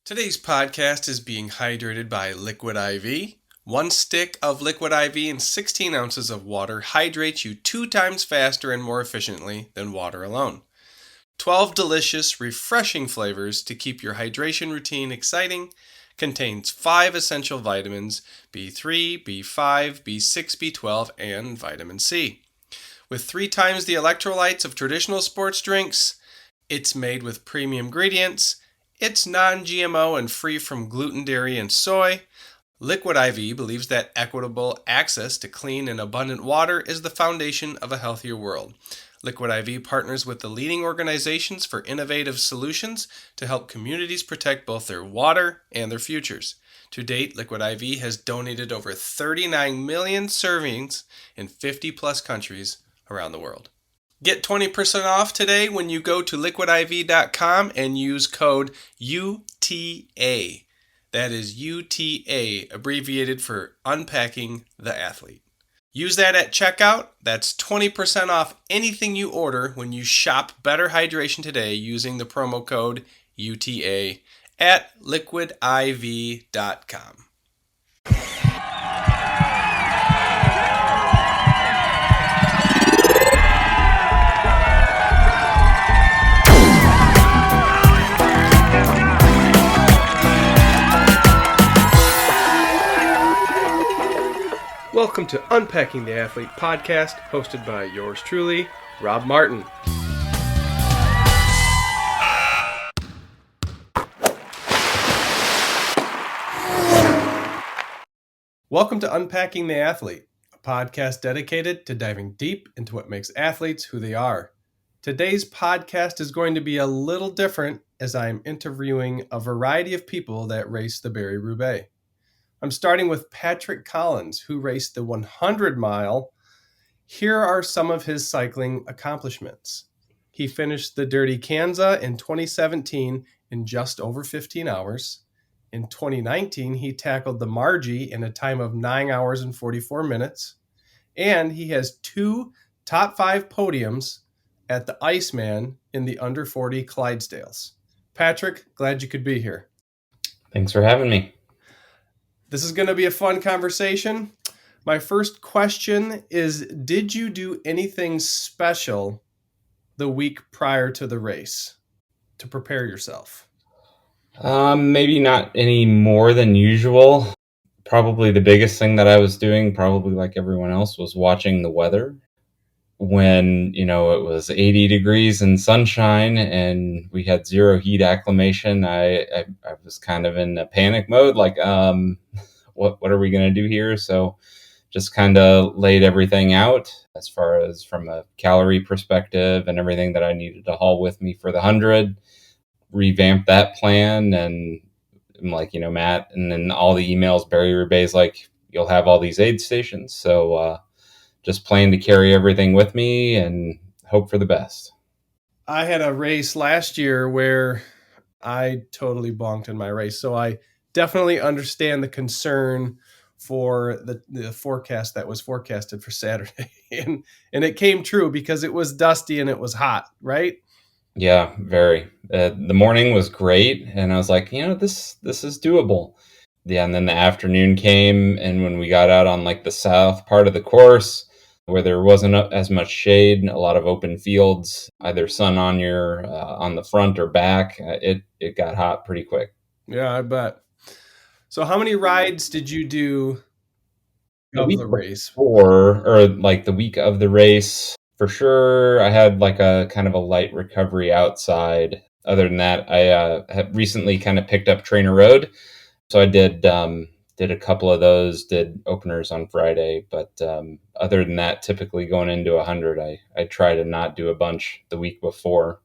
Today's podcast is being hydrated by Liquid IV. One stick of Liquid IV and 16 ounces of water hydrates you 2 times faster and more efficiently than water alone. 12 delicious, refreshing flavors to keep your hydration routine exciting. Contains 5 essential vitamins, B3, B5, B6, B12, and vitamin C. With 3 times the electrolytes of traditional sports drinks, it's made with premium ingredients, it's non-GMO and free from gluten, dairy, and soy. Liquid IV believes that equitable access to clean and abundant water is the foundation of a healthier world. Liquid IV partners with the leading organizations for innovative solutions to help communities protect both their water and their futures. To date, Liquid IV has donated over 39 million servings in 50 plus countries around the world. Get 20% off today when you go to liquidiv.com and use code UTA. That is UTA, abbreviated for Unpacking the Athlete. Use that at checkout. That's 20% off anything you order when you shop Better Hydration today using the promo code UTA at liquidiv.com. Welcome to Unpacking the Athlete podcast, hosted by yours truly, Rob Martin. Welcome to Unpacking the Athlete, a podcast dedicated to diving deep into what makes athletes who they are. Today's podcast is going to be a little different as I am interviewing a variety of people that race the Roubaix. I'm starting with Patrick Collins, who raced the 100-mile. Here are some of his cycling accomplishments. He finished the Dirty Kanza in 2017 in just over 15 hours. In 2019, he tackled the Margie in a time of 9 hours and 44 minutes. And he has 2 top 5 podiums at the Iceman in the under 40 Clydesdales. Patrick, glad you could be here. Thanks for having me. This is going to be a fun conversation. My first question is, did you do anything special the week prior to the race to prepare yourself? Maybe not any more than usual. Probably the biggest thing that I was doing, probably like everyone else, was watching the weather. When, it was 80 degrees and sunshine and we had zero heat acclimation, I was kind of in a panic mode, like, what are we going to do here? So just kind of laid everything out as far as from a calorie perspective and everything that I needed to haul with me for the 100, revamped that plan. And I'm like, Matt, and then all the emails, Roubaix, like, you'll have all these aid stations. So, just plan to carry everything with me and hope for the best. I had a race last year where I totally bonked in my race. So I definitely understand the concern for the forecast that was forecasted for Saturday. And it came true because it was dusty and it was hot, right? Yeah, very. The morning was great. And I was like, this is doable. Yeah, and then the afternoon came. And when we got out on like the south part of the course, where there wasn't as much shade, a lot of open fields, either sun on your on the front or back, it got hot pretty quick. Yeah, I bet. So how many rides did you do of the race? Or like the week of the race, for sure, I had like a kind of a light recovery outside. Other than that, I have recently kind of picked up Trainer Road. So I did a couple of those, did openers on Friday. But other than that, typically going into 100, I try to not do a bunch the week before.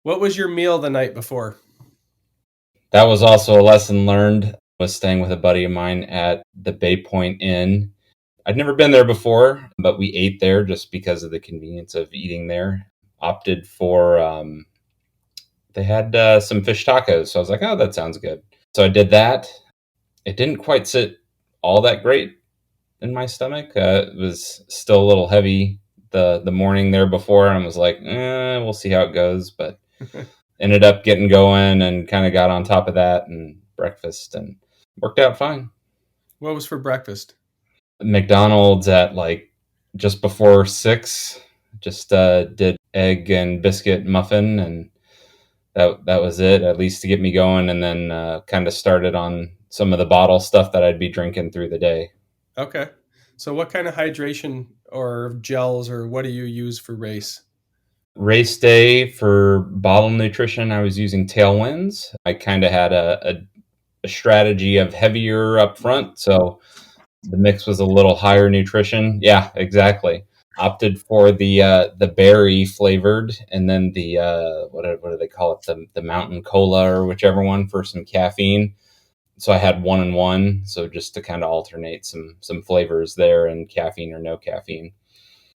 What was your meal the night before? That was also a lesson learned. I was staying with a buddy of mine at the Bay Point Inn. I'd never been there before, but we ate there just because of the convenience of eating there. Opted for, they had some fish tacos. So I was like, oh, that sounds good. So I did that. It didn't quite sit all that great in my stomach. It was still a little heavy the morning there before. And I was like, we'll see how it goes. But ended up getting going and kind of got on top of that and breakfast and worked out fine. What was for breakfast? McDonald's at like just before 6. Just did egg and biscuit muffin, and that was it, at least to get me going, and then kind of started on some of the bottle stuff that I'd be drinking through the day. Okay. So what kind of hydration or gels or what do you use for race? Race day for bottle nutrition, I was using Tailwinds. I kind of had a strategy of heavier up front, so the mix was a little higher nutrition. Yeah, exactly. Opted for the berry flavored, and then the what do they call it, the mountain cola or whichever one for some caffeine. So I had one and one, so just to kind of alternate some flavors there, and caffeine or no caffeine.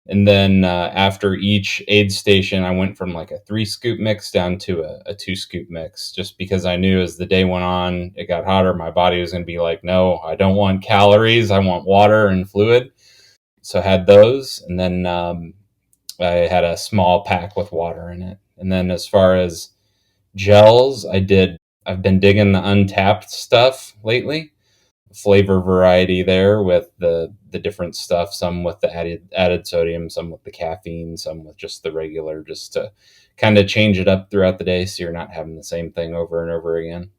And then after each aid station, I went from like a 3 scoop mix down to a 2 scoop mix, just because I knew as the day went on, it got hotter, my body was going to be like, no, I don't want calories, I want water and fluid. So I had those, and then I had a small pack with water in it. And then as far as gels, I've been digging the Untapped stuff lately. Flavor variety there with the different stuff, some with the added sodium, some with the caffeine, some with just the regular, just to kind of change it up throughout the day so you're not having the same thing over and over again.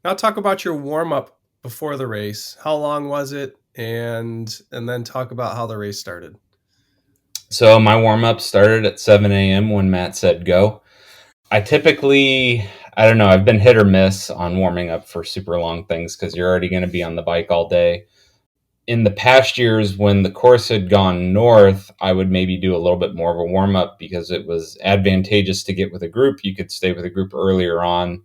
Now talk about your warm up before the race. How long was it? And then talk about how the race started. So my warm up started at 7 a.m. when Matt said go. I typically, I don't know, I've been hit or miss on warming up for super long things because you're already going to be on the bike all day. In the past years, when the course had gone north, I would maybe do a little bit more of a warm up because it was advantageous to get with a group. You could stay with a group earlier on.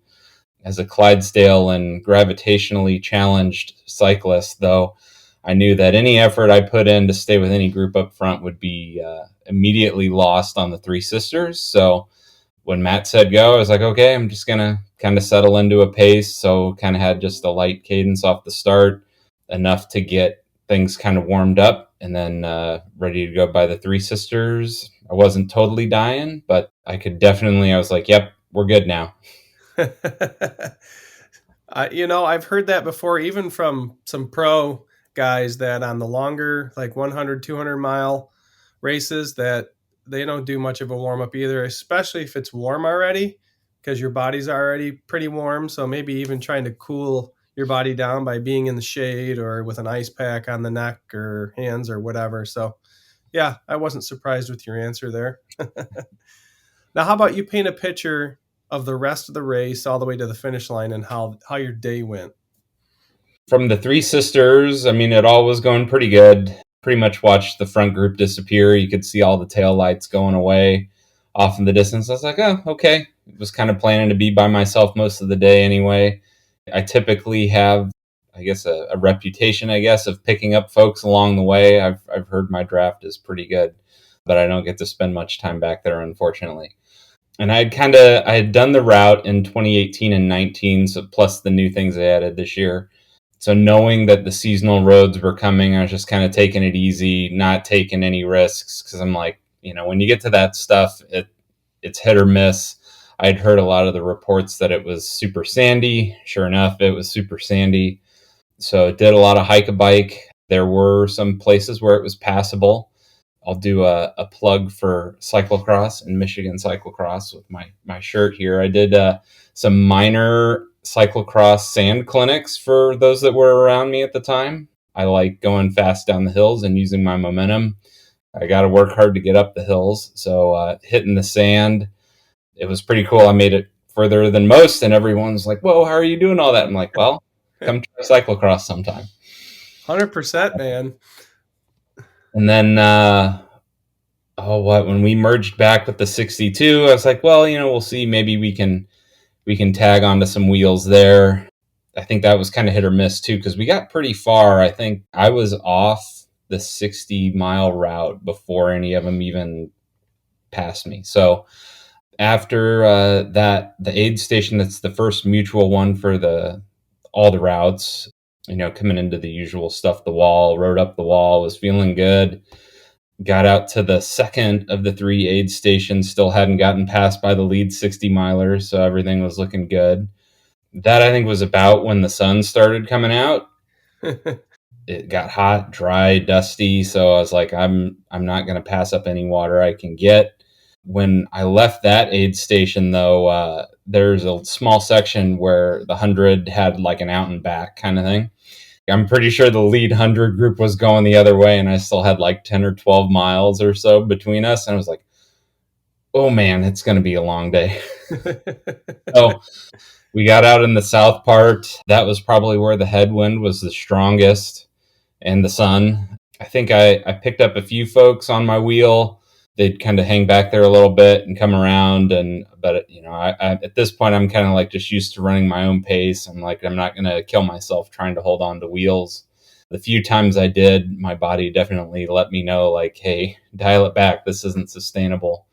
As a Clydesdale and gravitationally challenged cyclist, though, I knew that any effort I put in to stay with any group up front would be immediately lost on the Three Sisters. So when Matt said go, I was like, okay, I'm just going to kind of settle into a pace. So kind of had just a light cadence off the start, enough to get things kind of warmed up, and then ready to go by the Three Sisters. I wasn't totally dying, but I was like, yep, we're good now. I've heard that before, even from some pro guys that on the longer, like 100, 200-mile races, that they don't do much of a warm up either, especially if it's warm already, because your body's already pretty warm. So maybe even trying to cool your body down by being in the shade or with an ice pack on the neck or hands or whatever. So, yeah, I wasn't surprised with your answer there. Now, how about you paint a picture of the rest of the race all the way to the finish line and how your day went? From the Three Sisters, I mean, it all was going pretty good. Pretty much watched the front group disappear. You could see all the tail lights going away off in the distance. I was like, oh, okay. Was kind of planning to be by myself most of the day anyway. I typically have, I guess, a reputation, I guess, of picking up folks along the way. I've heard my draft is pretty good, but I don't get to spend much time back there, unfortunately. And I had done the route in 2018 and 19, so plus the new things they added this year. So knowing that the seasonal roads were coming, I was just kind of taking it easy, not taking any risks, because I'm like, when you get to that stuff, it's hit or miss. I'd heard a lot of the reports that it was super sandy. Sure enough, it was super sandy. So did a lot of hike a bike. There were some places where it was passable. I'll do a plug for cyclocross and Michigan cyclocross with my shirt here. I did some minor cyclocross sand clinics for those that were around me at the time. I like going fast down the hills and using my momentum. I got to work hard to get up the hills. So hitting the sand, it was pretty cool. I made it further than most, and everyone's like, whoa, how are you doing all that? I'm like, well, come try cyclocross sometime. 100%, man. And then when we merged back with the 62, I was like, well, we'll see, maybe we can tag onto some wheels there. I think that was kind of hit or miss too, because we got pretty far. I think I was off the 60-mile route before any of them even passed me. So after that, the aid station, that's the first mutual one for all the routes, coming into the usual stuff, the wall, rode up the wall, was feeling good. Got out to the second of the three aid stations, still hadn't gotten passed by the lead 60 miler, so everything was looking good. That I think was about when the sun started coming out. It got hot, dry, dusty, so I was like, I'm not going to pass up any water I can get. When I left that aid station, though, there's a small section where the 100 had like an out and back kind of thing. I'm pretty sure the lead 100 group was going the other way, and I still had like 10 or 12 miles or so between us. And I was like, oh man, it's going to be a long day. So we got out in the south part. That was probably where the headwind was the strongest and the sun. I think I picked up a few folks on my wheel. They'd kind of hang back there a little bit and come around. But you know, I at this point, I'm kind of like just used to running my own pace. I'm like, I'm not going to kill myself trying to hold on to wheels. The few times I did, my body definitely let me know, like, hey, dial it back. This isn't sustainable.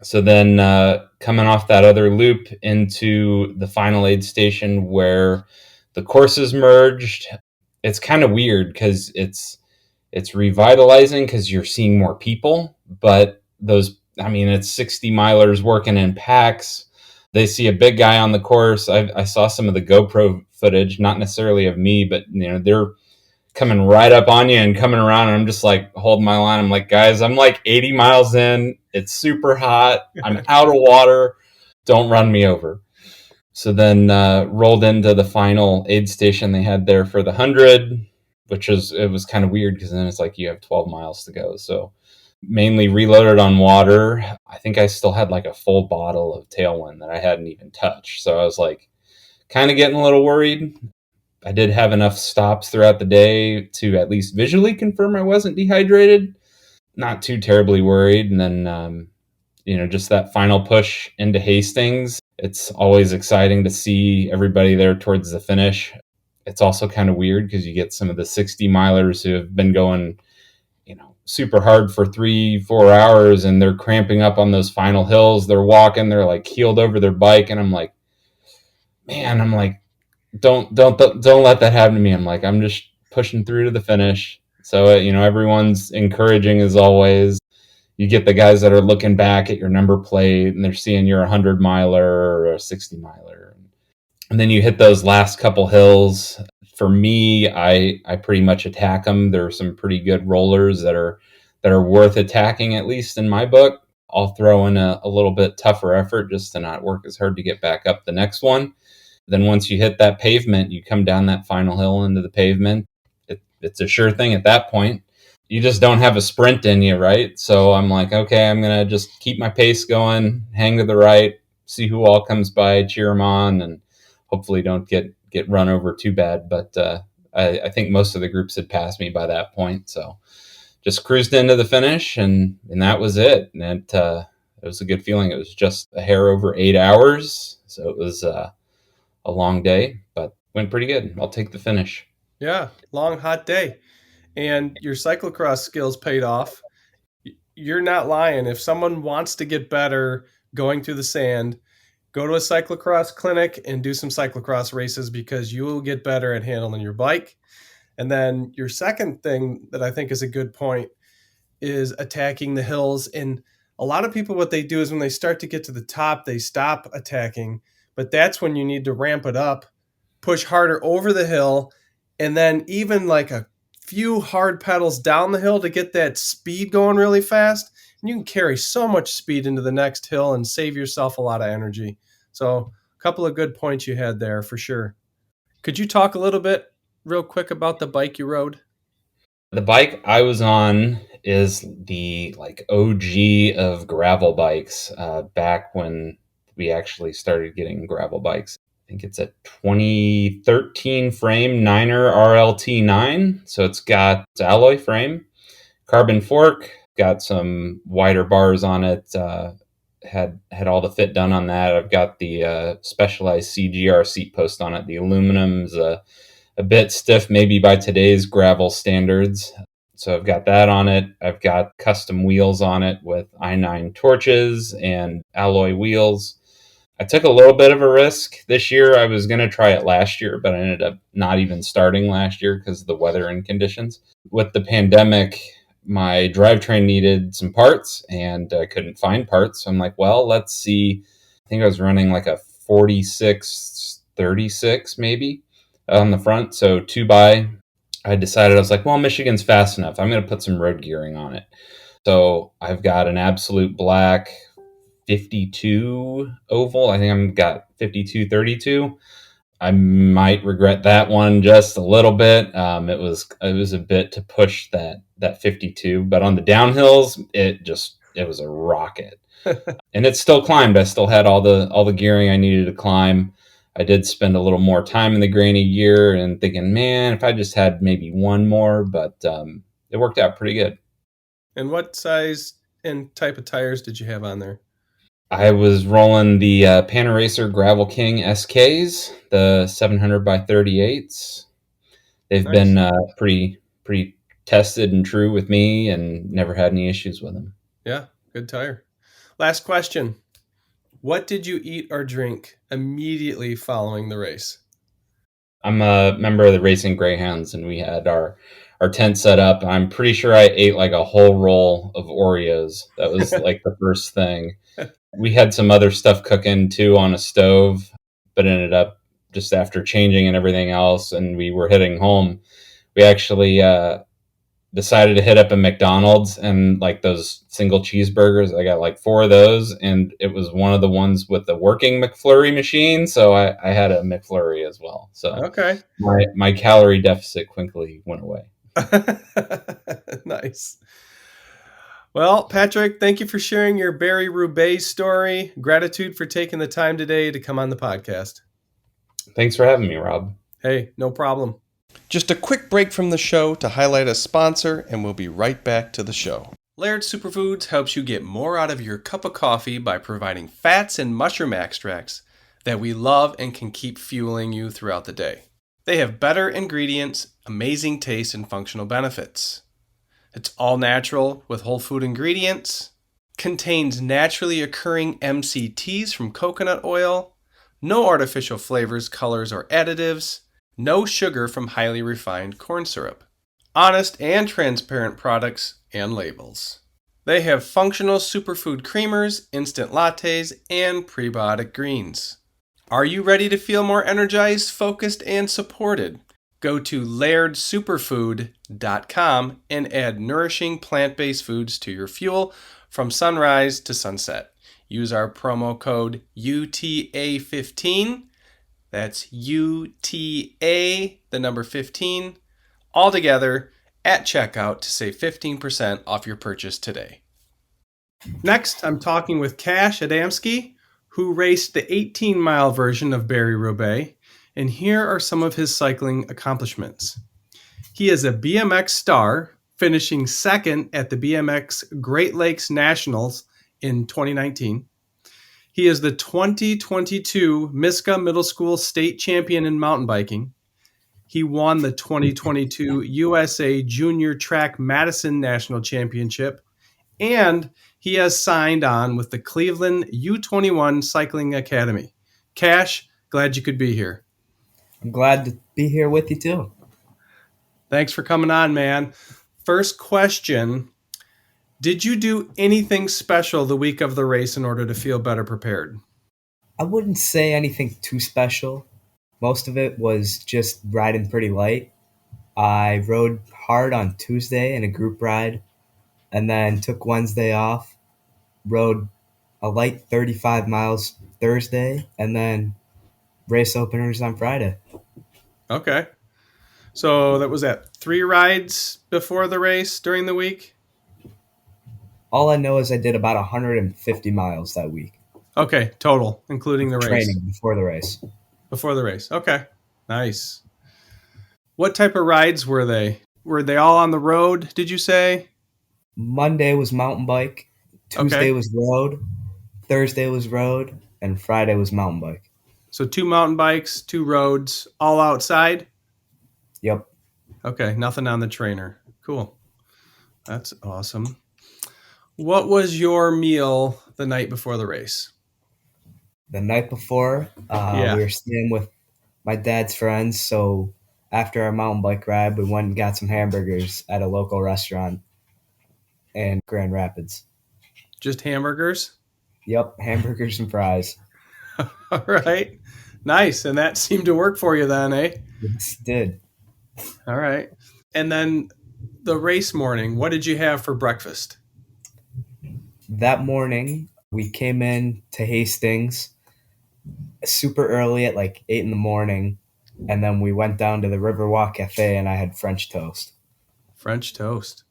So then coming off that other loop into the final aid station where the courses merged, it's kind of weird because it's revitalizing because you're seeing more people, but it's 60 milers working in packs. They see a big guy on the course. I saw some of the GoPro footage, not necessarily of me, but you know, they're coming right up on you and coming around, and I'm just like holding my line. I'm like, guys, I'm like 80 miles in. It's super hot. I'm out of water. Don't run me over. So then rolled into the final aid station they had there for the 100, it was kind of weird because then it's like you have 12 miles to go. So mainly reloaded on water. I think I still had like a full bottle of Tailwind that I hadn't even touched. So I was like kind of getting a little worried. I did have enough stops throughout the day to at least visually confirm I wasn't dehydrated. Not too terribly worried. And then, just that final push into Hastings. It's always exciting to see everybody there towards the finish. It's also kind of weird because you get some of the 60 milers who have been going, super hard for 3-4 hours and they're cramping up on those final hills. They're walking, they're like keeled over their bike. And I'm like, man, don't let that happen to me. I'm like, I'm just pushing through to the finish. So, everyone's encouraging as always. You get the guys that are looking back at your number plate and they're seeing you're a 100 miler or a 60 miler. And then you hit those last couple hills. For me, I pretty much attack them. There are some pretty good rollers that are worth attacking, at least in my book. I'll throw in a little bit tougher effort just to not work as hard to get back up the next one. Then once you hit that pavement, you come down that final hill into the pavement. It's a sure thing at that point. You just don't have a sprint in you, right? So I'm like, okay, I'm going to just keep my pace going, hang to the right, see who all comes by, cheer them on, and hopefully don't get run over too bad. But I think most of the groups had passed me by that point. So just cruised into the finish, and that was it. And it was a good feeling. It was just a hair over 8 hours. So it was a long day, but went pretty good. I'll take the finish. Yeah, long, hot day. And your cyclocross skills paid off. You're not lying. If someone wants to get better going through the sand, go to a cyclocross clinic and do some cyclocross races because you will get better at handling your bike. And then your second thing that I think is a good point is attacking the hills. And a lot of people, what they do is when they start to get to the top, they stop attacking. But that's when you need to ramp it up, push harder over the hill, and then even like a few hard pedals down the hill to get that speed going really fast. And you can carry so much speed into the next hill and save yourself a lot of energy. So a couple of good points you had there for sure. Could you talk a little bit real quick about the bike you rode? The bike I was on is the like OG of gravel bikes. Back when we actually started getting gravel bikes, I think it's a 2013 frame Niner RLT9. So it's got alloy frame, carbon fork, got some wider bars on it. Had all the fit done on that. I've got the specialized CGR seat post on it. The aluminum's a bit stiff, maybe by today's gravel standards. So I've got that on it. I've got custom wheels on it with i9 torches and alloy wheels. I took a little bit of a risk this year. I was going to try it last year, but I ended up not even starting last year because of the weather and conditions. With the pandemic, my drivetrain needed some parts and I couldn't find parts. So I'm like, well, let's see. I think I was running like a 4636 maybe on the front. So 2 by. I decided, I was like, well, Michigan's fast enough. I'm going to put some road gearing on it. So I've got an absolute black 52 oval. I think I've got 5232. I might regret that one just a little bit. It was a bit to push that 52, but on the downhills, it was a rocket, and it still climbed. I still had all the gearing I needed to climb. I did spend a little more time in the grainy gear and thinking, man, if I just had maybe one more, but it worked out pretty good. And what size and type of tires did you have on there? I was rolling the Panaracer Gravel King SKs, the 700 by 38s. They've Nice. been pretty tested and true with me, and never had any issues with them. Yeah, good tire. Last question. What did you eat or drink immediately following the race? I'm a member of the Racing Greyhounds, and we had our tent set up. I'm pretty sure I ate like a whole roll of Oreos. That was like the first thing. We had some other stuff cooking too on a stove, but ended up just after changing and everything else, and we were heading home. We actually decided to hit up a McDonald's, and like those single cheeseburgers, I got like four of those, and it was one of the ones with the working McFlurry machine. So I had a McFlurry as well. So Okay. my calorie deficit quickly went away. Nice. Well, Patrick, thank you for sharing your Barry Roubaix story. Gratitude for taking the time today to come on the podcast. Thanks for having me, Rob. Hey, no problem. Just a quick break from the show to highlight a sponsor, and we'll be right back to the show. Laird Superfoods helps you get more out of your cup of coffee by providing fats and mushroom extracts that we love and can keep fueling you throughout the day. They have better ingredients, amazing taste, and functional benefits. It's all natural with whole food ingredients, contains naturally occurring MCTs from coconut oil, no artificial flavors, colors, or additives, no sugar from highly refined corn syrup. Honest and transparent products and labels. They have functional superfood creamers, instant lattes, and prebiotic greens. Are you ready to feel more energized, focused, and supported? Go to lairdsuperfood.com and add nourishing plant-based foods to your fuel from sunrise to sunset. Use our promo code UTA15. That's UTA, the number 15, all together at checkout to save 15% off your purchase today. Next, I'm talking with Cash Adamski, who raced the 18-mile version of Barry Roubaix, and here are some of his cycling accomplishments. He is a BMX star, finishing second at the BMX Great Lakes Nationals in 2019. He is the 2022 Miska Middle School State Champion in mountain biking. He won the 2022 USA Junior Track Madison National Championship, and he has signed on with the Cleveland U21 Cycling Academy. Cash, glad you could be here. I'm glad to be here with you too. Thanks for coming on, man. First question, did you do anything special the week of the race in order to feel better prepared? I wouldn't say anything too special. Most of it was just riding pretty light. I rode hard on Tuesday in a group ride and then took Wednesday off, rode a light 35 miles Thursday, and then race openers on Friday. Okay. So that was at 3 rides before the race during the week? All I know is I did about 150 miles that week. Okay, total, including the race. Training before the race. Before the race. Okay, nice. What type of rides were they? Were they all on the road, did you say? Monday was mountain bike, Tuesday was road, Thursday was road, and Friday was mountain bike. So 2 mountain bikes, 2 roads, all outside? Yep. Okay, nothing on the trainer. Cool. That's awesome. What was your meal the night before the race? The night before, we were staying with my dad's friends, so after our mountain bike ride, we went and got some hamburgers at a local restaurant. and Grand Rapids. Just hamburgers? Yep, hamburgers and fries. All right. Nice. And that seemed to work for you then, eh? Yes, did. All right. And then the race morning, what did you have for breakfast? That morning, we came in to Hastings super early at like 8 in the morning, and then we went down to the Riverwalk Cafe and I had French toast. French toast.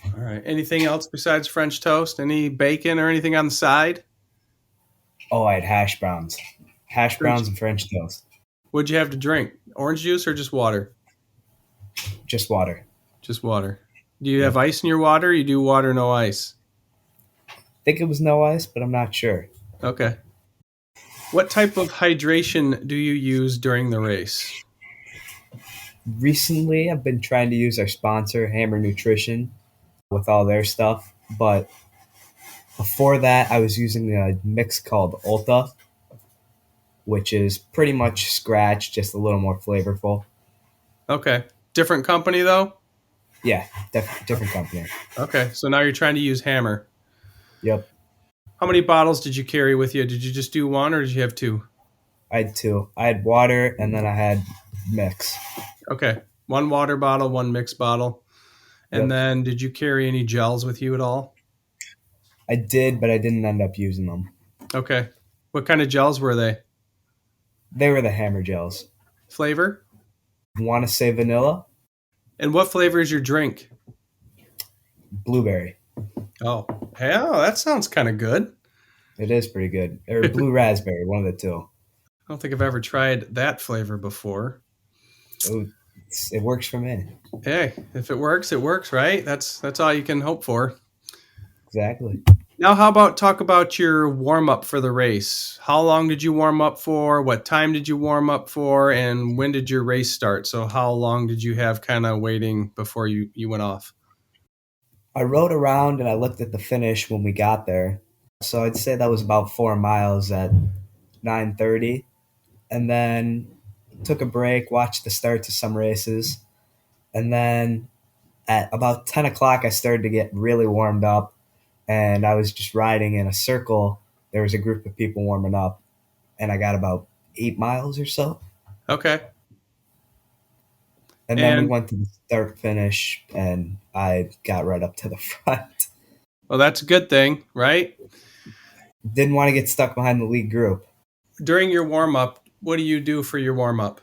All right. Anything else besides French toast? Any bacon or anything on the side? Oh, I had hash browns. Hash French. browns and French toast. What'd you have to drink? Orange juice or just water? Just water. Just water. Do you have ice in your water? Or you do water, no ice? I think it was no ice, but I'm not sure. Okay. What type of hydration do you use during the race? Recently, I've been trying to use our sponsor, Hammer Nutrition, with all their stuff. But before that, I was using a mix called Ulta, which is pretty much scratch, just a little more flavorful. Okay. Different company though? Yeah, different company. Okay. So now you're trying to use Hammer. Yep, How many bottles did you carry with you? Did you just do one or did you have two? I had two. I had water and then I had mix. Okay. One water bottle, one mixed bottle. And Yep. then did you carry any gels with you at all? I did, but I didn't end up using them. Okay. What kind of gels were they? They were the Hammer gels. Flavor? Want to say vanilla? And what flavor is your drink? Blueberry. Oh, hell, that sounds kind of good. It is pretty good. Or blue raspberry, one of the two. I don't think I've ever tried that flavor before. It works for me. Hey, if it works, right? That's all you can hope for. Exactly. Now, how about talk about your warm up for the race? How long did you warm up for? What time did you warm up for? And when did your race start? So how long did you have kind of waiting before you went off? I rode around and I looked at the finish when we got there. So I'd say that was about 4 miles at 9:30, and then took a break, watched the start to some races, and then at about 10 o'clock I started to get really warmed up, and I was just riding in a circle. There was a group of people warming up, and I got about 8 miles or so. Okay. And then we And went to the start finish, and I got right up to the front. well, that's a good thing, right? Didn't want to get stuck behind the lead group. During your warm up, what do you do for your warm up?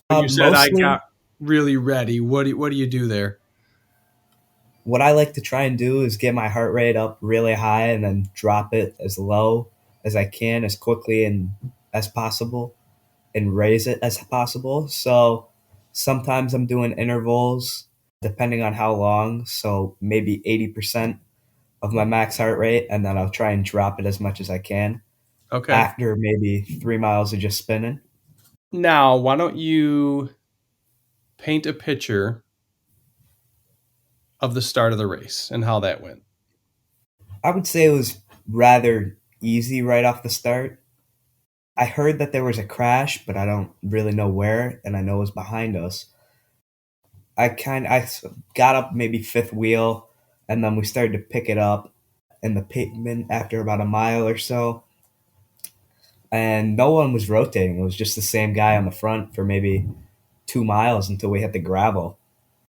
When you said I Mostly, got really ready, what do you do there? what I like to try and do is get my heart rate up really high and then drop it as low as I can, as quickly and as possible, and raise it as possible. So sometimes I'm doing intervals depending on how long. So maybe 80% of my max heart rate, and then I'll try and drop it as much as I can Okay. after maybe 3 miles of just spinning. Now, why don't you paint a picture of the start of the race and how that went? I would say it was rather easy right off the start. I heard that there was a crash, but I don't really know where, and I know it was behind us. I got up maybe fifth wheel, and then we started to pick it up in the pavement after about a mile or so, and no one was rotating. It was just the same guy on the front for maybe 2 miles until we hit the gravel.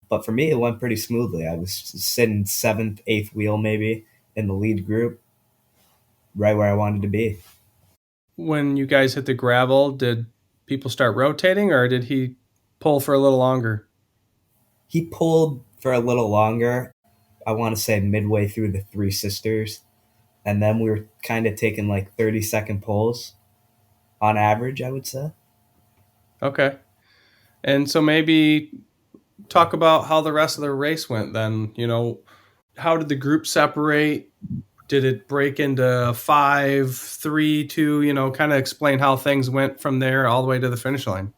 But for me, it went pretty smoothly. I was sitting seventh, eighth wheel maybe in the lead group, right where I wanted to be. When you guys hit the gravel, did people start rotating or did he pull for a little longer? He pulled for a little longer. I want to say midway through the Three Sisters, and then we were kind of taking like 30-second pulls on average, I would say. Okay. And so maybe talk about how the rest of the race went then. How did the group separate? Did it break into 5, 3, 2? Kind of explain how things went from there all the way to the finish line.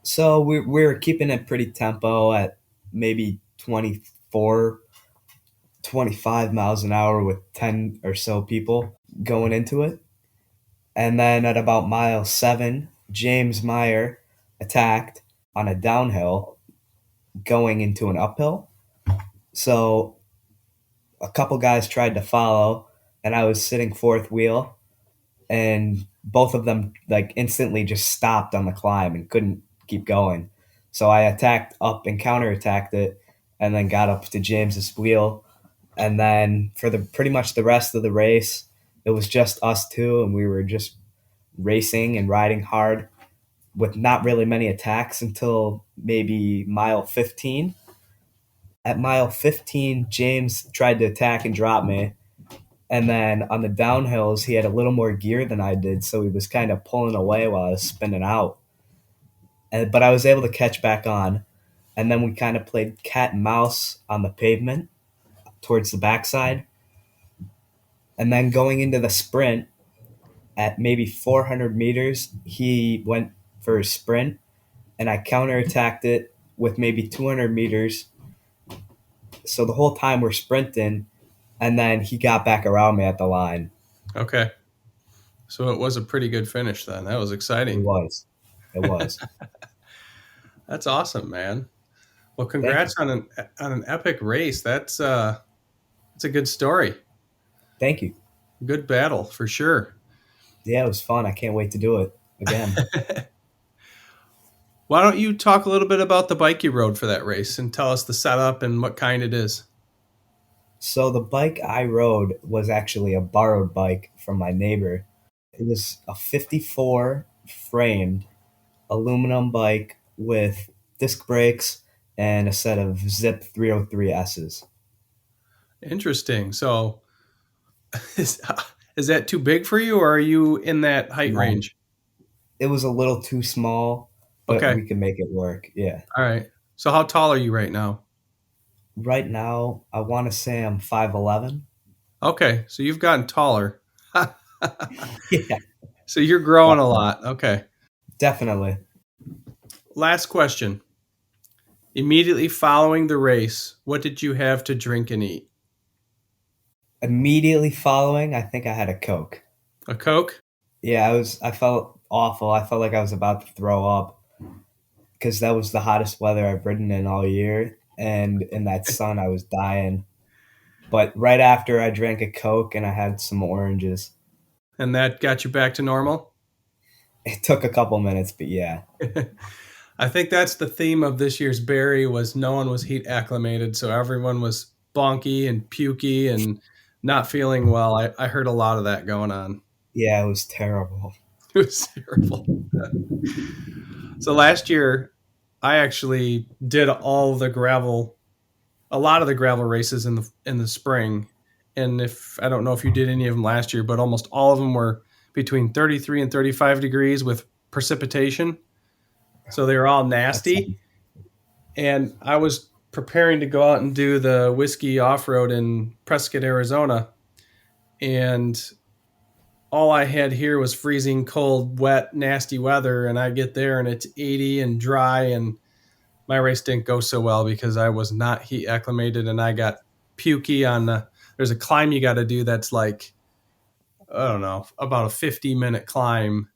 So we were keeping it pretty tempo at maybe 24, 25 miles an hour with 10 or so people going into it. And then at about mile 7, James Meyer attacked on a downhill going into an uphill. So A couple guys tried to follow, and I was sitting fourth wheel, and both of them like instantly just stopped on the climb and couldn't keep going. So I attacked up and counterattacked it, and then got up to James's wheel, and then for the pretty much the rest of the race, it was just us two, and we were just racing and riding hard with not really many attacks until maybe mile 15. At mile 15, James tried to attack and drop me. And then on the downhills, he had a little more gear than I did, so he was kind of pulling away while I was spinning out. But I was able to catch back on. And then we kind of played cat and mouse on the pavement towards the backside. And then going into the sprint at maybe 400 meters, he went for a sprint, and I counterattacked it with maybe 200 meters. So the whole time we're sprinting, and then he got back around me at the line. Okay. So it was a pretty good finish then. That was It exciting. was. It was. That's awesome, man. Well, Thank you. congrats on an epic race. It's a good story. Thank you. Good battle for sure. Yeah, it was fun. I can't wait to do it again. Why don't you talk a little bit about the bike you rode for that race and tell us the setup and what kind it is? So the bike I rode was actually a borrowed bike from my neighbor. It was a 54 framed aluminum bike with disc brakes and a set of Zip 303Ss. Interesting. So is, is that too big for you or are you in that height No, range? it was a little too small, but Okay. we could make it work. Yeah. All right. So how tall are you right now? Right now, I want to say I'm 5'11". Okay. So you've gotten taller. Yeah, So you're growing a definitely. lot. Okay. Definitely. Last question. Immediately following the race, what did you have to drink and eat? Immediately following, I think I had a Coke. A Coke? Yeah, I felt awful. I felt like I was about to throw up because that was the hottest weather I've ridden in all year. And in that sun, I was dying. But right after, I drank a Coke and I had some oranges. And that got you back to normal? It took a couple minutes, but yeah. I think that's the theme of this year's Berry was no one was heat acclimated, so everyone was bonky and pukey and not feeling well. I heard a lot of that going on. Yeah, it was terrible. It was terrible. So last year, I actually did a lot of the gravel races in the spring, and if I don't know if you did any of them last year, but almost all of them were between 33 and 35 degrees with precipitation. So they were all That's nasty. And I was preparing to go out and do the whiskey off road in Prescott, Arizona. And all I had here was freezing cold, wet, nasty weather. And I get there and it's 80 and dry. And my race didn't go so well because I was not heat acclimated and I got pukey on there's a climb you got to do that's like, I don't know, about a 50-minute climb.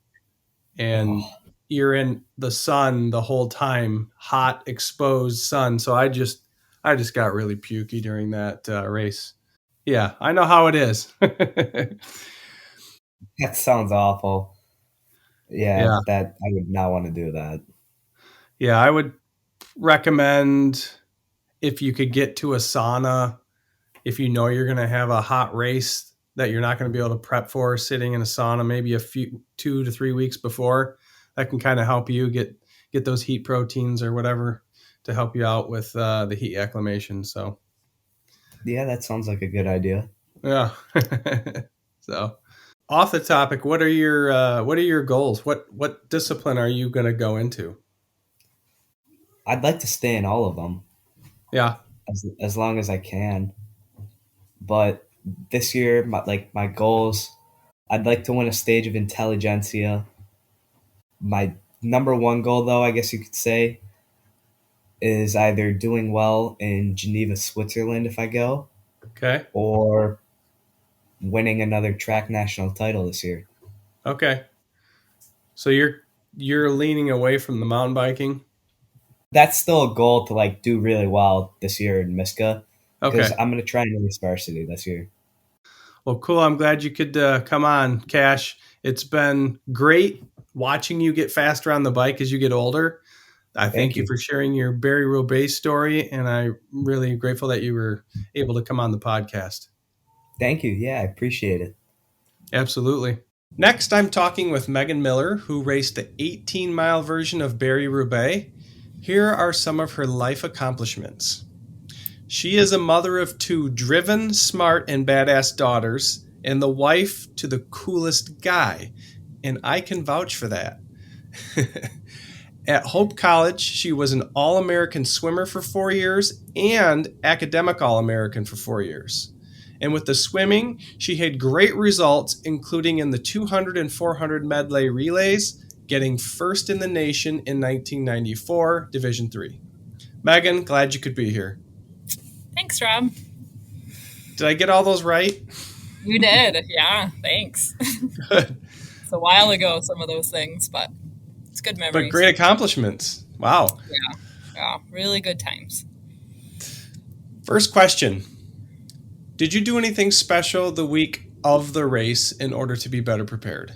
And oh, you're in the sun the whole time, hot, exposed sun. So I just got really pukey during that race. Yeah, I know how it is. that sounds awful. Yeah, Yeah, that I would not want to do that. yeah, I would recommend if you could get to a sauna, if you know you're going to have a hot race that you're not going to be able to prep for, sitting in a sauna maybe a few 2 to 3 weeks before, that can kind of help you get those heat proteins or whatever to help you out with the heat acclimation. So Yeah, that sounds like a good idea. yeah. So off the topic, what are your goals? What discipline are you going to go into? I'd like to stay in all of them Yeah. as long as I can. But this year, my goals, I'd like to win a stage of Intelligentsia. My number one goal, though, I guess you could say, is either doing well in Geneva, Switzerland if I go, Okay. or winning another track national title this year. Okay. So you're leaning away from the mountain biking. That's still a goal to like do really well this year in Miska. because Okay. I'm going to try and race varsity this year. Well, cool. I'm glad you could come on, Cash. It's been great watching you get faster on the bike as you get older. I thank Thank you you. for sharing your Barry Roubaix story, and I'm really grateful that you were able to come on the podcast. Thank you. Yeah, I appreciate it. Absolutely. Next, I'm talking with Megan Miller, who raced the 18-mile version of Barry Roubaix. Here are some of her life accomplishments. She is a mother of two driven, smart, and badass daughters, and the wife to the coolest guy. And I can vouch for that. At Hope College, she was an All American swimmer for 4 years and academic All American for 4 years. And with the swimming, she had great results, including in the 200 and 400 medley relays, getting first in the nation in 1994, Division III. Megan, glad you could be here. Thanks, Rob. Did I get all those right? You did. Yeah, thanks. Good. It's a while ago, some of those things, but it's good memories. But great accomplishments. Wow. Yeah, really good times. First question. Did you do anything special the week of the race in order to be better prepared?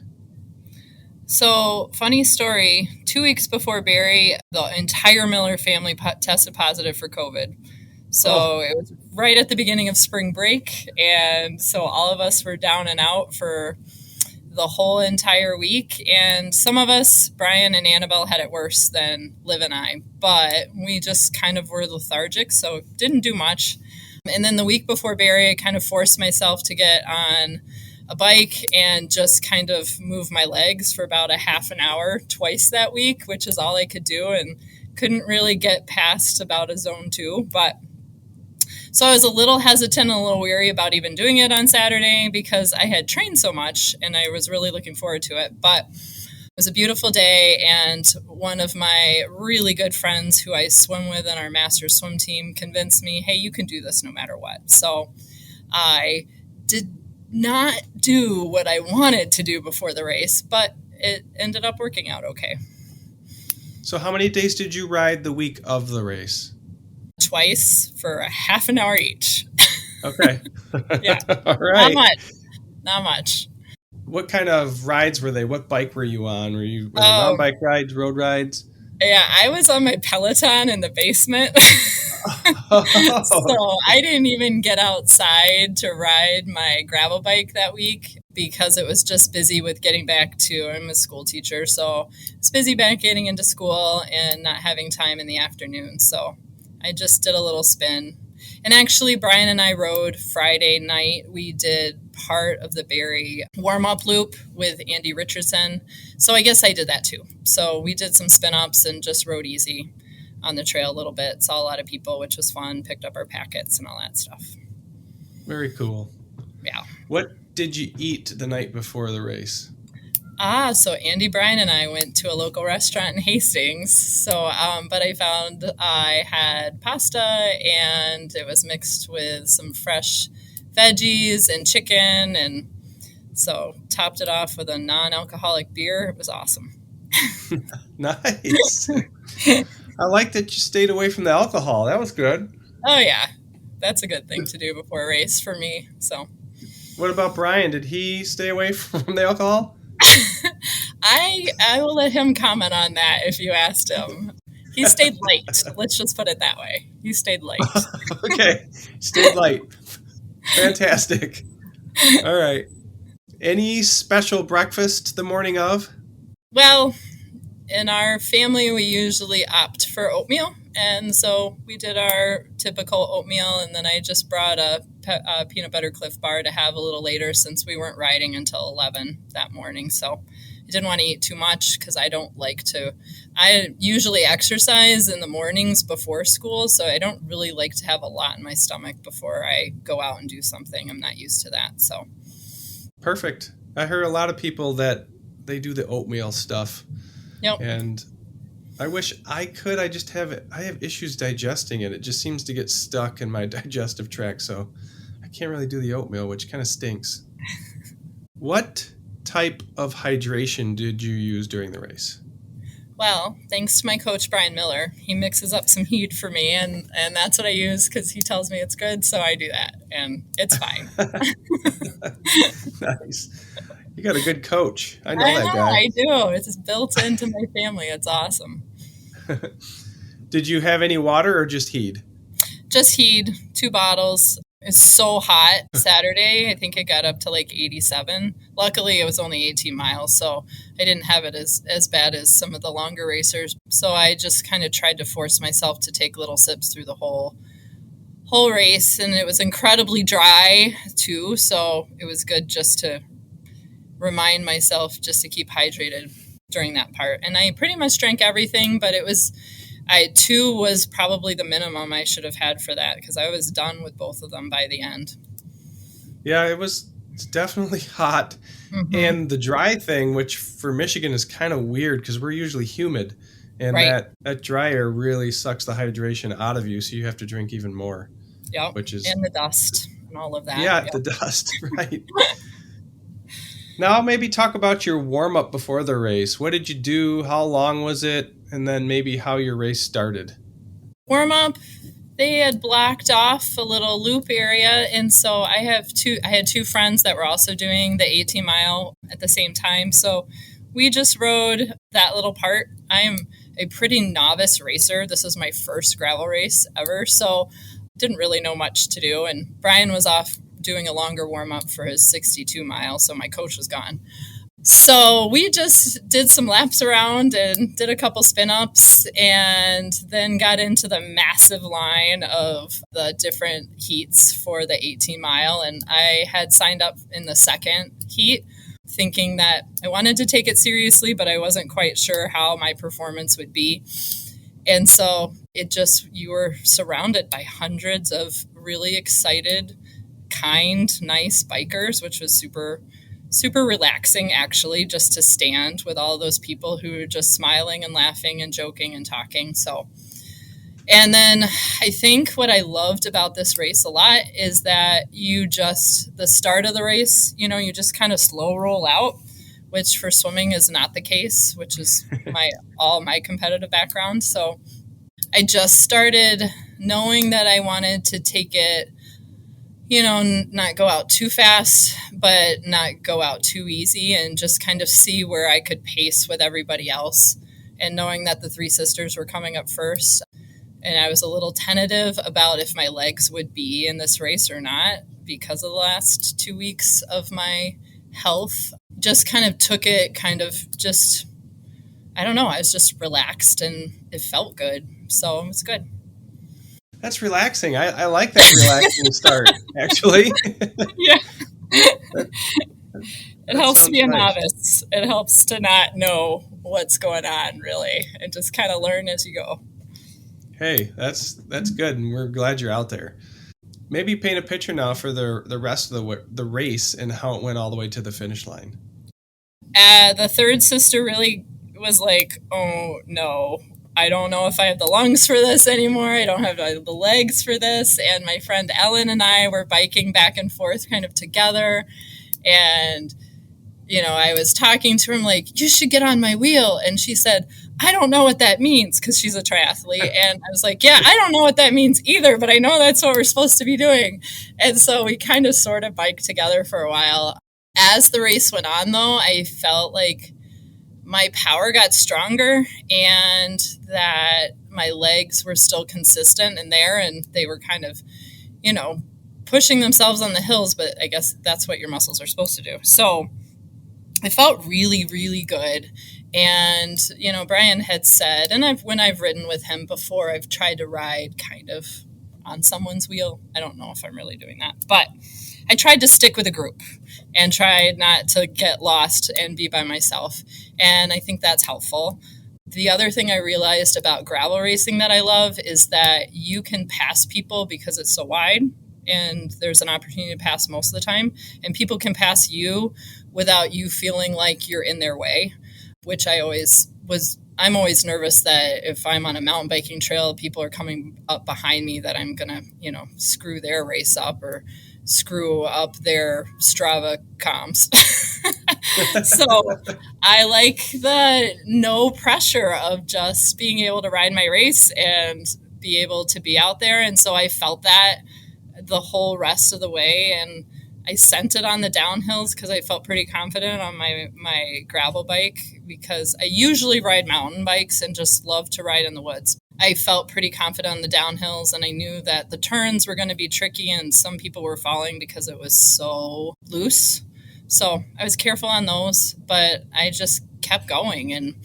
So, funny story, 2 weeks before Barry, the entire Miller family tested positive for COVID. So It was right at the beginning of spring break. And so all of us were down and out for the whole entire week. And some of us, Brian and Annabelle, had it worse than Liv and I. But we just kind of were lethargic, so didn't do much. And then the week before Barry, I kind of forced myself to get on a bike and just kind of move my legs for about a half an hour twice that week, which is all I could do, and couldn't really get past about a zone 2. But so I was a little hesitant and a little weary about even doing it on Saturday because I had trained so much and I was really looking forward to it. But it was a beautiful day, and one of my really good friends who I swim with in our master swim team convinced me, hey, you can do this no matter what. So I did not do what I wanted to do before the race, but it ended up working out okay. So how many days did you ride the week of the race? Twice for a half an hour each. Okay. Yeah. All right. Not much. What kind of rides were they? What bike were you on? Were they mountain bike rides, road rides? Yeah, I was on my Peloton in the basement. So I didn't even get outside to ride my gravel bike that week because it was just busy with getting back to, I'm a school teacher, so it's busy back getting into school and not having time in the afternoon. So I just did a little spin. And actually, Brian and I rode Friday night. We did part of the Barry warm-up loop with Andy Richardson. So I guess I did that too. So we did some spin-ups and just rode easy on the trail a little bit. Saw a lot of people, which was fun. Picked up our packets and all that stuff. Very cool. Yeah. What did you eat the night before the race? So Andy, Brian, and I went to a local restaurant in Hastings. So, but I found I had pasta and it was mixed with some fresh veggies and chicken. And so topped it off with a non-alcoholic beer. It was awesome. Nice. I like that you stayed away from the alcohol. That was good. Oh, yeah. That's a good thing to do before a race for me. So, what about Brian? Did he stay away from the alcohol? I will let him comment on that if you asked him. He stayed light. Let's just put it that way. He stayed light. Okay. Stayed light. Fantastic. All right. Any special breakfast the morning of? Well, in our family, we usually opt for oatmeal. And so we did our typical oatmeal, and then I just brought a peanut butter Cliff Bar to have a little later since we weren't riding until 11 that morning. So I didn't want to eat too much because I usually exercise in the mornings before school, so I don't really like to have a lot in my stomach before I go out and do something. I'm not used to that. So perfect. I heard a lot of people that they do the oatmeal stuff. Yep. And I wish I could. I have issues digesting it. It just seems to get stuck in my digestive tract, so I can't really do the oatmeal, which kind of stinks. What type of hydration did you use during the race? Well, thanks to my coach, Brian Miller. He mixes up some heat for me, and that's what I use because he tells me it's good, so I do that, and it's fine. Nice. You got a good coach. I know I that know, guy. I do. It's built into my family. It's awesome. Did you have any water or just heat? Just heat, 2 bottles. It's so hot Saturday. I think it got up to like 87. Luckily, it was only 18 miles, so I didn't have it as bad as some of the longer racers. So I just kind of tried to force myself to take little sips through the whole race, and it was incredibly dry too. So it was good just to remind myself just to keep hydrated during that part. And I pretty much drank everything, but it was 2 was probably the minimum I should have had for that because I was done with both of them by the end. Yeah, it's definitely hot. Mm-hmm. And the dry thing, which for Michigan is kind of weird because we're usually humid. And Right. that dry air really sucks the hydration out of you, so you have to drink even more. Yep. Which is, and the dust and all of that. yeah, Yep. the dust, right. Now maybe talk about your warm-up before the race. What did you do? How long was it? And then maybe how your race started. Warm up, they had blocked off a little loop area, and so I had 2 friends that were also doing the 18 mile at the same time. So we just rode that little part. I am a pretty novice racer. This is my first gravel race ever, so didn't really know much to do. And Brian was off doing a longer warm up for his 62 mile, so my coach was gone. So we just did some laps around and did a couple spin ups and then got into the massive line of the different heats for the 18 mile. And I had signed up in the second heat thinking that I wanted to take it seriously, but I wasn't quite sure how my performance would be. And so you were surrounded by hundreds of really excited, kind, nice bikers, which was super relaxing, actually, just to stand with all those people who were just smiling and laughing and joking and talking. So, and then I think what I loved about this race a lot is that the start of the race, you just kind of slow roll out, which for swimming is not the case, which is all my competitive background. So I just started knowing that I wanted to take it, not go out too fast, but not go out too easy, and just kind of see where I could pace with everybody else. And knowing that the 3 sisters were coming up first, and I was a little tentative about if my legs would be in this race or not because of the last 2 weeks of my health. Just kind of took it I don't know, I was just relaxed and it felt good. So it was good. That's relaxing. I like that relaxing start, actually. Yeah. It helps to be a nice. novice. It helps to not know what's going on, really, and just kind of learn as you go. Hey, that's good, and we're glad you're out there. Maybe paint a picture now for the rest of the race and how it went all the way to the finish line. The third sister really was like, oh, no, I don't know if I have the lungs for this anymore. I don't have the legs for this. And my friend Ellen and I were biking back and forth kind of together. And, I was talking to her, like, you should get on my wheel. And she said, I don't know what that means, because she's a triathlete. And I was like, yeah, I don't know what that means either, but I know that's what we're supposed to be doing. And so we kind of sort of biked together for a while. As the race went on, though, I felt like my power got stronger and that my legs were still consistent in there, and they were kind of, pushing themselves on the hills, but I guess that's what your muscles are supposed to do. So I felt really, really good. And, Brian had said, and when I've ridden with him before, I've tried to ride kind of on someone's wheel. I don't know if I'm really doing that, but I tried to stick with a group and tried not to get lost and be by myself. And I think that's helpful. The other thing I realized about gravel racing that I love is that you can pass people because it's so wide, and there's an opportunity to pass most of the time. And people can pass you without you feeling like you're in their way, which I'm always nervous that if I'm on a mountain biking trail, people are coming up behind me, that I'm going to, screw their race up or screw up their Strava comms. So I like the no pressure of just being able to ride my race and be able to be out there. And so I felt that the whole rest of the way. And I sent it on the downhills because I felt pretty confident on my gravel bike, because I usually ride mountain bikes and just love to ride in the woods. I felt pretty confident on the downhills, and I knew that the turns were going to be tricky and some people were falling because it was so loose. So I was careful on those, but I just kept going, and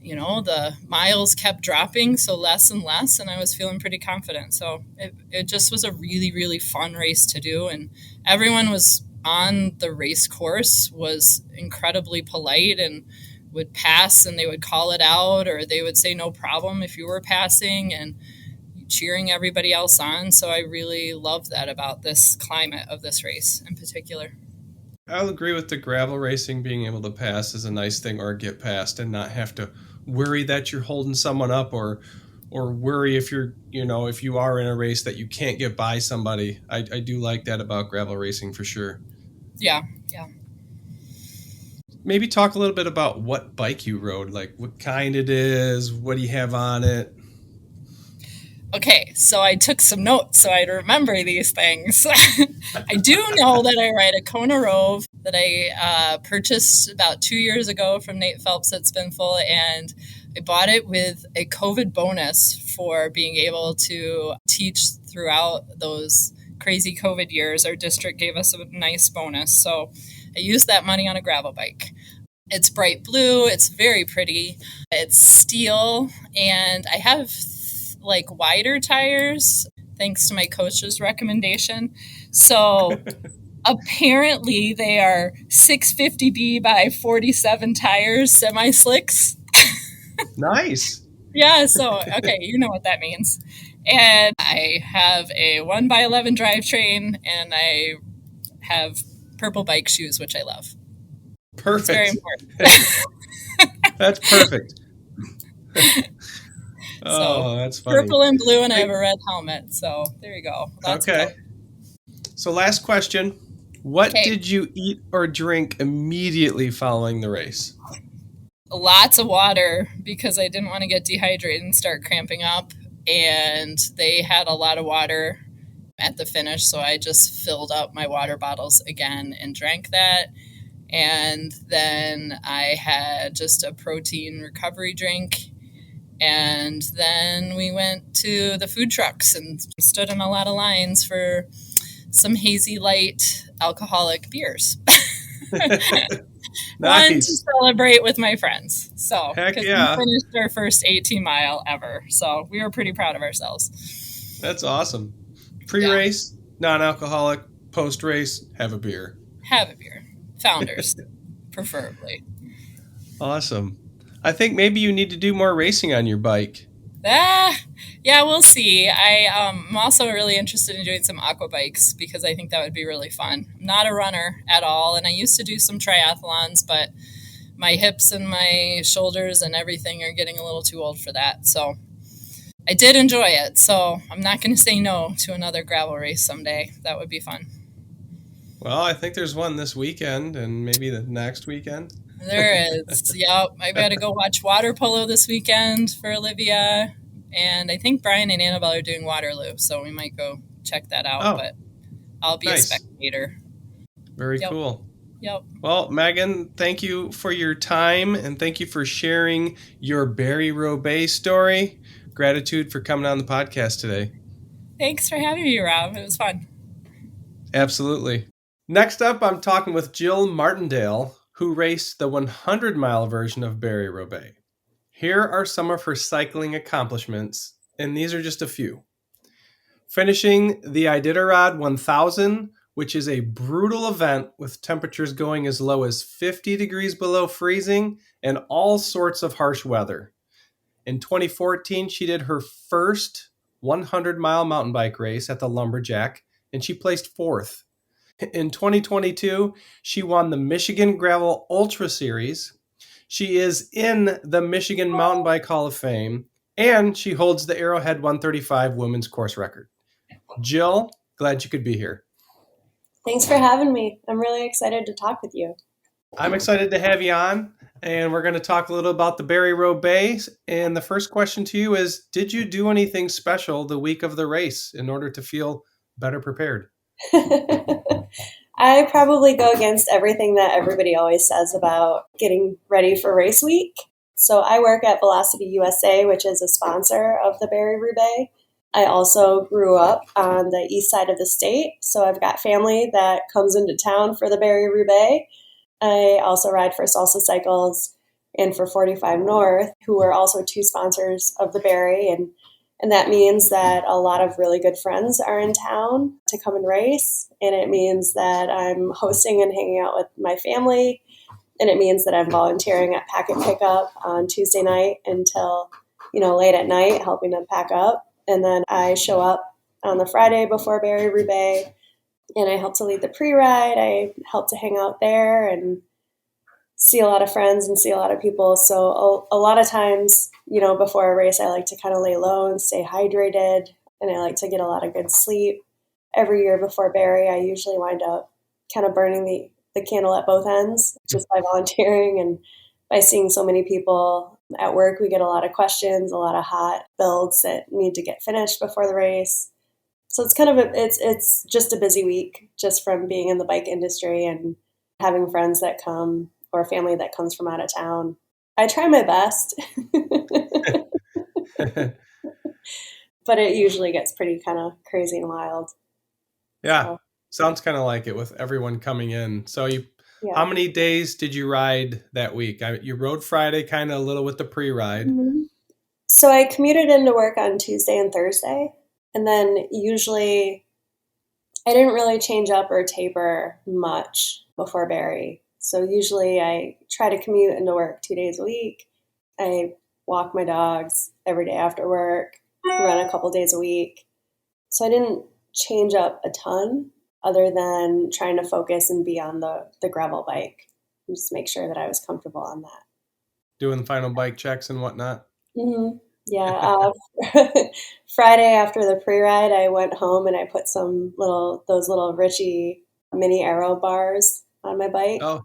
the miles kept dropping, so less and less, and I was feeling pretty confident. So it just was a really, really fun race to do, and everyone was on the race course was incredibly polite and would pass, and they would call it out, or they would say no problem if you were passing, and cheering everybody else on. So I really love that about this climate of this race in particular. I'll agree with the gravel racing. Being able to pass is a nice thing, or get past and not have to worry that you're holding someone up, or worry if if you are in a race that you can't get by somebody. I do like that about gravel racing for sure. Yeah. Maybe talk a little bit about what bike you rode, like what kind it is, what do you have on it? Okay, so I took some notes so I'd remember these things. I do know that I ride a Kona Rove that I purchased about 2 years ago from Nate Phelps at Spinful, and I bought it with a COVID bonus for being able to teach throughout those crazy COVID years. Our district gave us a nice bonus, so I used that money on a gravel bike. It's bright blue, it's very pretty, it's steel, and I have like wider tires thanks to my coach's recommendation. So apparently they are 650B by 47 tires, semi slicks. Nice. Yeah, so okay, you know what that means. And I have a 1x11 drivetrain, and I have purple bike shoes, which I love. Perfect. It's very important. That's perfect. Oh, that's funny. Purple and blue, and I have a red helmet. So there you go. Okay. So last question. What did you eat or drink immediately following the race? Lots of water, because I didn't want to get dehydrated and start cramping up. And they had a lot of water at the finish, so I just filled up my water bottles again and drank that. And then I had just a protein recovery drink. And then we went to the food trucks and stood in a lot of lines for some hazy light alcoholic beers. Nice. One to celebrate with my friends. So, heck because yeah, we finished our first 18-mile ever. So we were pretty proud of ourselves. That's awesome. Pre-race, non-alcoholic. Post-race, have a beer. Have a beer. Founders, preferably. Awesome. I think maybe you need to do more racing on your bike. Yeah, we'll see. I'm also really interested in doing some aqua bikes, because I think that would be really fun. I'm not a runner at all, and I used to do some triathlons, but my hips and my shoulders and everything are getting a little too old for that. So I did enjoy it, so I'm not going to say no to another gravel race someday. That would be fun. Well, I think there's one this weekend and maybe the next weekend. There is. Yep. I got to go watch water polo this weekend for Olivia. And I think Brian and Annabelle are doing Waterloo, so we might go check that out. But I'll be a spectator. Very cool. Yep. Well, Megan, thank you for your time, and thank you for sharing your Barry Roubaix story. Gratitude for coming on the podcast today. Thanks for having me, Rob. It was fun. Absolutely. Next up, I'm talking with Jill Martindale, who raced the 100-mile version of Barry Roubaix. Here are some of her cycling accomplishments, and these are just a few. Finishing the Iditarod 1000, which is a brutal event with temperatures going as low as 50 degrees below freezing and all sorts of harsh weather. In 2014, she did her first 100-mile mountain bike race at the Lumberjack, and she placed 4th. In 2022, she won the Michigan Gravel Ultra Series. She is in the Michigan Mountain Bike Hall of Fame, and she holds the Arrowhead 135 women's course record. Jill, glad you could be here. Thanks for having me. I'm really excited to talk with you. I'm excited to have you on, and we're going to talk a little about the Barry Roubaix. And the first question to you is, did you do anything special the week of the race in order to feel better prepared? I probably go against everything that everybody always says about getting ready for race week. So I work at Velocity USA, which is a sponsor of the Barry Roubaix. I also grew up on the east side of the state, so I've got family that comes into town for the Barry Roubaix. I also ride for Salsa Cycles and for 45 North, who are also two sponsors of the Barry. And that means that a lot of really good friends are in town to come and race. And it means that I'm hosting and hanging out with my family. And it means that I'm volunteering at packet pickup on Tuesday night until, late at night, helping them pack up. And then I show up on the Friday before Barry Roubaix, and I help to lead the pre-ride. I help to hang out there and see a lot of friends and see a lot of people. So a lot of times, before a race, I like to kind of lay low and stay hydrated, and I like to get a lot of good sleep. Every year before Barry, I usually wind up kind of burning the candle at both ends just by volunteering and by seeing so many people at work. We get a lot of questions, a lot of hot builds that need to get finished before the race. So it's kind of it's just a busy week just from being in the bike industry and having friends that come or family that comes from out of town. I try my best, but it usually gets pretty kind of crazy and wild. Yeah, So, sounds kind of like it with everyone coming in. So how yeah. many days did you ride that week? You rode Friday, kind of a little with the pre-ride. Mhm. So I commuted into work on Tuesday and Thursday, and then usually I didn't really change up or taper much before Barry. So usually I try to commute into work 2 days a week. I walk my dogs every day after work, run a couple days a week. So I didn't change up a ton other than trying to focus and be on the gravel bike and just make sure that I was comfortable on that. Doing final bike checks and whatnot. Mm-hmm. Yeah. Friday after the pre-ride, I went home and I put those little Richie mini aero bars on my bike. Oh,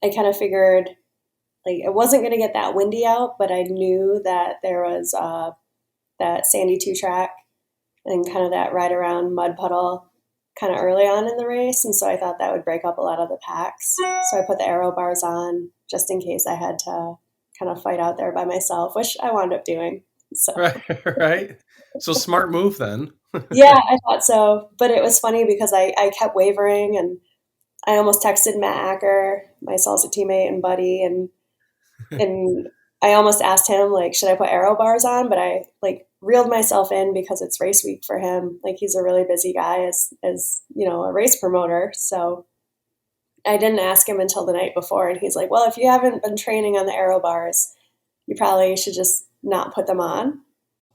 I kind of figured like it wasn't going to get that windy out, but I knew that there was that sandy two track and kind of that ride around mud puddle kind of early on in the race. And so I thought that would break up a lot of the packs. So I put the aero bars on just in case I had to kind of fight out there by myself, which I wound up doing. So right. So smart move then. yeah, I thought so. But it was funny because I kept wavering and I almost texted Matt Acker, my salsa teammate and buddy, and I almost asked him like, should I put aero bars on? But I like reeled myself in because it's race week for him. Like he's a really busy guy as a race promoter. So I didn't ask him until the night before, and he's like, well, if you haven't been training on the aero bars, you probably should just not put them on.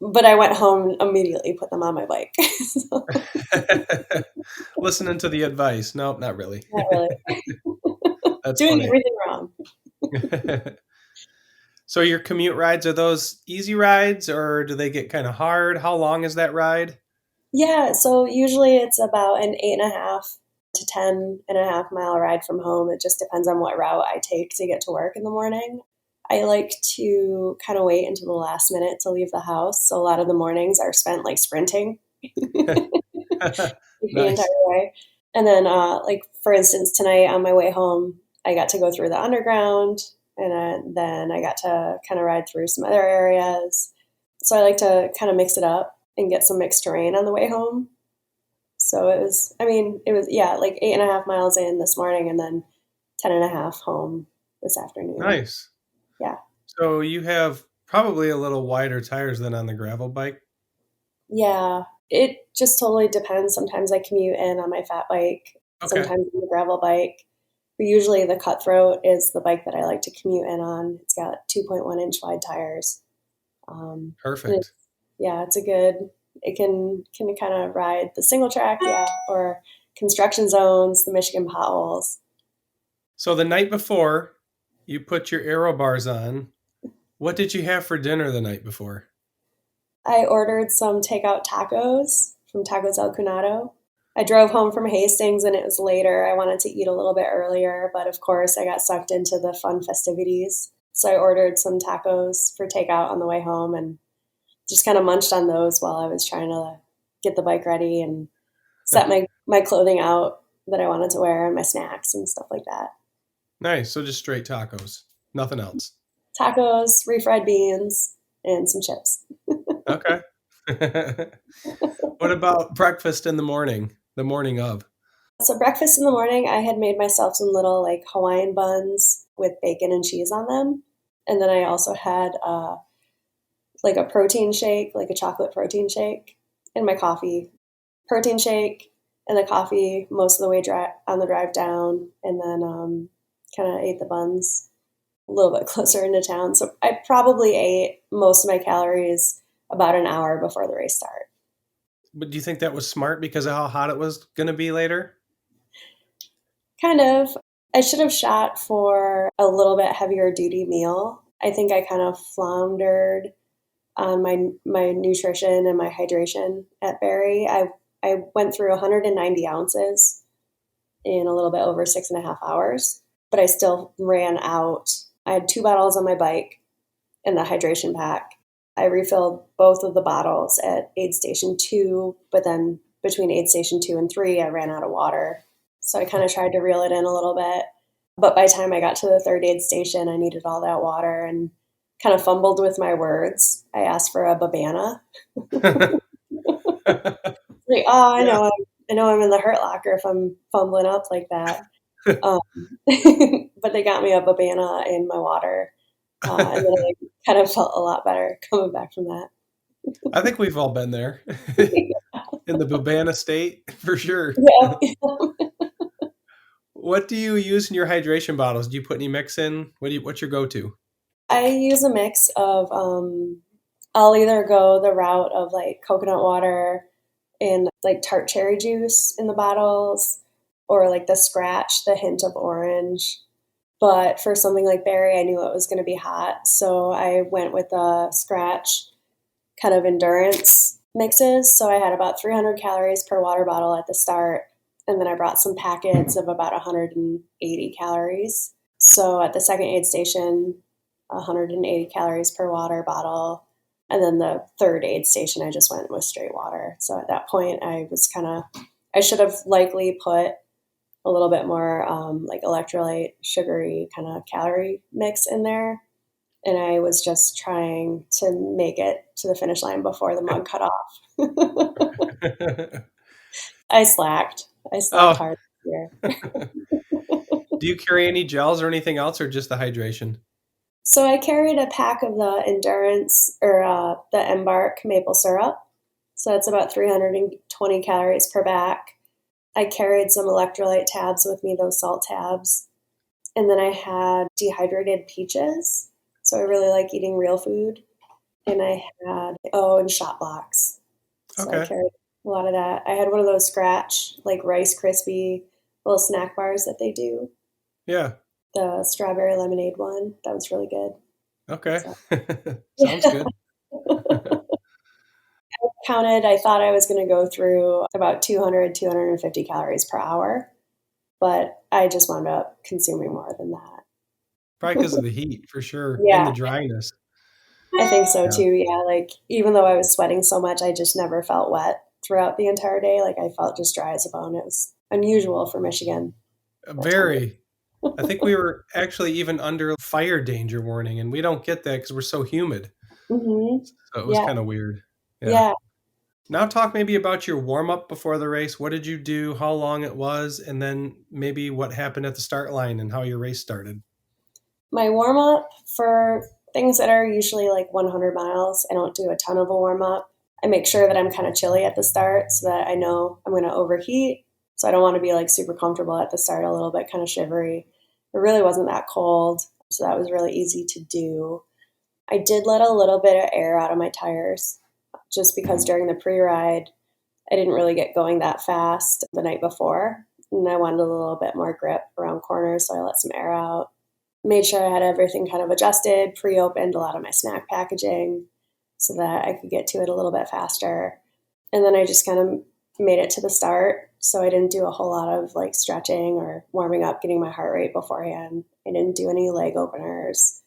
But I went home and immediately put them on my bike. So, Listening to the advice. Nope, not really. not really. That's Doing funny. everything wrong. So your commute rides, are those easy rides or do they get kind of hard? How long is that ride? Yeah, so usually it's about an 8.5 to 10.5 mile ride from home. It just depends on what route I take to get to work in the morning. I like to kind of wait until the last minute to leave the house. So a lot of the mornings are spent like sprinting the entire Nice. way. And then, like for instance, tonight on my way home, I got to go through the underground, and then I got to kind of ride through some other areas. So I like to kind of mix it up and get some mixed terrain on the way home. So yeah, like 8.5 miles in this morning and then 10.5 home this afternoon. Nice. Yeah. So you have probably a little wider tires than on the gravel bike. Yeah. It just totally depends. Sometimes I commute in on my fat bike, Okay. sometimes on the gravel bike. But usually the Cutthroat is the bike that I like to commute in on. It's got 2.1-inch wide tires. Perfect. It's it can kind of ride the single track, yeah, or construction zones, the Michigan potholes. So the night before, you put your aero bars on. What did you have for dinner the night before? I ordered some takeout tacos from Tacos El Cunado. I drove home from Hastings and it was later. I wanted to eat a little bit earlier, but of course I got sucked into the fun festivities. So I ordered some tacos for takeout on the way home and just kind of munched on those while I was trying to get the bike ready and set my clothing out that I wanted to wear and my snacks and stuff like that. Nice. So just straight tacos. Nothing else. Tacos, refried beans, and some chips. Okay. What about breakfast in the morning of? So breakfast in the morning, I had made myself some little like Hawaiian buns with bacon and cheese on them. And then I also had like a protein shake, like a chocolate protein shake, and my coffee. Protein shake and the coffee most of the way on the drive down, and then kind of ate the buns a little bit closer into town. So I probably ate most of my calories about an hour before the race start. But do you think that was smart because of how hot it was going to be later? Kind of. I should have shot for a little bit heavier duty meal. I think I kind of floundered on my nutrition and my hydration at Barry. I went through 190 ounces in a little bit over 6.5 hours, but I still ran out. I had 2 bottles on my bike and the hydration pack. I refilled both of the bottles at aid station 2, but then between aid station 2 and 3, I ran out of water. So I kind of tried to reel it in a little bit. But by the time I got to the third aid station, I needed all that water and kind of fumbled with my words. I asked for a babana. Like, oh, Yeah. I know I'm in the hurt locker if I'm fumbling up like that. But they got me a babana in my water. And then I kind of felt a lot better coming back from that. I think we've all been there in the Babana state for sure. Yeah. What do you use in your hydration bottles? Do you put any mix in? What's your go-to? I use a mix of, I'll either go the route of like coconut water and like tart cherry juice in the bottles, or like the scratch, the hint of orange. But for something like berry, I knew it was going to be hot. So I went with a scratch kind of endurance mixes. So I had about 300 calories per water bottle at the start. And then I brought some packets of about 180 calories. So at the second aid station, 180 calories per water bottle. And then the third aid station, I just went with straight water. So at that point, I should have likely put a little bit more like electrolyte, sugary kind of calorie mix in there. And I was just trying to make it to the finish line before the mug cut off. I slacked. I slacked Oh, hard this year. do you carry any gels or anything else, or just the hydration? So I carried a pack of the Endurance or the Embark maple syrup. So that's about 320 calories per pack. I carried some electrolyte tabs with me, those salt tabs. And then I had dehydrated peaches. So I really like eating real food. And I had, and shot blocks. So I Okay. carried a lot of that. I had one of those Scratch, like Rice Krispie little snack bars that they do. Yeah. The strawberry lemonade one. That was really good. Okay. So, Sounds good. counted, I thought I was going to go through about 200, 250 calories per hour, but I just wound up consuming more than that. Probably because of the heat, for sure, and the Yeah, dryness. I think so Yeah. too. Yeah, like even though I was sweating so much, I just never felt wet throughout the entire day. Like I felt just dry as a bone. It was unusual for Michigan that time. Very. I think we were actually even under fire danger warning, and we don't get that because we're so humid. Mm-hmm. So it was Yeah, kind of weird. Yeah. yeah. Now talk maybe about your warm up before the race. What did you do? How long it was? And then maybe what happened at the start line and how your race started. My warm up for things that are usually like 100 miles, I don't do a ton of a warm up. I make sure that I'm kind of chilly at the start so that I know I'm going to overheat. So I don't want to be like super comfortable at the start, a little bit kind of shivery. It really wasn't that cold, so that was really easy to do. I did let a little bit of air out of my tires just because during the pre-ride, I didn't really get going that fast the night before. And I wanted a little bit more grip around corners, so I let some air out. Made sure I had everything kind of adjusted, pre-opened a lot of my snack packaging so that I could get to it a little bit faster. And then I just kind of made it to the start. So I didn't do a whole lot of like stretching or warming up, getting my heart rate beforehand. I didn't do any leg openers.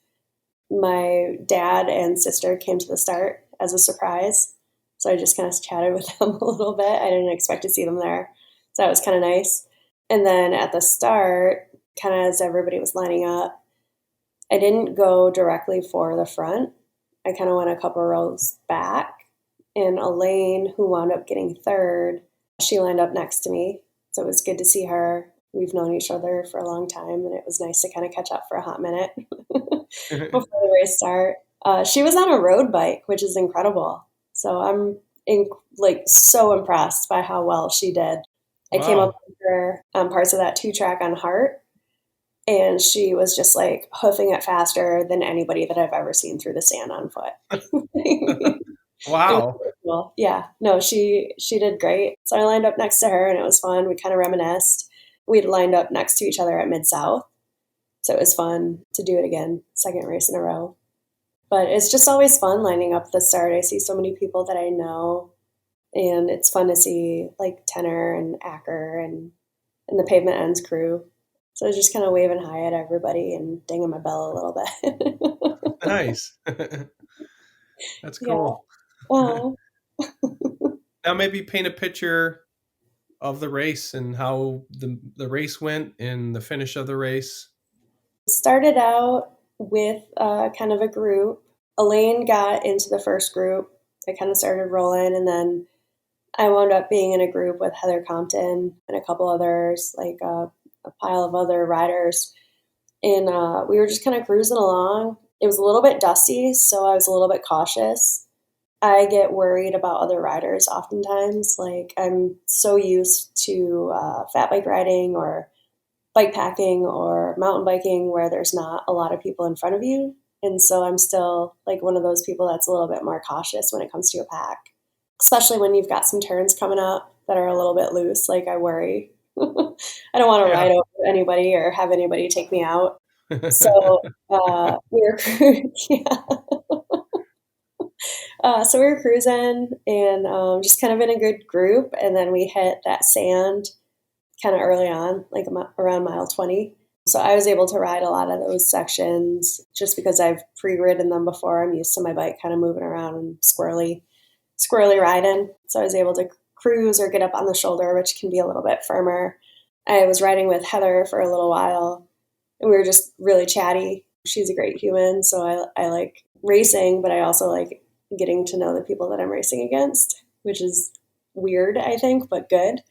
My dad and sister came to the start as a surprise. So I just kind of chatted with them a little bit. I didn't expect to see them there. So that was kind of nice. And then at the start, kind of as everybody was lining up, I didn't go directly for the front. I kind of went a couple rows back. And Elaine, who wound up getting third, she lined up next to me. So it was good to see her. We've known each other for a long time, and it was nice to kind of catch up for a hot minute before the race start. She was on a road bike, which is incredible. So I'm so impressed by how well she did. I came up with her on parts of that 2-track on Hart, and she was just like hoofing it faster than anybody that I've ever seen through the sand on foot. Wow. Cool. Yeah, no, she did great. So I lined up next to her, and it was fun. We kind of reminisced. We'd lined up next to each other at Mid-South, so it was fun to do it again, second race in a row. But it's just always fun lining up the start. I see so many people that I know, and it's fun to see like Tenor and Acker and the Pavement Ends crew. So I was just kind of waving hi at everybody and dinging my bell a little bit. Nice. That's cool. Yeah. Now maybe paint a picture of the race and how the race went and the finish of the race. Started out with kind of a group. Elaine got into the first group. I kind of started rolling, and then I wound up being in a group with Heather Compton and a couple others, like a pile of other riders. And we were just kind of cruising along. It was a little bit dusty, so I was a little bit cautious. I get worried about other riders oftentimes. Like, I'm so used to fat bike riding or bike packing or mountain biking where there's not a lot of people in front of you. And so I'm still like one of those people that's a little bit more cautious when it comes to a pack, especially when you've got some turns coming up that are a little bit loose. Like, I worry. I don't want to ride over anybody or have anybody take me out. So we were so we were cruising and just kind of in a good group. And then we hit that sand kind of early on, like around mile 20. So I was able to ride a lot of those sections just because I've pre-ridden them before. I'm used to my bike kind of moving around and squirrely riding. So I was able to cruise or get up on the shoulder, which can be a little bit firmer. I was riding with Heather for a little while, and we were just really chatty. She's a great human, so I like racing, but I also like getting to know the people that I'm racing against, which is weird, I think, but good.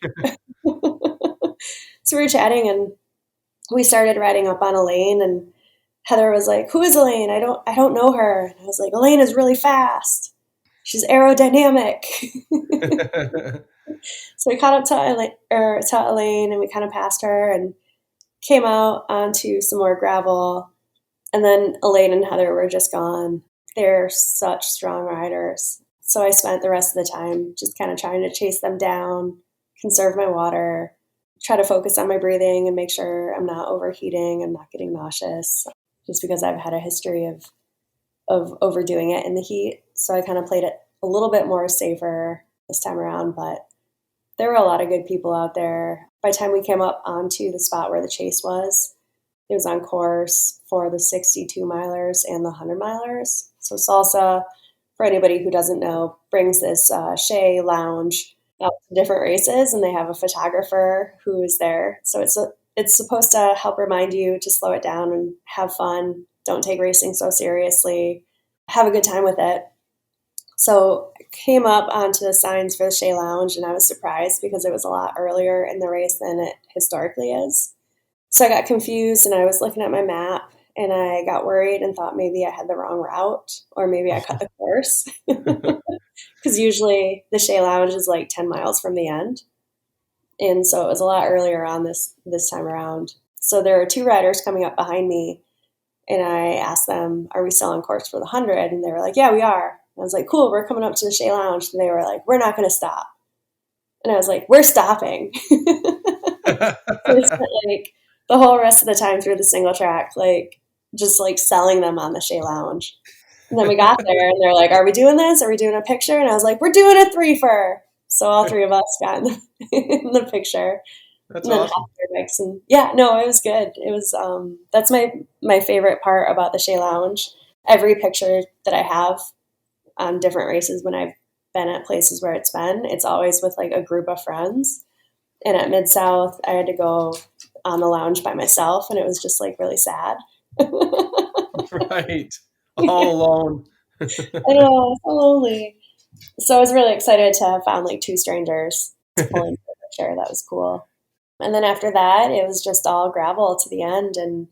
So we were chatting, and we started riding up on Elaine, and Heather was like, "Who is Elaine? I don't know her." And I was like, "Elaine is really fast. She's aerodynamic." So we caught up to Elaine, and we kind of passed her and came out onto some more gravel. And then Elaine and Heather were just gone. They're such strong riders. So I spent the rest of the time just kind of trying to chase them down, conserve my water, try to focus on my breathing and make sure I'm not overheating and not getting nauseous, just because I've had a history of overdoing it in the heat. So I kind of played it a little bit more safer this time around, but there were a lot of good people out there. By the time we came up onto the spot where the chase was, it was on course for the 62 milers and the 100 milers. So Salsa, for anybody who doesn't know, brings this Shea lounge out to different races, and they have a photographer who is there. So it's supposed to help remind you to slow it down and have fun. Don't take racing so seriously. Have a good time with it. So I came up onto the signs for the Shea Lounge, and I was surprised because it was a lot earlier in the race than it historically is. So I got confused, and I was looking at my map, and I got worried and thought maybe I had the wrong route, or maybe I cut the course. Because usually the Shea Lounge is like 10 miles from the end. And so it was a lot earlier on this time around. So there are two riders coming up behind me, and I asked them, "Are we still on course for the 100?" And they were like, "Yeah, we are." I was like, "Cool, we're coming up to the Shea Lounge." And they were like, "We're not going to stop." And I was like, "We're stopping." So we spent like the whole rest of the time through the single track, like just like selling them on the Shea Lounge. And then we got there, and they're like, "Are we doing this? Are we doing a picture?" And I was like, "We're doing a 3-fer." So all three of us got in in the picture. That's And then awesome. after mix, and yeah, no, it was good. It was that's my favorite part about the Shea Lounge. Every picture that I have on different races when I've been at places where it's always with like a group of friends. And at Mid South, I had to go on the lounge by myself, and it was just like really sad. Right. All alone. I know, so lonely. So I was really excited to have found like two strangers to pull into the picture. That was cool. And then after that, it was just all gravel to the end, and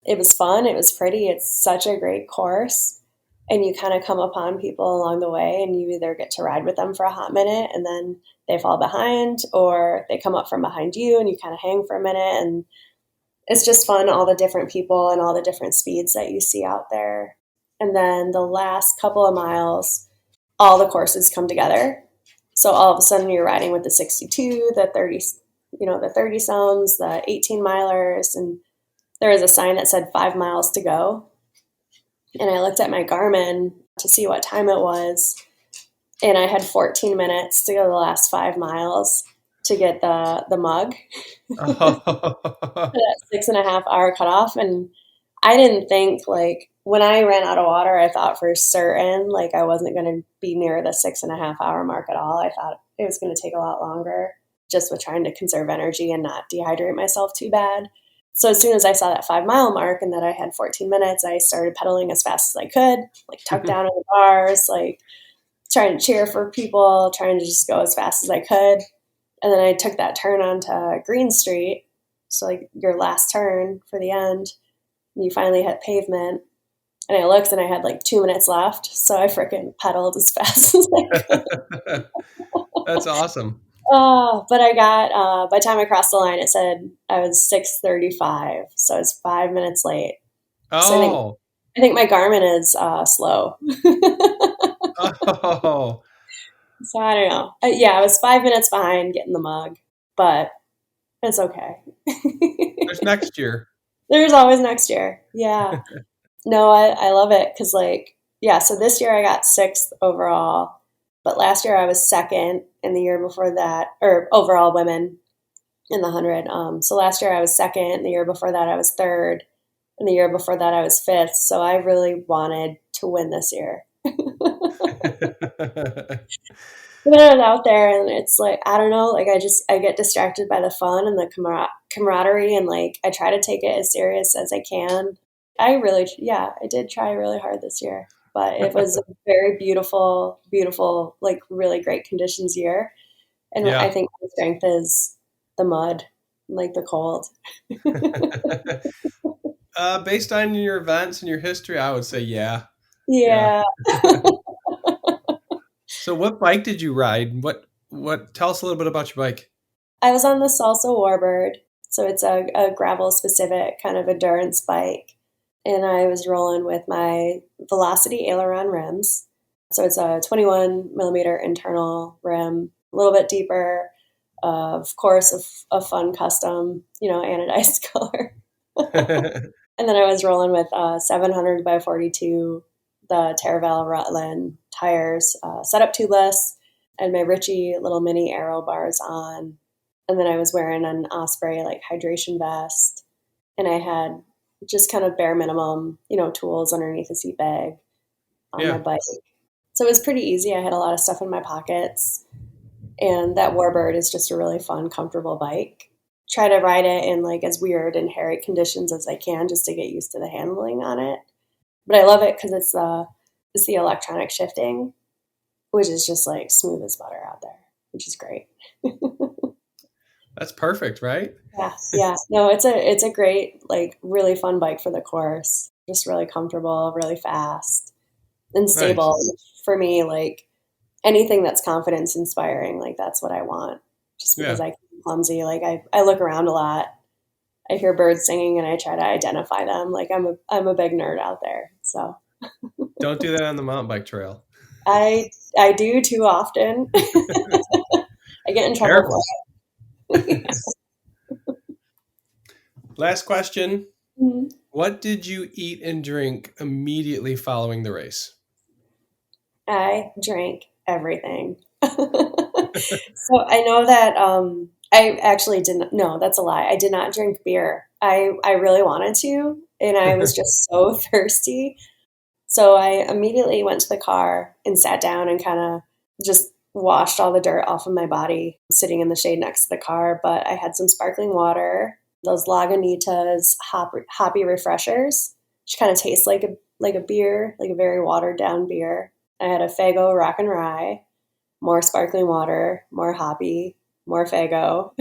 it was fun. It was pretty. It's such a great course. And you kind of come upon people along the way, and you either get to ride with them for a hot minute and then they fall behind, or they come up from behind you and you kind of hang for a minute. And it's just fun, all the different people and all the different speeds that you see out there. And then the last couple of miles, all the courses come together. So all of a sudden you're riding with the 62, the 30, the 30 sounds, the 18 milers, and there was a sign that said 5 miles to go. And I looked at my Garmin to see what time it was, and I had 14 minutes to go the last 5 miles to get the mug. That 6.5 hour cutoff. And I didn't think, like, when I ran out of water, I thought for certain like I wasn't going to be near the 6.5 hour mark at all. I thought it was going to take a lot longer, just with trying to conserve energy and not dehydrate myself too bad. So as soon as I saw that 5 mile mark and that I had 14 minutes, I started pedaling as fast as I could, like tucked down in the bars, like trying to cheer for people, trying to just go as fast as I could. And then I took that turn onto Green Street. So like your last turn for the end, and you finally hit pavement. And I looked and I had like 2 minutes left. So I freaking pedaled as fast as I could. That's awesome. But I got, by the time I crossed the line, it said I was 6:35. So I was 5 minutes late. So Oh. I think my Garmin is slow. Oh. So I don't know. Yeah, I was 5 minutes behind getting the mug, but it's okay. There's next year. There's always next year. Yeah. No, I love it because, like, yeah, so this year I got 6th overall, but last year I was 2nd, and the year before that, or overall women in the 100. So last year I was 2nd, and the year before that I was 3rd, and the year before that I was 5th. So I really wanted to win this year. But then I was out there, and it's like, I don't know, like I get distracted by the fun and the camaraderie, and like I try to take it as serious as I can. I did try really hard this year, but it was a very beautiful, beautiful, like really great conditions year. And I Yeah. think my strength is the mud, like the cold. Based on your events and your history, I would say yeah. Yeah. So what bike did you ride? What tell us a little bit about your bike. I was on the Salsa Warbird. So it's a gravel specific kind of endurance bike. And I was rolling with my Velocity aileron rims. So it's a 21 millimeter internal rim, a little bit deeper, of course, a fun custom, anodized color. And then I was rolling with 700 by 42, the Terravel Rutland tires, set up tubeless, and my Ritchie little mini aero bars on. And then I was wearing an Osprey like hydration vest, and I had just kind of bare minimum, tools underneath the seat bag on my bike. So it was pretty easy. I had a lot of stuff in my pockets, and that Warbird is just a really fun, comfortable bike. Try to ride it in like as weird and hairy conditions as I can just to get used to the handling on it. But I love it because it's the electronic shifting, which is just like smooth as butter out there, which is great. That's perfect, right? Yeah. No, it's a great, like really fun bike for the course. Just really comfortable, really fast, and stable. Nice. For me, like anything that's confidence inspiring, like that's what I want. Just because I can be clumsy. Like I look around a lot. I hear birds singing and I try to identify them. Like I'm a big nerd out there. So don't do that on the mountain bike trail. I do too often. I get in trouble for it. Last question. Mm-hmm. What did you eat and drink immediately following the race? I drank everything. So I know that I actually didn't. No, that's a lie. I did not drink beer. I really wanted to, and I was just so thirsty. So I immediately went to the car and sat down and kind of just washed all the dirt off of my body, sitting in the shade next to the car. But I had some sparkling water, those Lagunitas hoppy refreshers, which kind of taste like a beer, like a very watered down beer. I had a Fago Rock and Rye, more sparkling water, more hoppy, more Fago,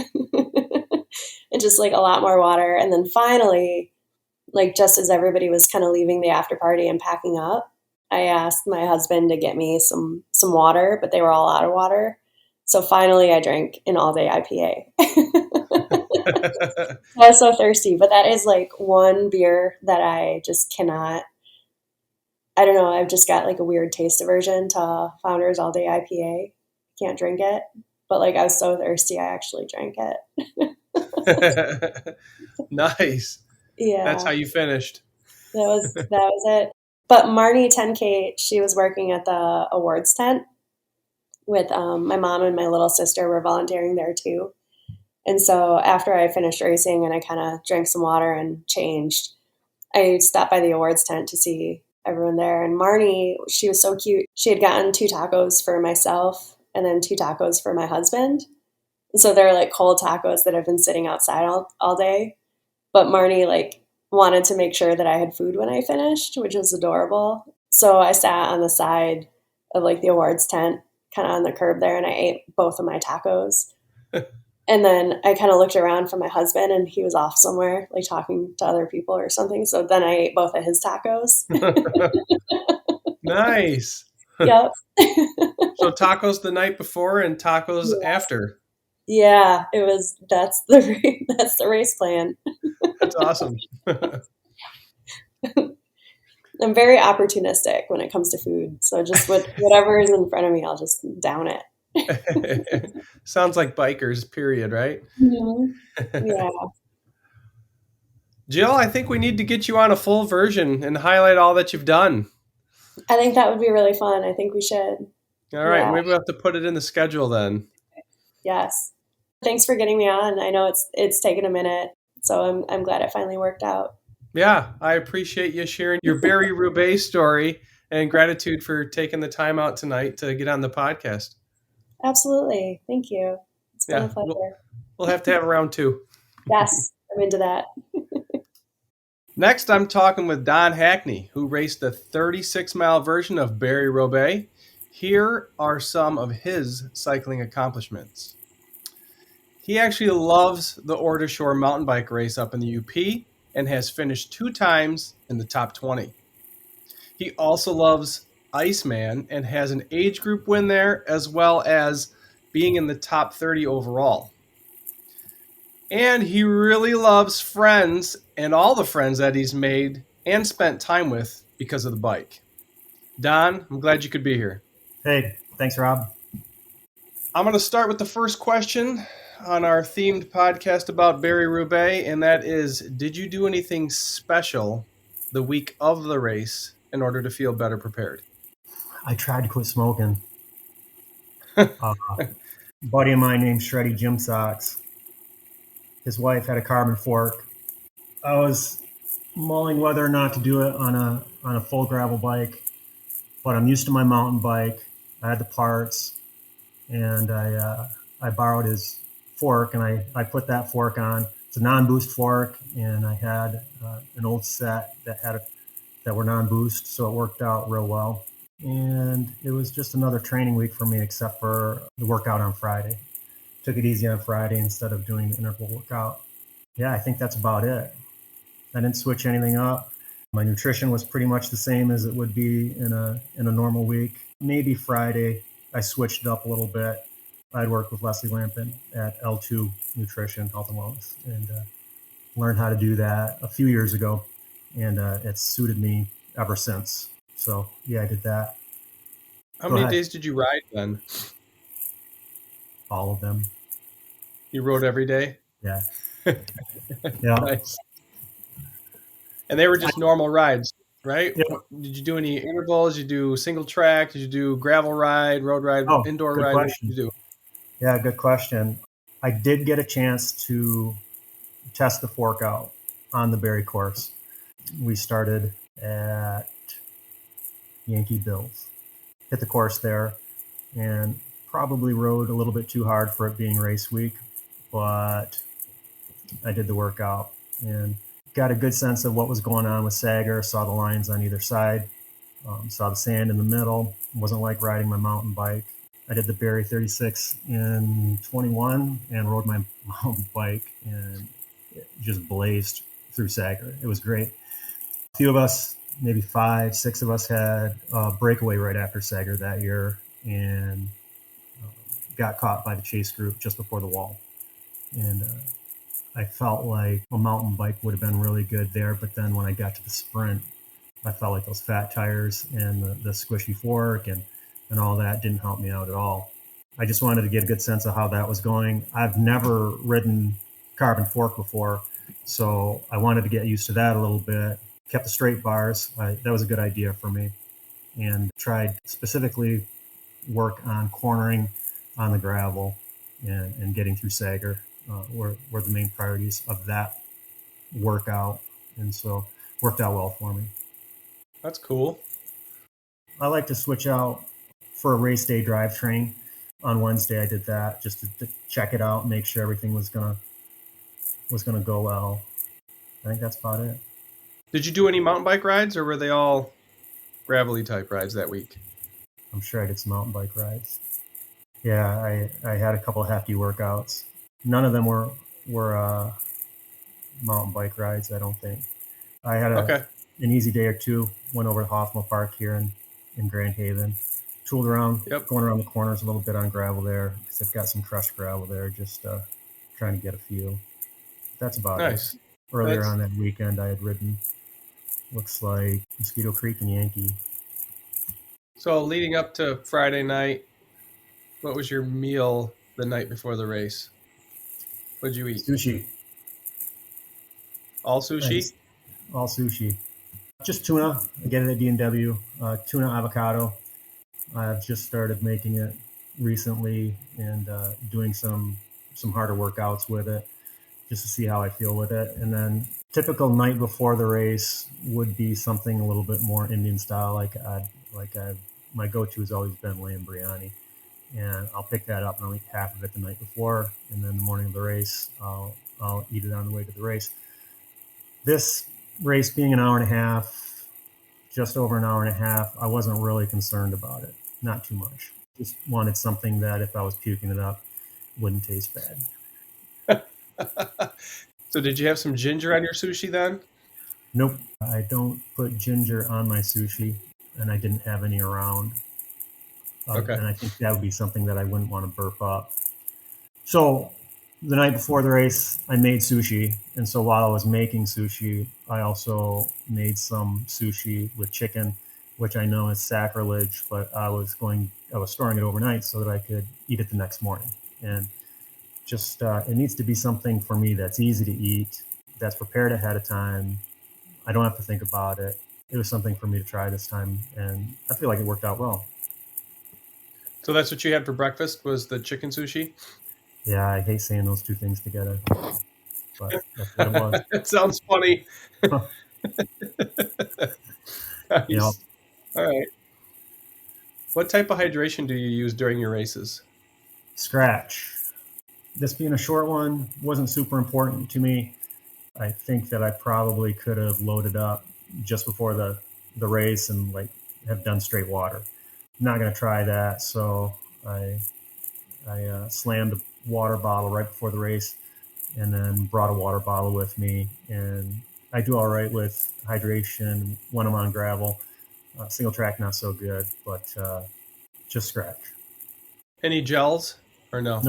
and just like a lot more water. And then finally, like just as everybody was kind of leaving the after party and packing up, I asked my husband to get me some water, but they were all out of water. So finally, I drank an all day IPA. I was so thirsty, but that is like one beer that I just cannot. I don't know. I've just got like a weird taste aversion to Founders All Day IPA. Can't drink it, but like I was so thirsty, I actually drank it. Nice. Yeah, That's how you finished. that was it. But Marnie 10K, she was working at the awards tent with my mom and my little sister were volunteering there too. And so after I finished racing and I kind of drank some water and changed, I stopped by the awards tent to see everyone there. And Marnie, she was so cute. She had gotten 2 tacos for myself and then 2 tacos for my husband. And so they're like cold tacos that have been sitting outside all day. But Marnie like wanted to make sure that I had food when I finished, which was adorable. So I sat on the side of like the awards tent, kind of on the curb there, and I ate both of my tacos. And then I kind of looked around for my husband and he was off somewhere, like talking to other people or something. So then I ate both of his tacos. Nice. Yep. So tacos the night before and tacos after. Yeah, that's the race plan. That's awesome. I'm very opportunistic when it comes to food. So just whatever is in front of me, I'll just down it. Sounds like bikers, period, right? Mm-hmm. Yeah. Jill, I think we need to get you on a full version and highlight all that you've done. I think that would be really fun. I think we should. All right, Yeah. maybe we'll have to put it in the schedule then. Yes. Thanks for getting me on. I know it's taken a minute, so I'm glad it finally worked out. Yeah, I appreciate you sharing your Barry Roubaix story and gratitude for taking the time out tonight to get on the podcast. Absolutely. Thank you. It's been a pleasure. We'll have to have round 2. Yes, I'm into that. Next, I'm talking with Don Hackney, who raced the 36-mile version of Barry Roubaix. Here are some of his cycling accomplishments. He actually loves the Order Shore mountain bike race up in the UP and has finished 2 times in the top 20. He also loves Iceman and has an age group win there, as well as being in the top 30 overall. And he really loves Friends and all the friends that he's made and spent time with because of the bike. Don, I'm glad you could be here. Hey, thanks, Rob. I'm going to start with the first question on our themed podcast about Barry Roubaix, and that is, did you do anything special the week of the race in order to feel better prepared? I tried to quit smoking. A buddy of mine named Shreddy Jim Socks, his wife had a carbon fork. I was mulling whether or not to do it on a full gravel bike, but I'm used to my mountain bike. I had the parts, and I borrowed his fork, and I put that fork on. It's a non-boost fork, and I had an old set that were non-boost, so it worked out real well. And it was just another training week for me, except for the workout on Friday. Took it easy on Friday instead of doing the interval workout. Yeah, I think that's about it. I didn't switch anything up. My nutrition was pretty much the same as it would be in a normal week. Maybe Friday I switched it up a little bit. I'd worked with Leslie Lampin at L2 Nutrition, Health and Wellness, and learned how to do that a few years ago, and it's suited me ever since. So yeah, I did that. How many days did you ride then? All of them. You rode every day? Yeah. Yeah. Nice. And they were just normal rides? right? Yeah. Did you do any intervals? Did you do single track? Did you do gravel ride, road ride, Oh, indoor good ride? What did question. you do? Yeah, good question. I did get a chance to test the fork out on the Barry course. We started at Yankee Bills, hit the course there, and probably rode a little bit too hard for it being race week, but I did the workout and got a good sense of what was going on with Sager. Saw the lines on either side, saw the sand in the middle. It wasn't like riding my mountain bike. I did the Barry 36 in 21 and rode my mountain bike and it just blazed through Sager. It was great. A few of us, maybe 5, 6 of us, had a breakaway right after Sager that year and got caught by the chase group just before the wall. And I felt like a mountain bike would have been really good there. But then when I got to the sprint, I felt like those fat tires and the squishy fork and all that didn't help me out at all. I just wanted to get a good sense of how that was going. I've never ridden carbon fork before, so I wanted to get used to that a little bit. Kept the straight bars. That was a good idea for me. And tried specifically work on cornering on the gravel and getting through Sager were the main priorities of that workout. And so worked out well for me. That's cool. I like to switch out for a race day drivetrain. On Wednesday, I did that just to check it out, make sure everything was gonna go well. I think that's about it. Did you do any mountain bike rides, or were they all gravelly type rides that week? I'm sure I did some mountain bike rides. Yeah, I had a couple of hefty workouts. None of them were mountain bike rides, I don't think. I had an easy day or two. Went over to Hoffman Park here in Grand Haven. Tooled around, going around the corners a little bit on gravel there because they've got some crushed gravel there. Just trying to get a few. That's about it. Earlier on that weekend, I had ridden, looks like Mosquito Creek and Yankee. So leading up to Friday night, what was your meal the night before the race? What did you eat? Sushi. All sushi? All sushi. Just tuna. I get it at D&W. Tuna avocado. I've just started making it recently and doing some harder workouts with it just to see how I feel with it. And then typical night before the race would be something a little bit more Indian style. My go-to has always been lamb biryani. And I'll pick that up and I'll eat half of it the night before. And then the morning of the race, I'll eat it on the way to the race. This race being an hour and a half, just over an hour and a half, I wasn't really concerned about it. Not too much. Just wanted something that if I was puking it up, wouldn't taste bad. So did you have some ginger on your sushi then? Nope. I don't put ginger on my sushi, and I didn't have any around. And I think that would be something that I wouldn't want to burp up. So the night before the race, I made sushi. And so while I was making sushi, I also made some sushi with chicken, which I know is sacrilege, but I was storing it overnight so that I could eat it the next morning. And just, it needs to be something for me that's easy to eat, that's prepared ahead of time. I don't have to think about it. It was something for me to try this time. And I feel like it worked out well. So that's what you had for breakfast, was the chicken sushi? Yeah, I hate saying those two things together, but that's what it was. It sounds funny. Nice. Yep. All right. What type of hydration do you use during your races? Scratch. This being a short one wasn't super important to me. I think that I probably could have loaded up just before the race and have done straight water. I'm not going to try that, so I slammed a water bottle right before the race and then brought a water bottle with me. And I do all right with hydration when I'm on gravel. Single track, not so good, but just scratch. Any gels or no?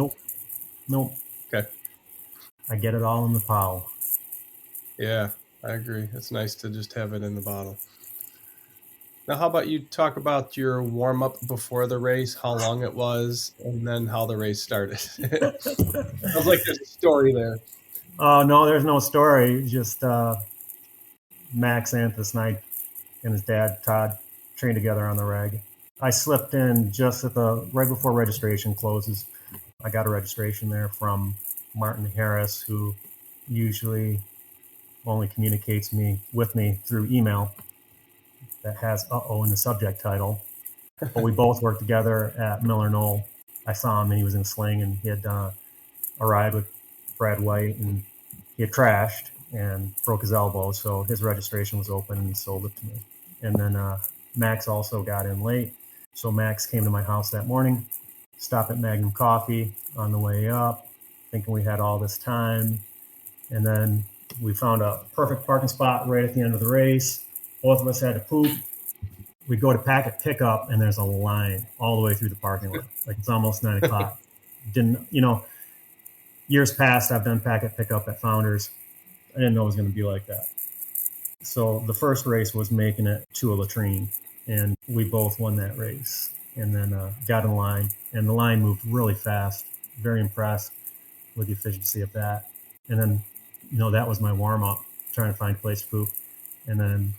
Nope. Okay. I get it all in the POW. Yeah, I agree. It's nice to just have it in the bottle. Now, how about you talk about your warm-up before the race, how long it was, and then how the race started? Sounds like there's a story there. No, there's no story. Just Max Anthus and I and his dad, Todd, trained together on the reg. I slipped in just right before registration closes. I got a registration there from Martin Harris, who usually only communicates with me through email that has "uh-oh" in the subject title. But we both worked together at Miller Knoll. I saw him and he was in a sling, and he had done a ride with Brad White, and he had crashed and broke his elbow. So his registration was open and he sold it to me. And then Max also got in late. So Max came to my house that morning, stopped at Magnum Coffee on the way up, thinking we had all this time. And then we found a perfect parking spot right at the end of the race. Both of us had to poop. We go to packet pickup, and there's a line all the way through the parking lot. Like, it's almost 9 o'clock. Years past, I've done packet pickup at Founders. I didn't know it was going to be like that. So the first race was making it to a latrine, and we both won that race. And then got in line, and the line moved really fast. Very impressed with the efficiency of that. And then, that was my warm up, trying to find a place to poop. And then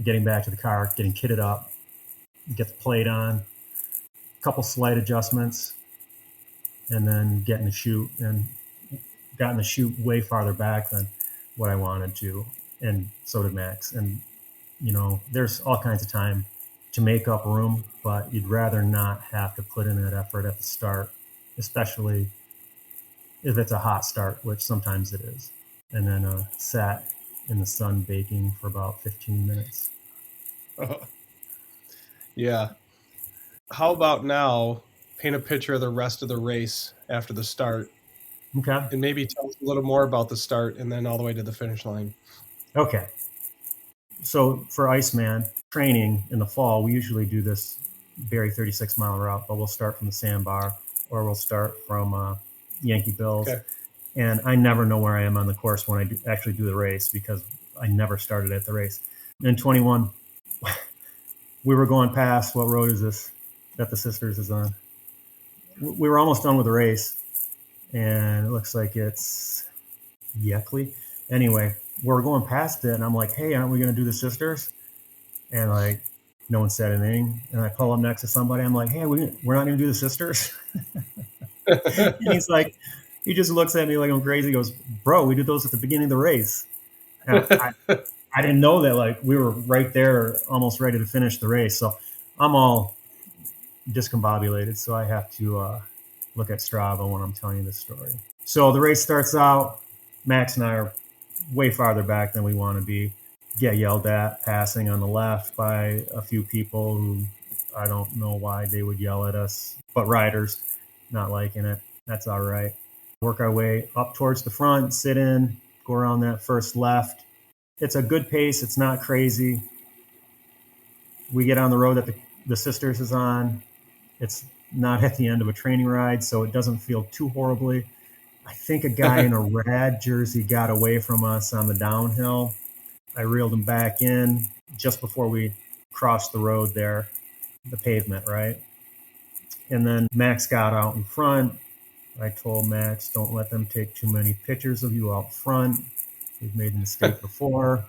getting back to the car, getting kitted up, get the plate on, a couple slight adjustments, and then getting the chute, and gotten the chute way farther back than what I wanted to. And so did Max. And, there's all kinds of time to make up room, but you'd rather not have to put in that effort at the start, especially if it's a hot start, which sometimes it is. And then sat in the sun baking for about 15 minutes. Yeah. How about now, paint a picture of the rest of the race after the start, Okay. and maybe tell us a little more about the start and then all the way to the finish line. Okay. So for Iceman training in the fall, we usually do this Barry 36-mile route, but we'll start from the Sandbar, or we'll start from Yankee Bills. Okay. And I never know where I am on the course when I actually do the race, because I never started at the race. In 21, we were going past, what road is this that the Sisters is on? We were almost done with the race, and it looks like it's Yeckley. Anyway, we're going past it, and I'm like, hey, aren't we going to do the Sisters? And like, no one said anything. And I pull up next to somebody. I'm like, hey, we're not going to do the Sisters? And he's like, he just looks at me like I'm crazy. He goes, bro, we did those at the beginning of the race. And I didn't know that, like, we were right there, almost ready to finish the race. So I'm all discombobulated. So I have to look at Strava when I'm telling you this story. So the race starts out. Max and I are way farther back than we want to be. Get yelled at, passing on the left by a few people who I don't know why they would yell at us, but riders not liking it. That's all right. Work our way up towards the front, sit in, go around that first left. It's a good pace. It's not crazy. We get on the road that the Sisters is on. It's not at the end of a training ride, so it doesn't feel too horribly. I think a guy in a rad jersey got away from us on the downhill. I reeled him back in just before we crossed the road there, the pavement, right? And then Max got out in front. I told Max, don't let them take too many pictures of you out front. We've made the mistake before.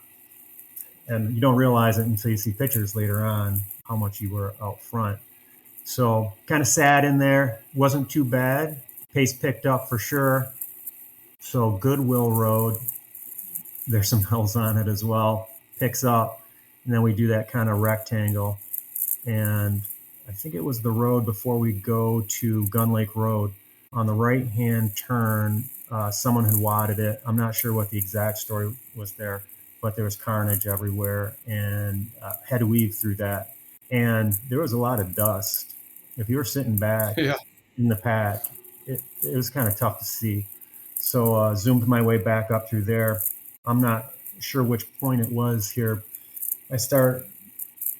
And you don't realize it until you see pictures later on how much you were out front. So kind of sat in there. Wasn't too bad. Pace picked up for sure. So Goodwill Road, there's some hills on it as well, picks up. And then we do that kind of rectangle. And I think it was the road before we go to Gun Lake Road. On the right-hand turn, someone had wadded it. I'm not sure what the exact story was there, but there was carnage everywhere, and had to weave through that. And there was a lot of dust. If you were sitting back in the pack, it was kind of tough to see. So zoomed my way back up through there. I'm not sure which point it was here.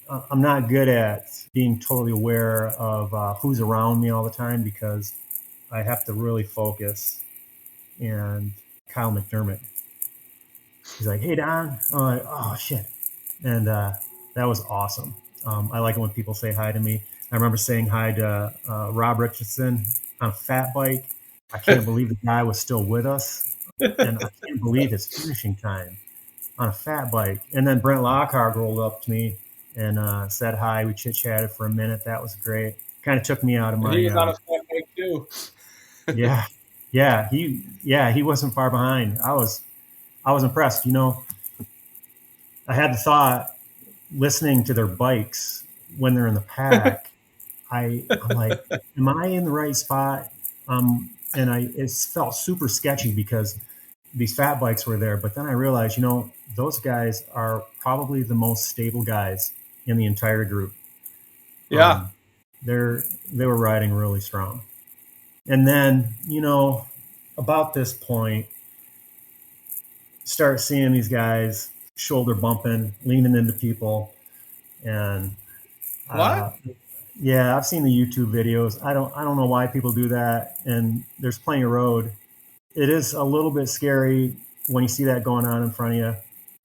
I'm not good at being totally aware of who's around me all the time, because I have to really focus. And Kyle McDermott, he's like, hey, Don. I'm like, oh, shit. And that was awesome. I like it when people say hi to me. I remember saying hi to Rob Richardson on a fat bike. I can't believe the guy was still with us. And I can't believe his finishing time on a fat bike. And then Brent Lockhart rolled up to me and said hi. We chit-chatted for a minute. That was great. Kind of took me out of And he was on my a fat bike too. he wasn't far behind. I was impressed. I had the thought, listening to their bikes when they're in the pack, I'm like, am I in the right spot? And it felt super sketchy because these fat bikes were there. But then I realized, those guys are probably the most stable guys in the entire group. Yeah. They were riding really strong. And then, about this point, start seeing these guys shoulder bumping, leaning into people, and What? yeah, I've seen the YouTube videos. I don't know why people do that. And there's plenty of road. It is a little bit scary when you see that going on in front of you,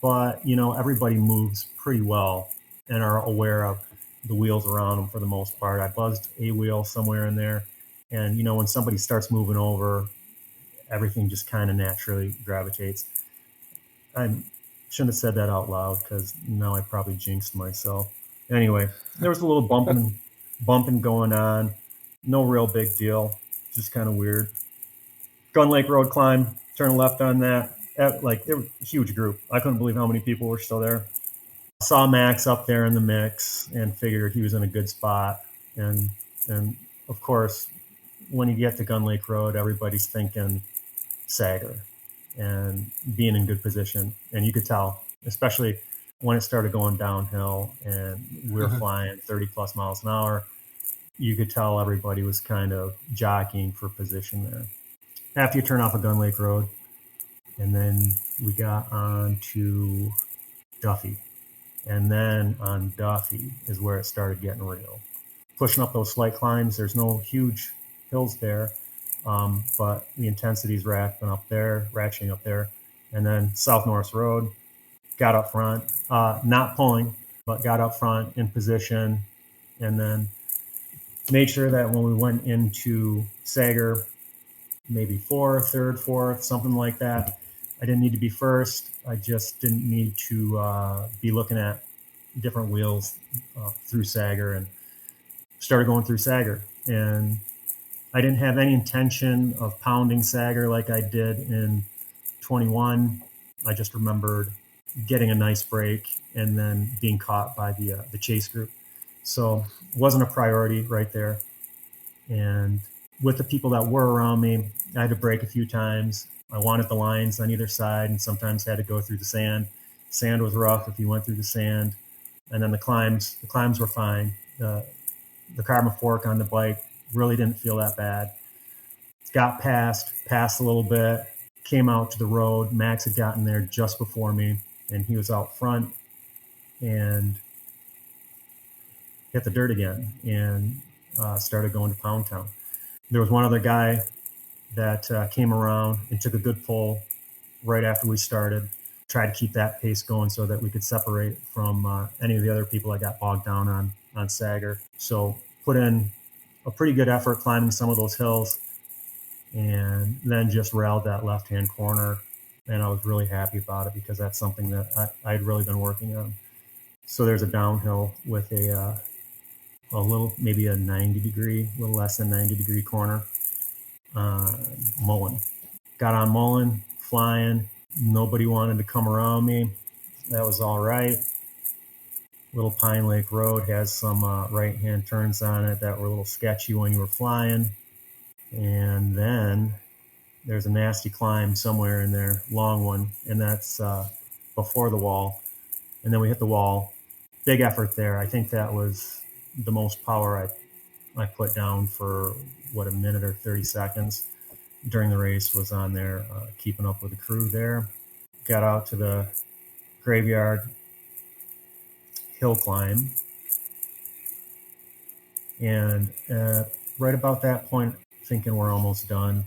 but everybody moves pretty well and are aware of the wheels around them for the most part. I buzzed a wheel somewhere in there, and when somebody starts moving over, everything just kind of naturally gravitates. I shouldn't have said that out loud because now I probably jinxed myself. Anyway, there was a little bumping going on. No real big deal. Just kind of weird. Gun Lake Road climb, turn left on that. It was a huge group. I couldn't believe how many people were still there. Saw Max up there in the mix and figured he was in a good spot. And of course, when you get to Gun Lake Road, everybody's thinking Sager and being in good position. And you could tell, especially when it started going downhill and we were flying 30 plus miles an hour, you could tell everybody was kind of jockeying for position there. After you turn off a Gun Lake Road, and then we got on to Duffy. And then on Duffy is where it started getting real. Pushing up those slight climbs, there's no huge hills there, but the intensity's ratcheting up there. And then South Norris Road, got up front, not pulling, but got up front in position, and then made sure that when we went into Sager, maybe third, fourth, something like that, I didn't need to be first. I just didn't need to be looking at different wheels through Sager, and started going through Sager. And I didn't have any intention of pounding Sager like I did in 21. I just remembered getting a nice break and then being caught by the chase group. So it wasn't a priority right there. And with the people that were around me, I had to brake a few times. I wanted the lines on either side and sometimes had to go through the sand. Sand was rough if you went through the sand. And then the climbs were fine. The carbon fork on the bike really didn't feel that bad. Got passed a little bit, came out to the road. Max had gotten there just before me, and he was out front and hit the dirt again and started going to Pound Town. There was one other guy that came around and took a good pull right after we started. Tried to keep that pace going so that we could separate from any of the other people that got bogged down on Sager. So put in a pretty good effort climbing some of those hills, and then just railed that left-hand corner. And I was really happy about it because that's something that I'd really been working on. So there's a downhill with a little, maybe a 90 degree, a little less than 90 degree corner. Mullen. Got on Mullen, flying. Nobody wanted to come around me. That was all right. Little Pine Lake Road has some right-hand turns on it that were a little sketchy when you were flying. And then there's a nasty climb somewhere in there, long one, and that's before the wall. And then we hit the wall. Big effort there. I think that was the most power I put down for, a minute or 30 seconds during the race was on there, keeping up with the crew there. Got out to the graveyard hill climb. And right about that point, thinking we're almost done,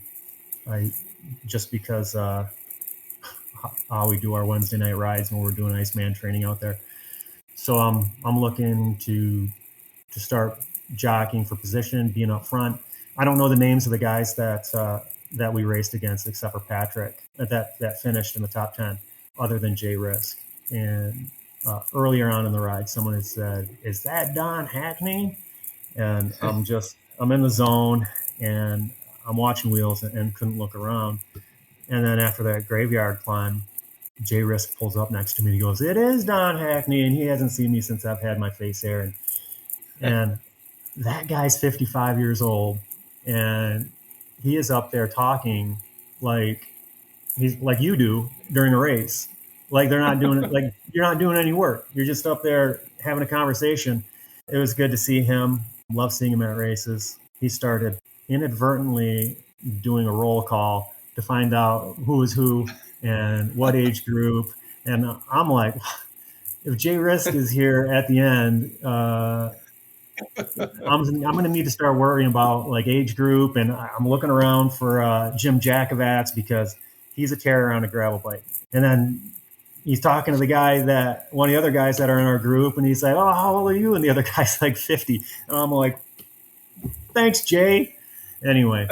just because how we do our Wednesday night rides when we're doing Iceman training out there. So I'm looking to start jockeying for position, being up front. I don't know the names of the guys that we raced against, except for Patrick, that finished in the top 10, other than Jay Risk. And earlier on in the ride, someone had said, "Is that Don Hackney?" And I'm in the zone and I'm watching wheels and couldn't look around. And then after that graveyard climb, Jay Risk pulls up next to me and he goes, "It is Don Hackney," and he hasn't seen me since I've had my face hair. And that guy's 55 years old, and he is up there talking like he's like you do during a race. Like they're not doing it. Like you're not doing any work. You're just up there having a conversation. It was good to see him. Love seeing him at races. He started inadvertently doing a roll call to find out who was who and what age group. And I'm like, if Jay Risk is here at the end, I'm going to need to start worrying about like age group, and I'm looking around for Jim Jakovats because he's a terror on a gravel bike. And then he's talking to the guy one of the other guys that are in our group, and he's like, "Oh, how old are you?" And the other guy's like 50, and I'm like, "Thanks, Jay." Anyway,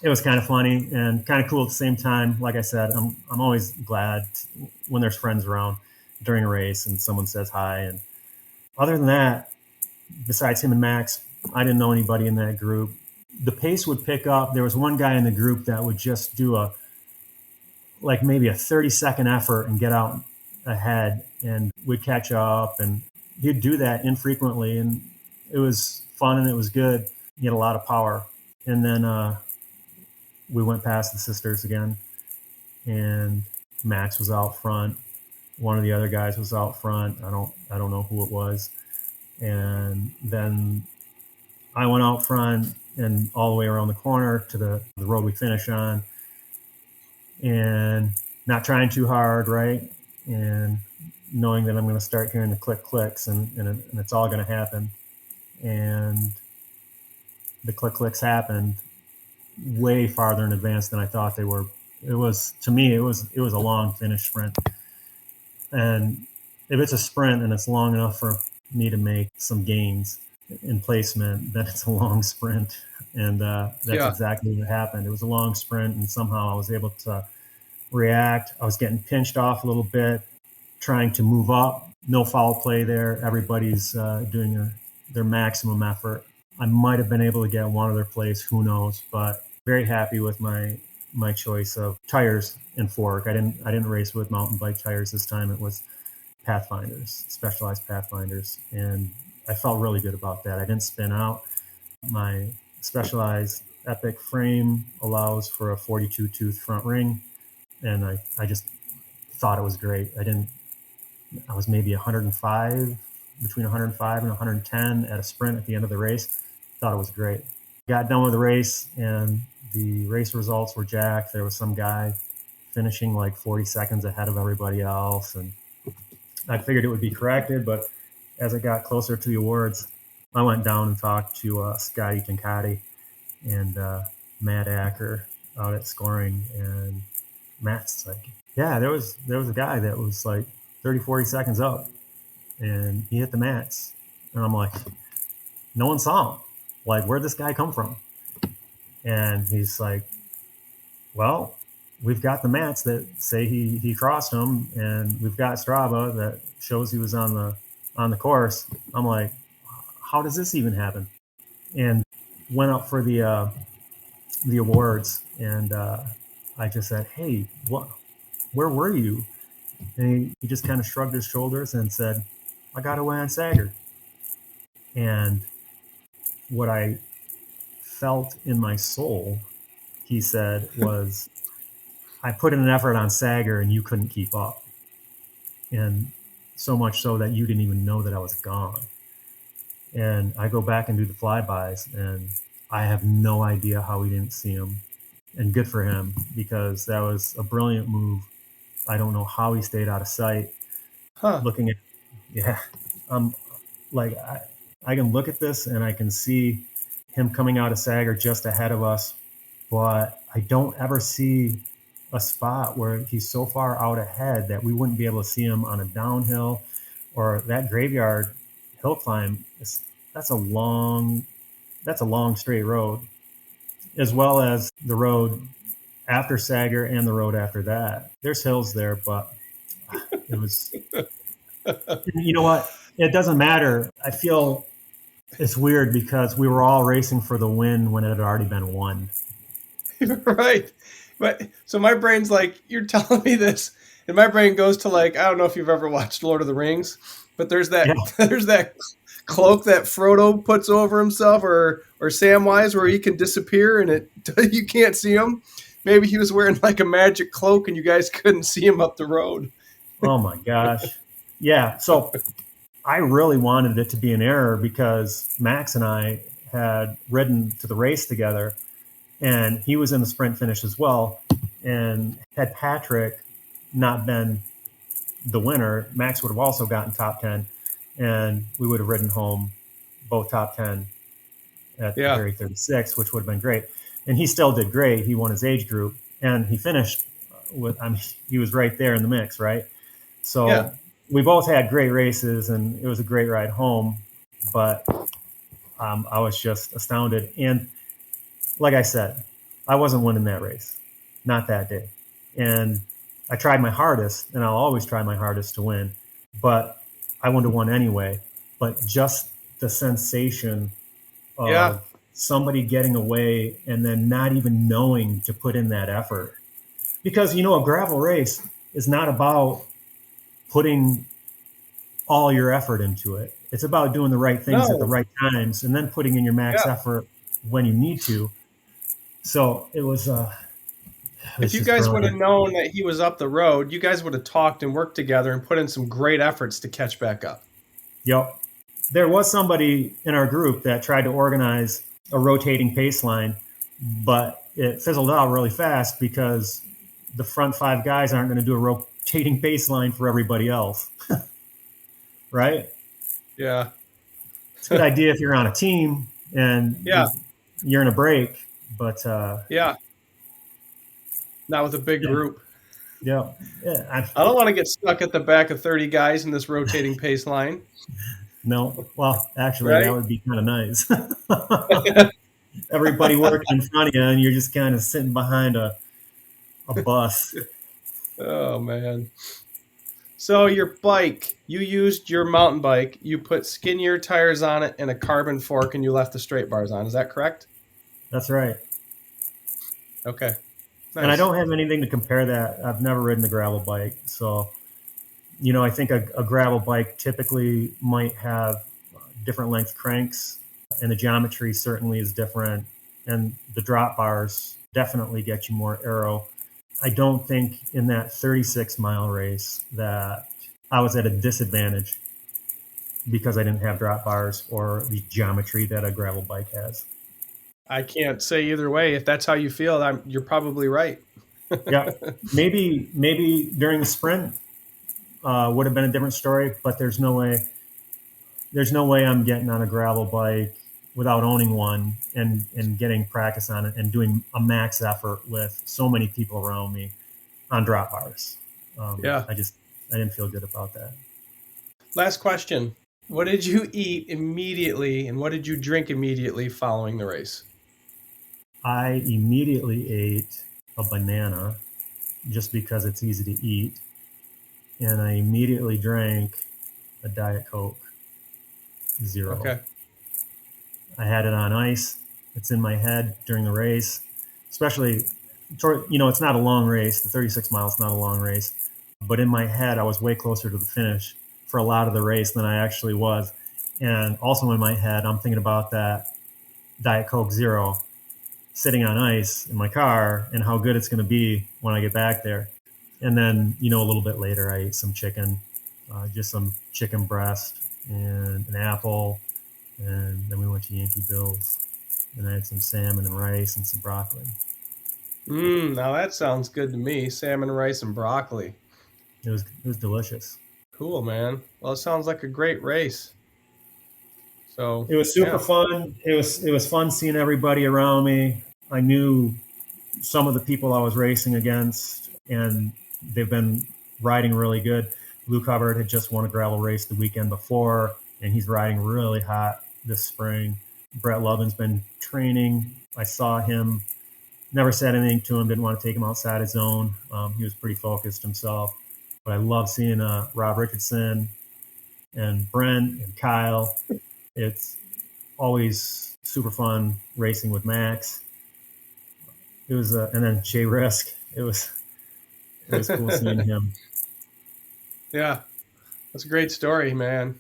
it was kind of funny and kind of cool at the same time. Like I said, I'm always glad when there's friends around during a race and someone says hi. And other than that, besides him and Max, I didn't know anybody in that group. The pace would pick up. There was one guy in the group that would just do maybe a 30-second effort and get out ahead, and we'd catch up, and he'd do that infrequently, and it was fun and it was good. He had a lot of power. And then we went past the sisters again, and Max was out front. One of the other guys was out front. I don't know who it was. And then I went out front and all the way around the corner to the road we finish on, and not trying too hard, right? And knowing that I'm going to start hearing the clicks and it's all going to happen. And the clicks happened way farther in advance than I thought they were. It was, to me, it was a long finish sprint. And if it's a sprint and it's long enough for me to make some gains in placement, then it's a long sprint. And that's exactly what happened. It was a long sprint, and somehow I was able to react. I was getting pinched off a little bit, trying to move up. No foul play there. Everybody's doing their maximum effort. I might have been able to get one other place, who knows, but very happy with my choice of tires and fork. I didn't race with mountain bike tires this time. It was Pathfinders, Specialized Pathfinders, and I felt really good about that. I didn't spin out. My Specialized Epic frame allows for a 42 tooth front ring, and I just thought it was great. I was maybe 105, between 105 and 110 at a sprint at the end of the race. Thought it was great. Got done with the race, and the race results were jacked. There was some guy finishing like 40 seconds ahead of everybody else, and I figured it would be corrected, but as it got closer to the awards, I went down and talked to Scotty Tincati and Matt Acker out at Scoring, and Matt's like, "Yeah, there was a guy that was like 30, 40 seconds up, and he hit the mats." And I'm like, "No one saw him. Like, where'd this guy come from?" And he's like, "Well, we've got the mats that say he crossed them, and we've got Strava that shows he was on the course." I'm like, "How does this even happen?" And went up for the awards, and I just said, "Hey, where were you?" And he just kind of shrugged his shoulders and said, "I got away on Sager." And what I felt in my soul, he said, was, "I put in an effort on Sager and you couldn't keep up. And so much so that you didn't even know that I was gone." And I go back and do the flybys, and I have no idea how he didn't see him. And good for him, because that was a brilliant move. I don't know how he stayed out of sight. Looking at, like, I can look at this and I can see him coming out of Sager just ahead of us, but I don't ever see a spot where he's so far out ahead that we wouldn't be able to see him on a downhill, or that graveyard hill climb. That's a long straight road, as well as the road after Sager and the road after that. There's hills there, but It was, you know what? It doesn't matter. I feel it's weird because we were all racing for the win when it had already been won. Right. But so my brain's like, you're telling me this, and my brain goes to like, I don't know if you've ever watched Lord of the Rings, but there's that Yeah. there's that cloak that Frodo puts over himself, or Samwise, where he can disappear and it you can't see him. Maybe he was wearing like a magic cloak and you guys couldn't see him up the road. Oh my gosh. Yeah. So I really wanted it to be an error because Max and I had ridden to the race together, and he was in the sprint finish as well. And had Patrick not been the winner, Max would have also gotten top 10, and we would have ridden home both top 10 at the Barry 36, which would have been great. And he still did great. He won his age group, and he finished with, I mean, he was right there in the mix, right? So we both had great races, and it was a great ride home. But I was just astounded. And like I said, I wasn't winning that race, not that day. And I tried my hardest, and I'll always try my hardest to win, but I wouldn't have won anyway. But just the sensation of somebody getting away and then not even knowing to put in that effort. Because, you know, a gravel race is not about putting all your effort into it. It's about doing the right things at the right times and then putting in your max effort when you need to. So it was. If you guys would have known that he was up the road, you guys would have talked and worked together and put in some great efforts to catch back up. Yep. There was somebody in our group that tried to organize a rotating pace line, but it fizzled out really fast because the front 5 guys aren't going to do a rotating pace line for everybody else. Right? Yeah. It's a good idea if you're on a team and you're in a break, but not with a big group. Yeah. I don't want to get stuck at the back of 30 guys in this rotating pace line. No. Well, actually, that would be kind of nice. Everybody working in front of you, and you're just kind of sitting behind a bus. Oh, man. So your bike, you used your mountain bike. You put skinnier tires on it and a carbon fork, and you left the straight bars on. Is that correct? That's right. Okay. Nice. And I don't have anything to compare that. I've never ridden a gravel bike. So, you know, I think a gravel bike typically might have different length cranks, and the geometry certainly is different. And the drop bars definitely get you more aero. I don't think in that 36-mile race that I was at a disadvantage because I didn't have drop bars or the geometry that a gravel bike has. I can't say either way. If that's how you feel, you're probably right. Yeah, maybe during the sprint would have been a different story, but there's no way I'm getting on a gravel bike without owning one and getting practice on it and doing a max effort with so many people around me on drop bars. I didn't feel good about that. Last question. What did you eat immediately and what did you drink immediately following the race? I immediately ate a banana just because it's easy to eat. And I immediately drank a Diet Coke Zero. Okay. I had it on ice. It's in my head during the race, especially, you know, it's not a long race. The 36 miles is not a long race. But in my head, I was way closer to the finish for a lot of the race than I actually was. And also in my head, I'm thinking about that Diet Coke Zero sitting on ice in my car and how good it's going to be when I get back there. And then, you know, a little bit later, I ate some chicken, just some chicken breast and an apple. And then we went to Yankee Bill's and I had some salmon and rice and some broccoli. Now that sounds good to me. Salmon, rice, and broccoli. It was delicious. Cool, man. Well, it sounds like a great race. So it was super fun. It was fun seeing everybody around me. I knew some of the people I was racing against, and they've been riding really good. Luke Hubbard had just won a gravel race the weekend before, and he's riding really hot this spring. Brett Lovin's been training. I saw him, never said anything to him, didn't want to take him outside his zone. He was pretty focused himself. but I love seeing Rob Ricketson and Brent and Kyle. It's always super fun racing with Max. It was, and then Jay Risk. It was cool seeing him. Yeah, that's a great story, man.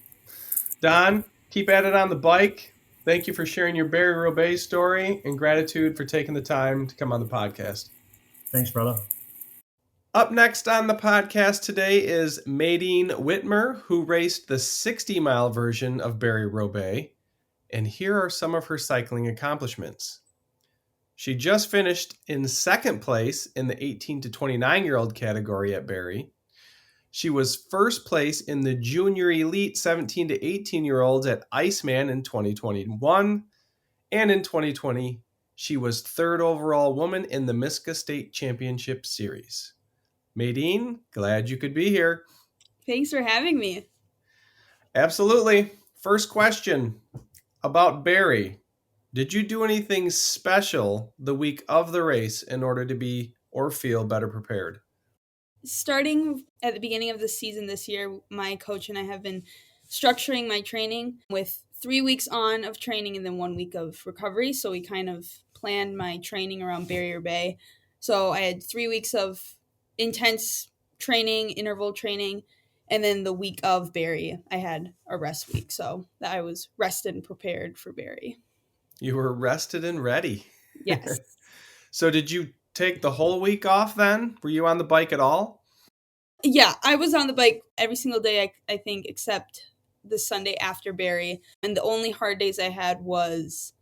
Don, keep at it on the bike. Thank you for sharing your Barry Roubaix story, and gratitude for taking the time to come on the podcast. Thanks, brother. Up next on the podcast today is Madine Whitmer, who raced the 60-mile version of Barry Roubaix, and here are some of her cycling accomplishments. She just finished in second place in the 18 to 29-year-old category at Barry. She was first place in the Junior Elite 17 to 18-year-olds at Iceman in 2021, and in 2020, she was third overall woman in the Miska State Championship Series. Madine, glad you could be here. Thanks for having me. Absolutely. First question about Barry. Did you do anything special the week of the race in order to be or feel better prepared? Starting at the beginning of the season this year, my coach and I have been structuring my training with 3 weeks on of training and then 1 week of recovery. So we kind of planned my training around Barry Roubaix. So I had 3 weeks of intense training, interval training, and then the week of Barry, I had a rest week. So that I was rested and prepared for Barry. You were rested and ready. Yes. So did you take the whole week off then? Were you on the bike at all? Yeah, I was on the bike every single day, I think, except the Sunday after Barry. And the only hard days I had was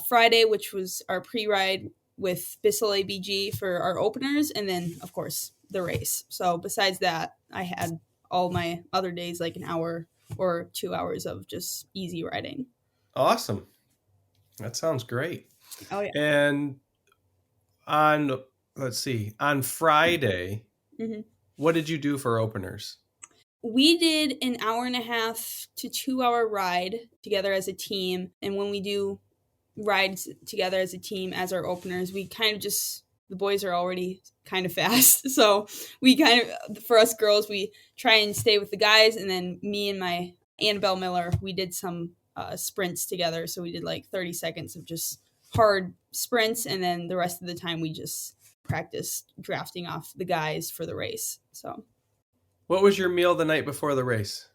Friday, which was our pre-ride with Bissell ABG for our openers, and then, of course, the race. So besides that, I had all my other days like an hour or 2 hours of just easy riding. Awesome. That sounds great. Oh, yeah. And on Friday, what did you do for openers? We did an 1.5 to 2 hour ride together as a team. And when we do rides together as a team as our openers, we kind of just, the boys are already kind of fast. So we kind of, for us girls, we try and stay with the guys. And then me and my Annabelle Miller, we did some sprints together. So we did like 30 seconds of just hard sprints. And then the rest of the time we just practiced drafting off the guys for the race. So what was your meal the night before the race?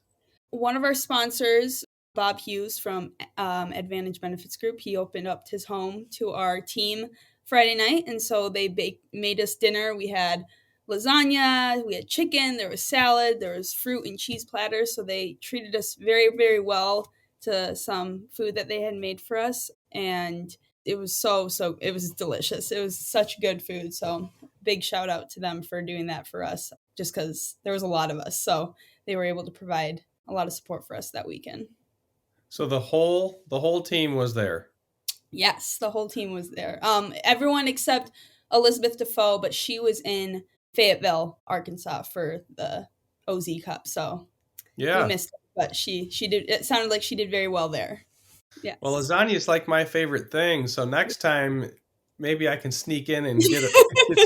One of our sponsors, Bob Hughes from Advantage Benefits Group, he opened up his home to our team Friday night. And so they made us dinner. We had lasagna, we had chicken, there was salad, there was fruit and cheese platters. So they treated us very, very well to some food that they had made for us. And it was it was delicious. It was such good food. So big shout out to them for doing that for us, just because there was a lot of us. So they were able to provide a lot of support for us that weekend. So the whole team was there. Yes, the whole team was there. Everyone except Elizabeth Defoe, but she was in Fayetteville, Arkansas for the OZ Cup. So yeah, we missed it, but she did. It sounded like she did very well there. Yeah. Well, lasagna is like my favorite thing. So next time, maybe I can sneak in and get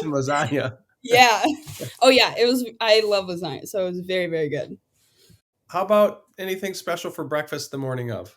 some lasagna. Yeah. Oh yeah, it was. I love lasagna, so it was very, very good. How about anything special for breakfast the morning of?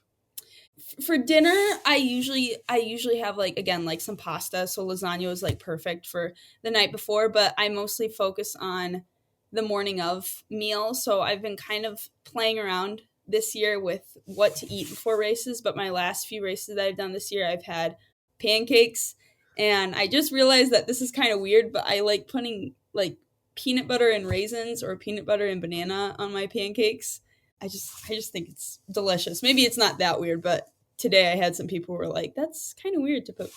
For dinner, I usually have like some pasta. So lasagna was like perfect for the night before, but I mostly focus on the morning of meal. So I've been kind of playing around this year with what to eat before races. But my last few races that I've done this year, I've had pancakes, and I just realized that this is kind of weird, but I like putting like peanut butter and raisins or peanut butter and banana on my pancakes. I just think it's delicious. Maybe it's not that weird, but today I had some people who were like, that's kind of weird to put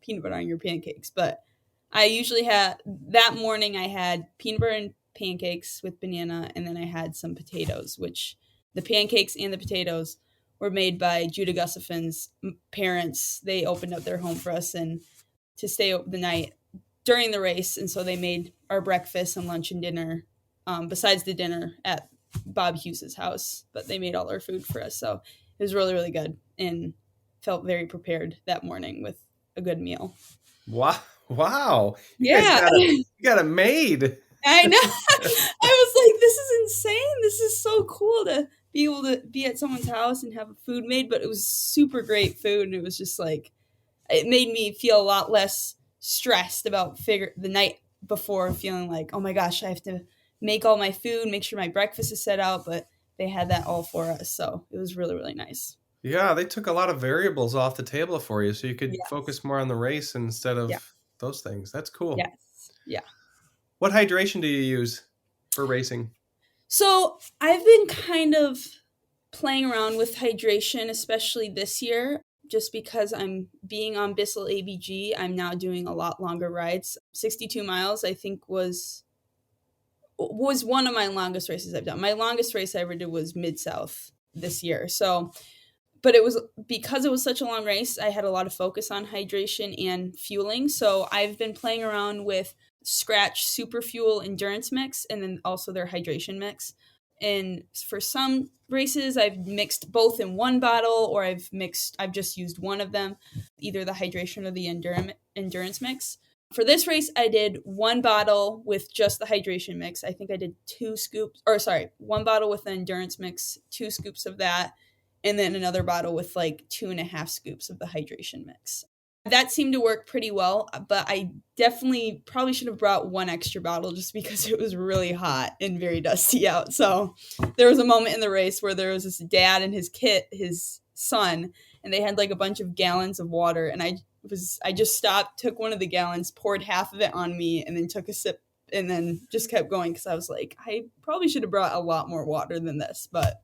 peanut butter on your pancakes. But I usually that morning I had peanut butter and pancakes with banana, and then I had some potatoes, which the pancakes and the potatoes were made by Judah Gussifin's parents. They opened up their home for us and to stay the night during the race. And so they made our breakfast and lunch and dinner, besides the dinner at Bob Hughes's house, but they made all our food for us. So it was really, really good and felt very prepared that morning with a good meal. Wow. Yeah. You got it made. I know. I was like, this is insane. This is so cool to be able to be at someone's house and have food made, but it was super great food. And it was just like, it made me feel a lot less stressed about the night before, feeling like, oh my gosh, I have to make all my food, make sure my breakfast is set out. But they had that all for us. So it was really, really nice. Yeah, they took a lot of variables off the table for you so you could Yes. focus more on the race instead of Yeah. those things. That's cool. Yes. Yeah. What hydration do you use for racing? So I've been kind of playing around with hydration, especially this year, just because I'm being on Bissell ABG. I'm now doing a lot longer rides. 62 miles, I think, was one of my longest races I've done. My longest race I ever did was Mid-South this year. So, but it was because it was such a long race, I had a lot of focus on hydration and fueling. So I've been playing around with Scratch Super Fuel Endurance Mix and then also their hydration mix. And for some races, I've mixed both in one bottle, or I've just used one of them, either the hydration or the endurance mix. For this race, I did one bottle with just the hydration mix. I think I did one bottle with the endurance mix, 2 scoops of that, and then another bottle with like 2.5 scoops of the hydration mix. That seemed to work pretty well, but I definitely probably should have brought one extra bottle just because it was really hot and very dusty out. So there was a moment in the race where there was this dad and his son, and they had like a bunch of gallons of water, and I just stopped, took one of the gallons, poured half of it on me, and then took a sip, and then just kept going because I was like, I probably should have brought a lot more water than this, but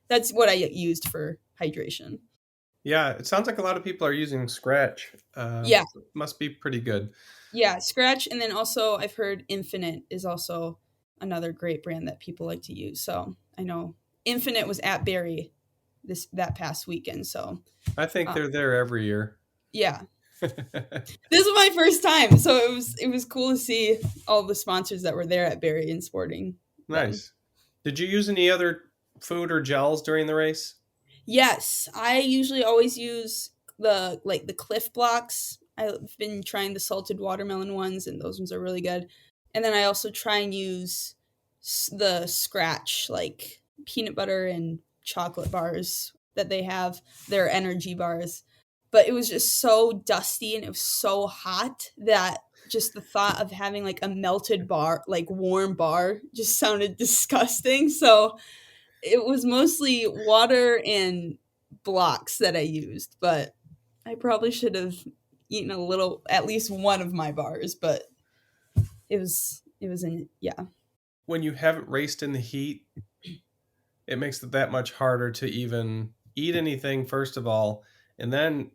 that's what I used for hydration. Yeah, it sounds like a lot of people are using Scratch. Yeah. Must be pretty good. Yeah, Scratch, and then also I've heard Infinite is also another great brand that people like to use. So I know Infinite was at Barrie that past weekend. So I think they're there every year. Yeah. This was my first time, so it was cool to see all the sponsors that were there at Barrie and sporting. Nice. Did you use any other food or gels during the race? Yes, I usually always use the Cliff Blocks. I've been trying the salted watermelon ones, and those ones are really good. And then I also try and use the Scratch, like peanut butter and chocolate bars that they have. Their energy bars. But it was just so dusty and it was so hot that just the thought of having like a melted bar, like warm bar, just sounded disgusting. So it was mostly water and blocks that I used, but I probably should have eaten at least one of my bars, but it was yeah. When you haven't raced in the heat, it makes it that much harder to even eat anything, first of all. And then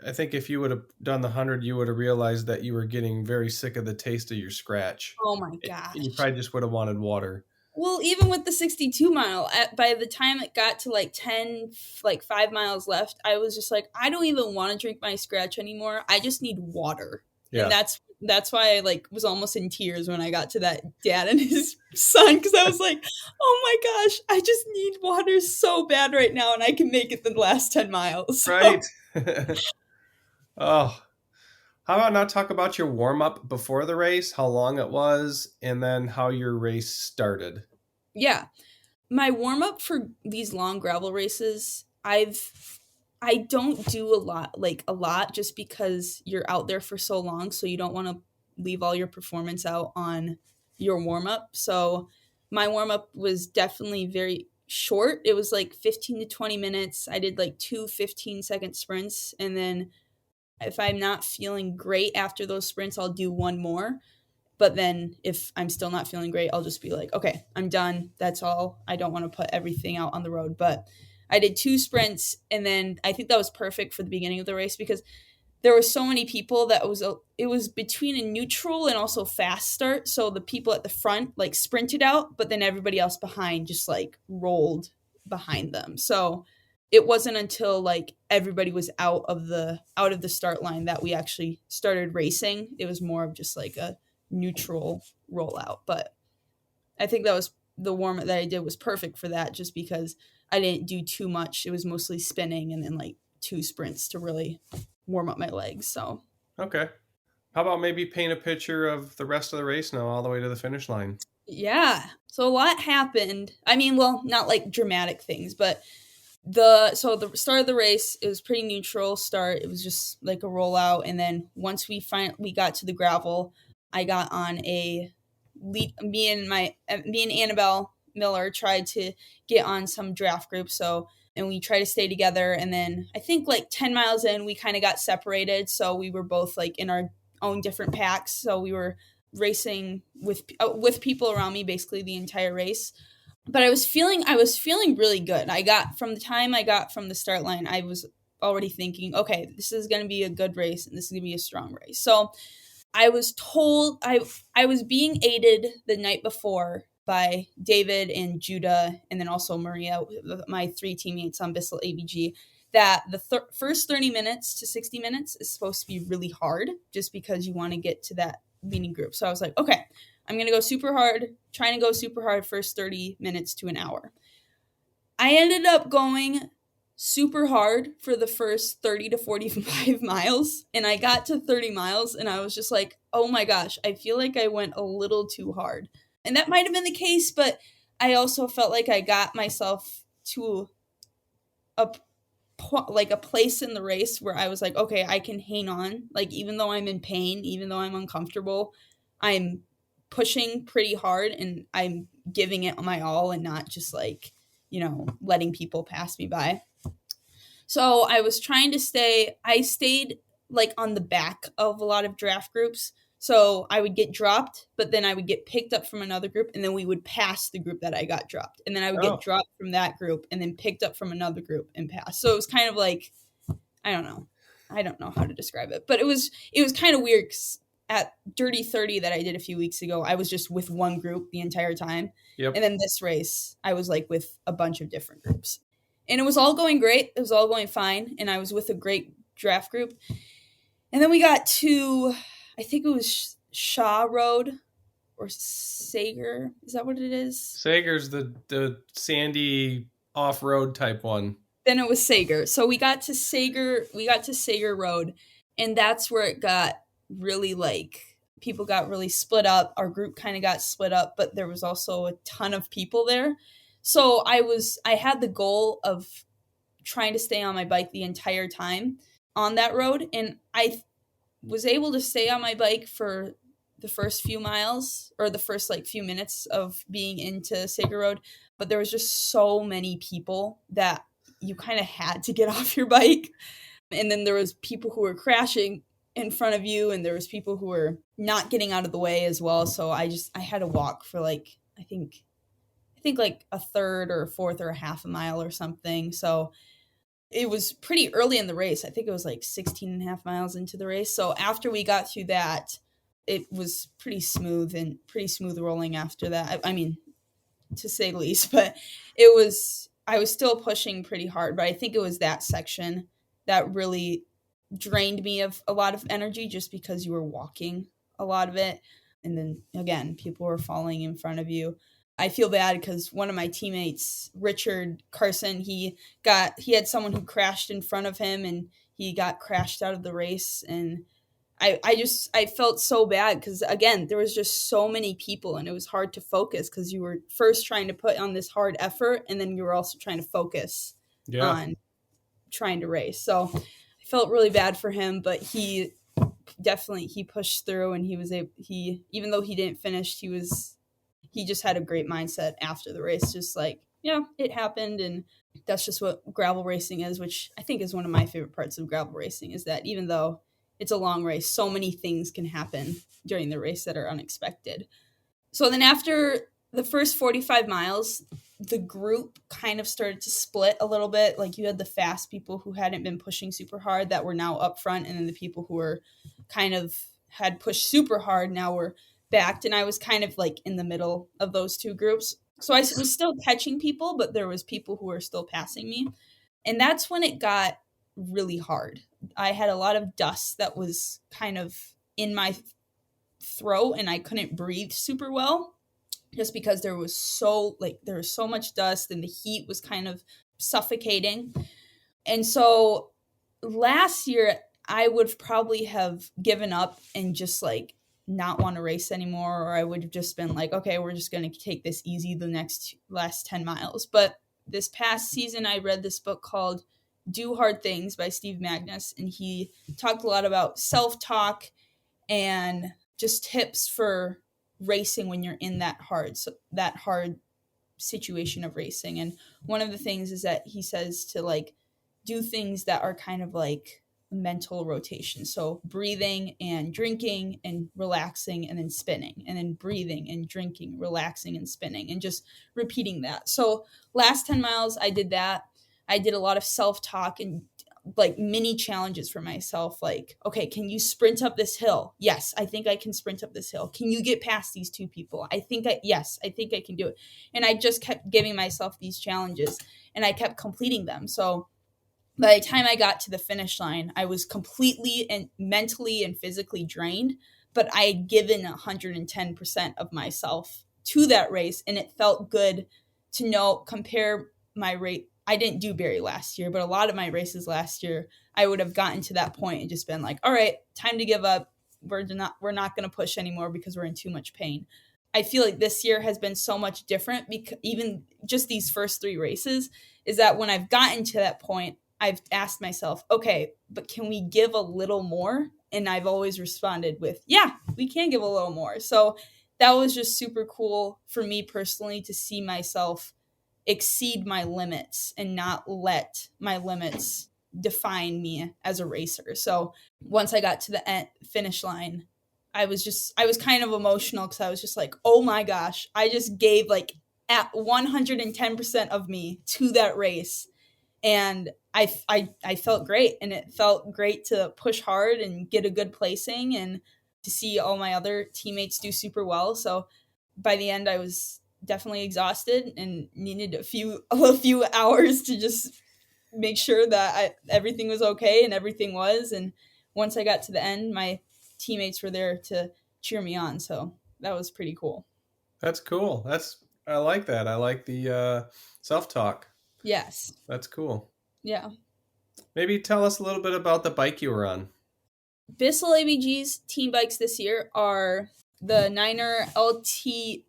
I think if you would have done the 100, you would have realized that you were getting very sick of the taste of your Scratch. Oh my gosh. You probably just would have wanted water. Well, even with the 62 mile, by the time it got to like 5 miles left, I was just like, I don't even want to drink my Scratch anymore. I just need water. Yeah. And that's why I was almost in tears when I got to that dad and his son, because I was like, oh my gosh, I just need water so bad right now, and I can make it the last 10 miles. Right. Oh, how about now talk about your warm-up before the race, how long it was, and then how your race started? Yeah. My warm-up for these long gravel races, I don't do a lot just because you're out there for so long, so you don't want to leave all your performance out on your warm-up. So my warm-up was definitely very short. It was like 15 to 20 minutes. I did like 2 15-second sprints, and then if I'm not feeling great after those sprints, I'll do one more. But then if I'm still not feeling great, I'll just be like, okay, I'm done. That's all. I don't want to put everything out on the road. But I did 2 sprints, and then I think that was perfect for the beginning of the race because there were so many people that it was between a neutral and also fast start. So the people at the front sprinted out, but then everybody else behind just rolled behind them. So it wasn't until everybody was out of the start line that we actually started racing. It was more of just a neutral rollout. But I think that was the warm up that I did was perfect for that, just because I didn't do too much. It was mostly spinning and then 2 sprints to really warm up my legs. So okay, How about maybe paint a picture of the rest of the race now, all the way to the finish line? Yeah. So a lot happened. I mean, well, not like dramatic things, but the start of the race, it was pretty neutral start. It was just like a rollout, and then once we got to the gravel, I got on a lead. Me and Annabelle Miller tried to get on some draft group. So, and we tried to stay together, and then I think like 10 miles in, we kind of got separated. So we were both like in our own different packs. So we were racing with people around me basically the entire race. But I was feeling really good. I got from the start line, I was already thinking, okay, this is going to be a good race and this is going to be a strong race. So I was told I was being aided the night before by David and Judah, and then also Maria, my 3 teammates on Bissell ABG, that the first 30 minutes to 60 minutes is supposed to be really hard just because you want to get to that leading group. So I was like, okay, I'm going to go super hard, trying to go super hard first 30 minutes to an hour. I ended up going super hard for the first 30 to 45 miles, and I got to 30 miles and I was just like, oh my gosh, I feel like I went a little too hard. And that might have been the case, but I also felt like I got myself to a place in the race where I was like, okay, I can hang on. Like, even though I'm in pain, even though I'm uncomfortable, I'm pushing pretty hard and I'm giving it my all and not just like, letting people pass me by. So I was trying to I stayed like on the back of a lot of draft groups. So I would get dropped, but then I would get picked up from another group, and then we would pass the group that I got dropped. And then I would get dropped from that group and then picked up from another group and pass. So it was kind of like, I don't know how to describe it, but it was kind of weird. 'Cause at Dirty 30 that I did a few weeks ago, I was just with one group the entire time. Yep. And then this race, I was like with a bunch of different groups. And it was all going great. It was all going fine. And I was with a great draft group. And then we got to, I think it was Shaw Road or Sager. Is that what it is? Sager's the sandy off-road type one. Then it was Sager. So we got to Sager Road. And that's where it got really like, people got really split up. Our group kind of got split up, but there was also a ton of people there. So I had the goal of trying to stay on my bike the entire time on that road. And I was able to stay on my bike for the first few miles or the first like few minutes of being into Sager Road. But there was just so many people that you kind of had to get off your bike. And then there was people who were crashing in front of you, and there was people who were not getting out of the way as well. So I had to walk for like, I think like a third or a fourth or a half a mile or something. So it was pretty early in the race. I think it was like 16 and a half miles into the race. So after we got through that, it was pretty smooth rolling after that. I mean, to say the least, but I was still pushing pretty hard, but I think it was that section that really drained me of a lot of energy just because you were walking a lot of it. And then again, people were falling in front of you. I feel bad because one of my teammates, Richard Carson, he had someone who crashed in front of him and he got crashed out of the race. And I felt so bad because again, there was just so many people and it was hard to focus because you were first trying to put on this hard effort and then you were also trying to focus on trying to race. So I felt really bad for him, but he pushed through and even though he didn't finish, he just had a great mindset after the race, just like, it happened. And that's just what gravel racing is, which I think is one of my favorite parts of gravel racing, is that even though it's a long race, so many things can happen during the race that are unexpected. So then after the first 45 miles, the group kind of started to split a little bit. Like you had the fast people who hadn't been pushing super hard that were now up front. And then the people who were kind of had pushed super hard now were backed, and I was kind of like in the middle of those two groups. So I was still catching people, but there was people who were still passing me. And that's when it got really hard. I had a lot of dust that was kind of in my throat and I couldn't breathe super well just because there was so much dust and the heat was kind of suffocating. And so last year I would probably have given up and just like not want to race anymore, or I would have just been like, okay, we're just going to take this easy the last 10 miles. But this past season, I read this book called Do Hard Things by Steve Magnus, and he talked a lot about self-talk and just tips for racing when you're in that hard situation of racing. And one of the things is that he says to like do things that are kind of like mental rotation. So breathing and drinking and relaxing and then spinning, and then breathing and drinking, relaxing and spinning, and just repeating that. So last 10 miles, I did that. I did a lot of self-talk and like mini challenges for myself. Like, okay, can you sprint up this hill? Yes, I think I can sprint up this hill. Can you get past these two people? Yes, I think I can do it. And I just kept giving myself these challenges and I kept completing them. So by the time I got to the finish line, I was completely and mentally and physically drained, but I had given 110% of myself to that race, and it felt good to compare my rate. I didn't do Barry last year, but a lot of my races last year, I would have gotten to that point and just been like, all right, time to give up. We're not going to push anymore because we're in too much pain. I feel like this year has been so much different, because even just these first 3 races, is that when I've gotten to that point, I've asked myself, okay, but can we give a little more? And I've always responded with, yeah, we can give a little more. So that was just super cool for me personally to see myself exceed my limits and not let my limits define me as a racer. So once I got to the finish line, I was kind of emotional because I was just like, oh my gosh, I just gave like at 110% of me to that race. And I felt great, and it felt great to push hard and get a good placing and to see all my other teammates do super well. So by the end, I was definitely exhausted and needed a few hours to just make sure that everything was okay, and everything was. And once I got to the end, my teammates were there to cheer me on. So that was pretty cool. That's cool. I like that. I like the self-talk. Yes. That's cool. Yeah. Maybe tell us a little bit about the bike you were on. Bissell ABG's team bikes this year are the Niner RLT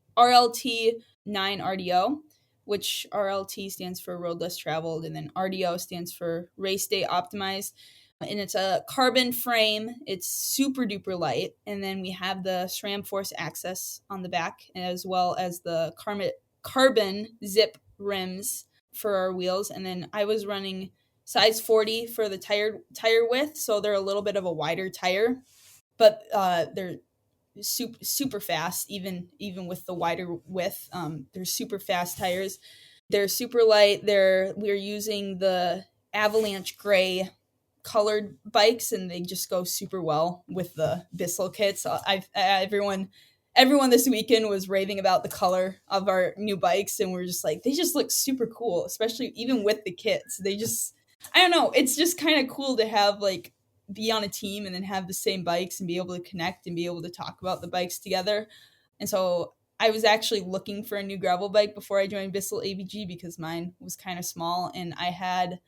9 RDO, which RLT stands for Road Less Traveled, and then RDO stands for Race Day Optimized. And it's a carbon frame. It's super duper light. And then we have the SRAM Force Access on the back, as well as the carbon zip rims for our wheels. And then I was running size 40 for the tire width, so they're a little bit of a wider tire, but they're super fast. Even with the wider width, they're super fast tires. They're super light. We're using the Avalanche Gray colored bikes, and they just go super well with the Bissell kits. Everyone this weekend was raving about the color of our new bikes, and we're just like, they just look super cool, especially even with the kits. They just, I don't know, it's just kind of cool to have like be on a team and then have the same bikes and be able to connect and be able to talk about the bikes together. And so I was actually looking for a new gravel bike before I joined Bissell ABG because mine was kind of small, and I had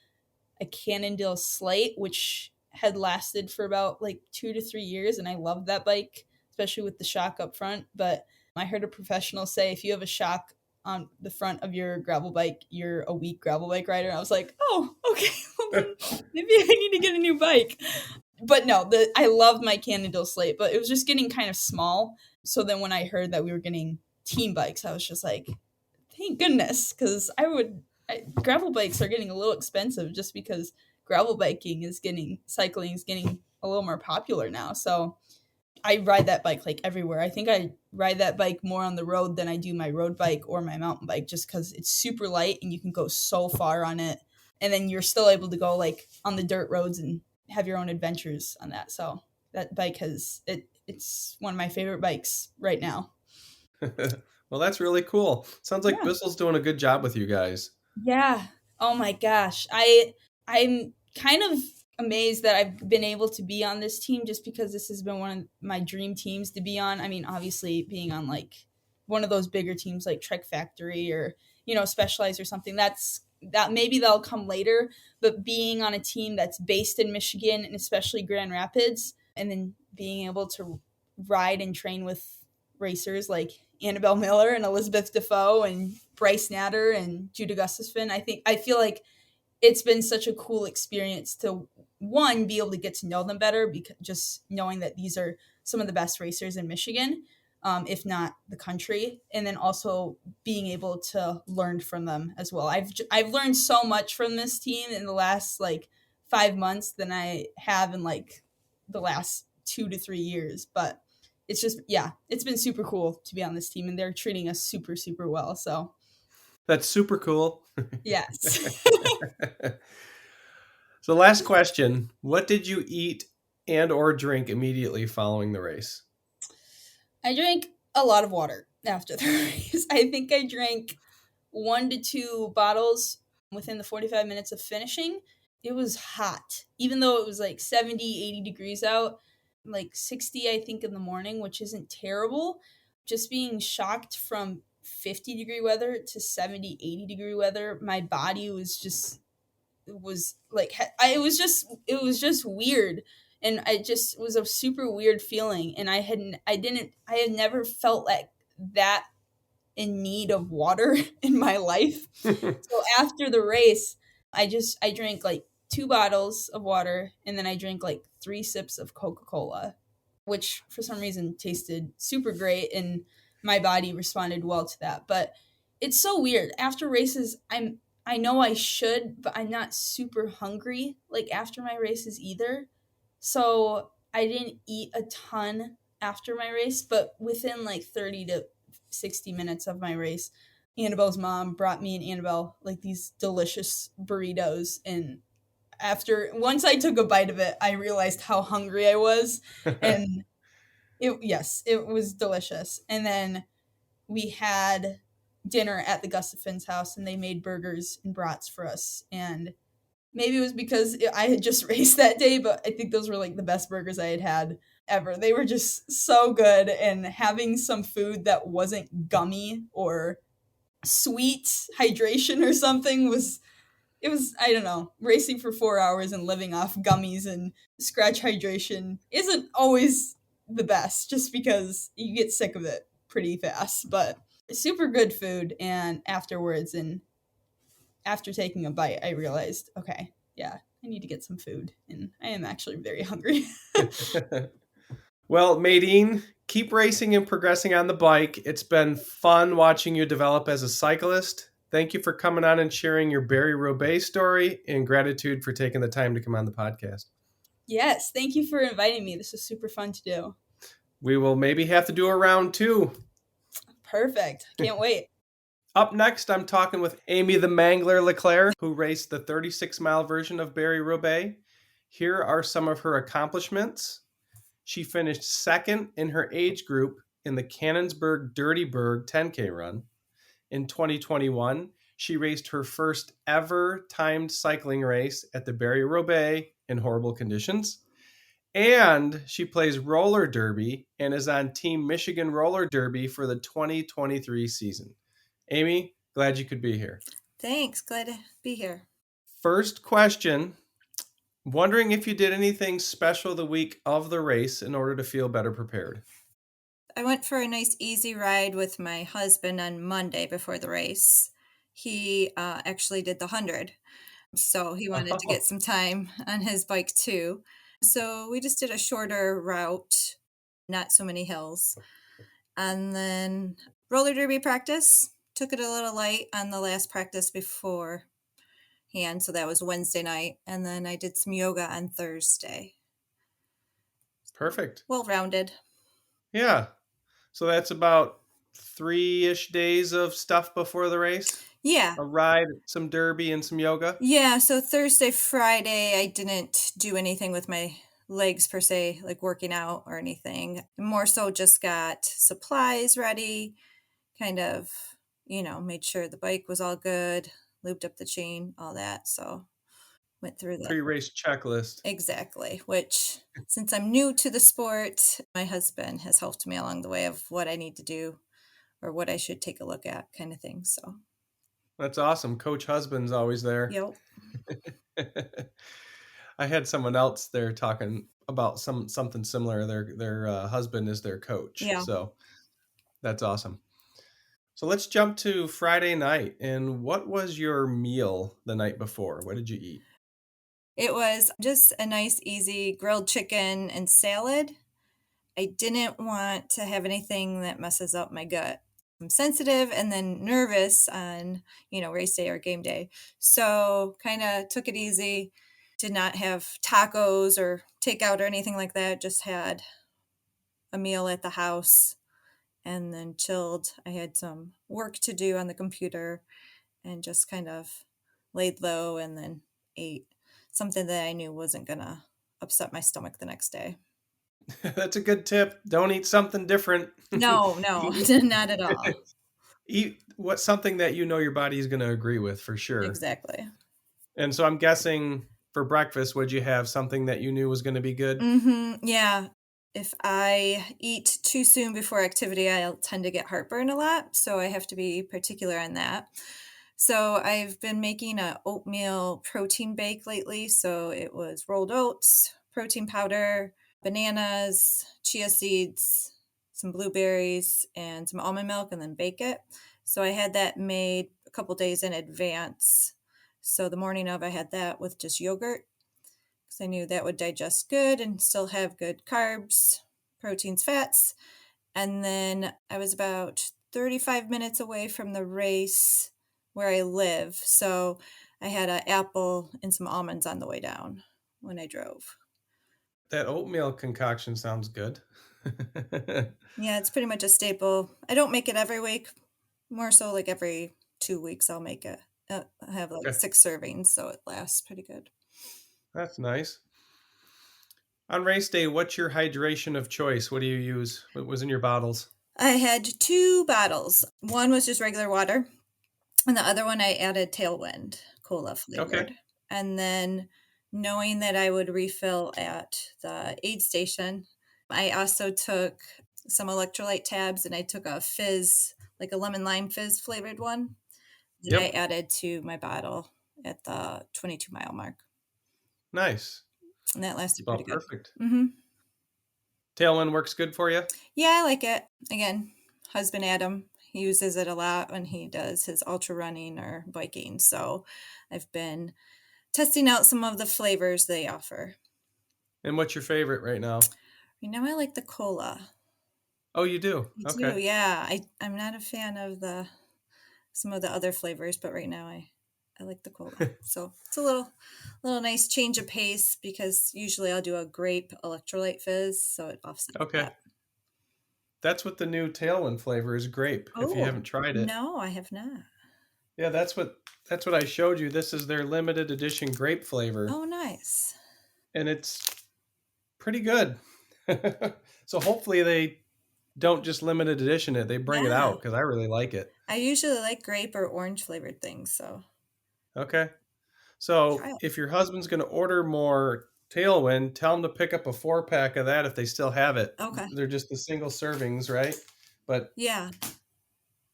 a Cannondale Slate, which had lasted for about like 2 to 3 years, and I loved that bike, especially with the shock up front. But I heard a professional say if you have a shock on the front of your gravel bike, you're a weak gravel bike rider. And I was like, oh, okay, well, then maybe I need to get a new bike. But no, I loved my Cannondale Slate, but it was just getting kind of small. So then when I heard that we were getting team bikes, I was just like, thank goodness, because gravel bikes are getting a little expensive just because cycling is getting a little more popular now. So I ride that bike like everywhere. I think I ride that bike more on the road than I do my road bike or my mountain bike, just because it's super light and you can go so far on it. And then you're still able to go like on the dirt roads and have your own adventures on that. So that bike it's one of my favorite bikes right now. Well, that's really cool. Sounds like Yeah. Bissell's doing a good job with you guys. Yeah. Oh my gosh. I'm kind of amazed that I've been able to be on this team, just because this has been one of my dream teams to be on. I mean, obviously being on like one of those bigger teams like Trek Factory or, Specialized or something, that's that maybe they'll come later, but being on a team that's based in Michigan and especially Grand Rapids, and then being able to ride and train with racers like Annabelle Miller and Elizabeth Defoe and Bryce Natter and Judah Gustafson, I feel like it's been such a cool experience to, one, be able to get to know them better, because just knowing that these are some of the best racers in Michigan, if not the country, and then also being able to learn from them as well. I've learned so much from this team in the last like 5 months than I have in like the last 2 to 3 years. But it's just, yeah, it's been super cool to be on this team, and they're treating us super, super well. So That's super cool. yes. So last question, what did you eat and or drink immediately following the race? I drank a lot of water after the race. I think I drank 1 to 2 bottles within the 45 minutes of finishing. It was hot, even though it was like 70, 80 degrees out, like 60, I think, in the morning, which isn't terrible. Just being shocked from 50-degree weather to 70, 80-degree weather, my body was just, it was like, it was just weird. And I just was a super weird feeling. And I had never felt like that in need of water in my life. So after the race, I drank like 2 bottles of water, and then I drank like 3 sips of Coca-Cola, which for some reason tasted super great, and my body responded well to that. But it's so weird. After races, I know I should, but I'm not super hungry like after my races either. So I didn't eat a ton after my race, but within like 30 to 60 minutes of my race, Annabelle's mom brought me and Annabelle like these delicious burritos. And once I took a bite of it, I realized how hungry I was. And it was delicious. And then we had dinner at the Gustafins' house, and they made burgers and brats for us. And maybe it was because I had just raced that day, but I think those were like the best burgers I had ever. They were just so good, and having some food that wasn't gummy or sweet hydration or something was, I don't know, racing for 4 hours and living off gummies and scratch hydration isn't always the best, just because you get sick of it pretty fast. But super good food, and afterwards, and after taking a bite, I realized, okay, yeah, I need to get some food, and I am actually very hungry. Well, Maydeen, keep racing and progressing on the bike. It's been fun watching you develop as a cyclist. Thank you for coming on and sharing your Barry Roubaix story, and gratitude for taking the time to come on the podcast. Yes, thank you for inviting me. This was super fun to do. We will maybe have to do a round 2. Perfect. Can't wait. Up next, I'm talking with Amy the Mangler Leclerc, who raced the 36-mile version of Barry Roubaix. Here are some of her accomplishments. She finished second in her age group in the Cannonsburg Dirtyburg 10K run. In 2021, she raced her first ever timed cycling race at the Barry Roubaix in horrible conditions. And she plays roller derby and is on Team Michigan Roller Derby for the 2023 season. Amy, glad you could be here. Thanks. Glad to be here. First question, wondering if you did anything special the week of the race in order to feel better prepared. I went for a nice easy ride with my husband on Monday before the race. He actually did the 100, so he wanted to get some time on his bike too. So we just did a shorter route, not so many hills. And then roller derby practice, took it a little light on the last practice beforehand, so that was Wednesday night. And then I did some yoga on Thursday. Perfect. Well-rounded. Yeah. So that's about 3-ish days of stuff before the race? Yeah. A ride, some derby, and some yoga? Yeah, so Thursday, Friday, I didn't do anything with my legs per se, like working out or anything. More so just got supplies ready, kind of, made sure the bike was all good, looped up the chain, all that. So went through that. Pre-race checklist. Exactly, which since I'm new to the sport, my husband has helped me along the way of what I need to do or what I should take a look at kind of thing. So That's awesome. Coach Husband's always there. Yep. I had someone else there talking about something similar. Their husband is their coach, Yeah. so that's awesome. So let's jump to Friday night. And what was your meal the night before? What did you eat? It was just a nice, easy grilled chicken and salad. I didn't want to have anything that messes up my gut. I'm sensitive and then nervous on, race day or game day. So kind of took it easy. Did not have tacos or takeout or anything like that. Just had a meal at the house and then chilled. I had some work to do on the computer and just kind of laid low and then ate something that I knew wasn't going to upset my stomach the next day. That's a good tip. Don't eat something different. No, not at all. Eat something that you know your body is going to agree with for sure. Exactly. And so I'm guessing for breakfast, would you have something that you knew was going to be good? Yeah. If I eat too soon before activity, I'll tend to get heartburn a lot. So I have to be particular on that. So I've been making a oatmeal protein bake lately. So it was rolled oats, protein powder, bananas, chia seeds, some blueberries, and some almond milk, and then bake it. So I had that made a couple days in advance. So the morning of, I had that with just yogurt because I knew that would digest good and still have good carbs, proteins, fats. And then I was about 35 minutes away from the race where I live. So I had an apple and some almonds on the way down when I drove. That oatmeal concoction sounds good. Yeah, it's pretty much a staple. I don't make it every week. More so like every 2 weeks I'll make it. I have like 6 servings, so it lasts pretty good. That's nice. On race day, what's your hydration of choice? What do you use? What was in your bottles? I had 2 bottles. One was just regular water, and the other one I added Tailwind cola flavored. Okay. And then knowing that I would refill at the aid station, I also took some electrolyte tabs and I took a fizz, like a lemon lime fizz flavored one that I added to my bottle at the 22-mile mark. Nice. And that lasted Well, pretty good. perfect. Mm-hmm. Tailwind works good for you? Yeah, I like it. Again, husband Adam, he uses it a lot when he does his ultra running or biking. So I've been testing out some of the flavors they offer. And what's your favorite right now? Right now I like the cola. Oh, you do? I do, yeah. I'm not a fan of some of the other flavors, but right now I like the cola. So it's a little nice change of pace because usually I'll do a grape electrolyte fizz, so it offsets that. That's what the new Tailwind flavor is, grape. If you haven't tried it. No, I have not. Yeah, that's what I showed you. This is their limited edition grape flavor. Oh, nice. And it's pretty good. So hopefully they don't just limited edition it. They bring it out because I really like it. I usually like grape or orange flavored things. So okay. So if your husband's going to order more Tailwind, tell him to pick up a 4-pack of that if they still have it. Okay. They're just the single servings, right? But yeah,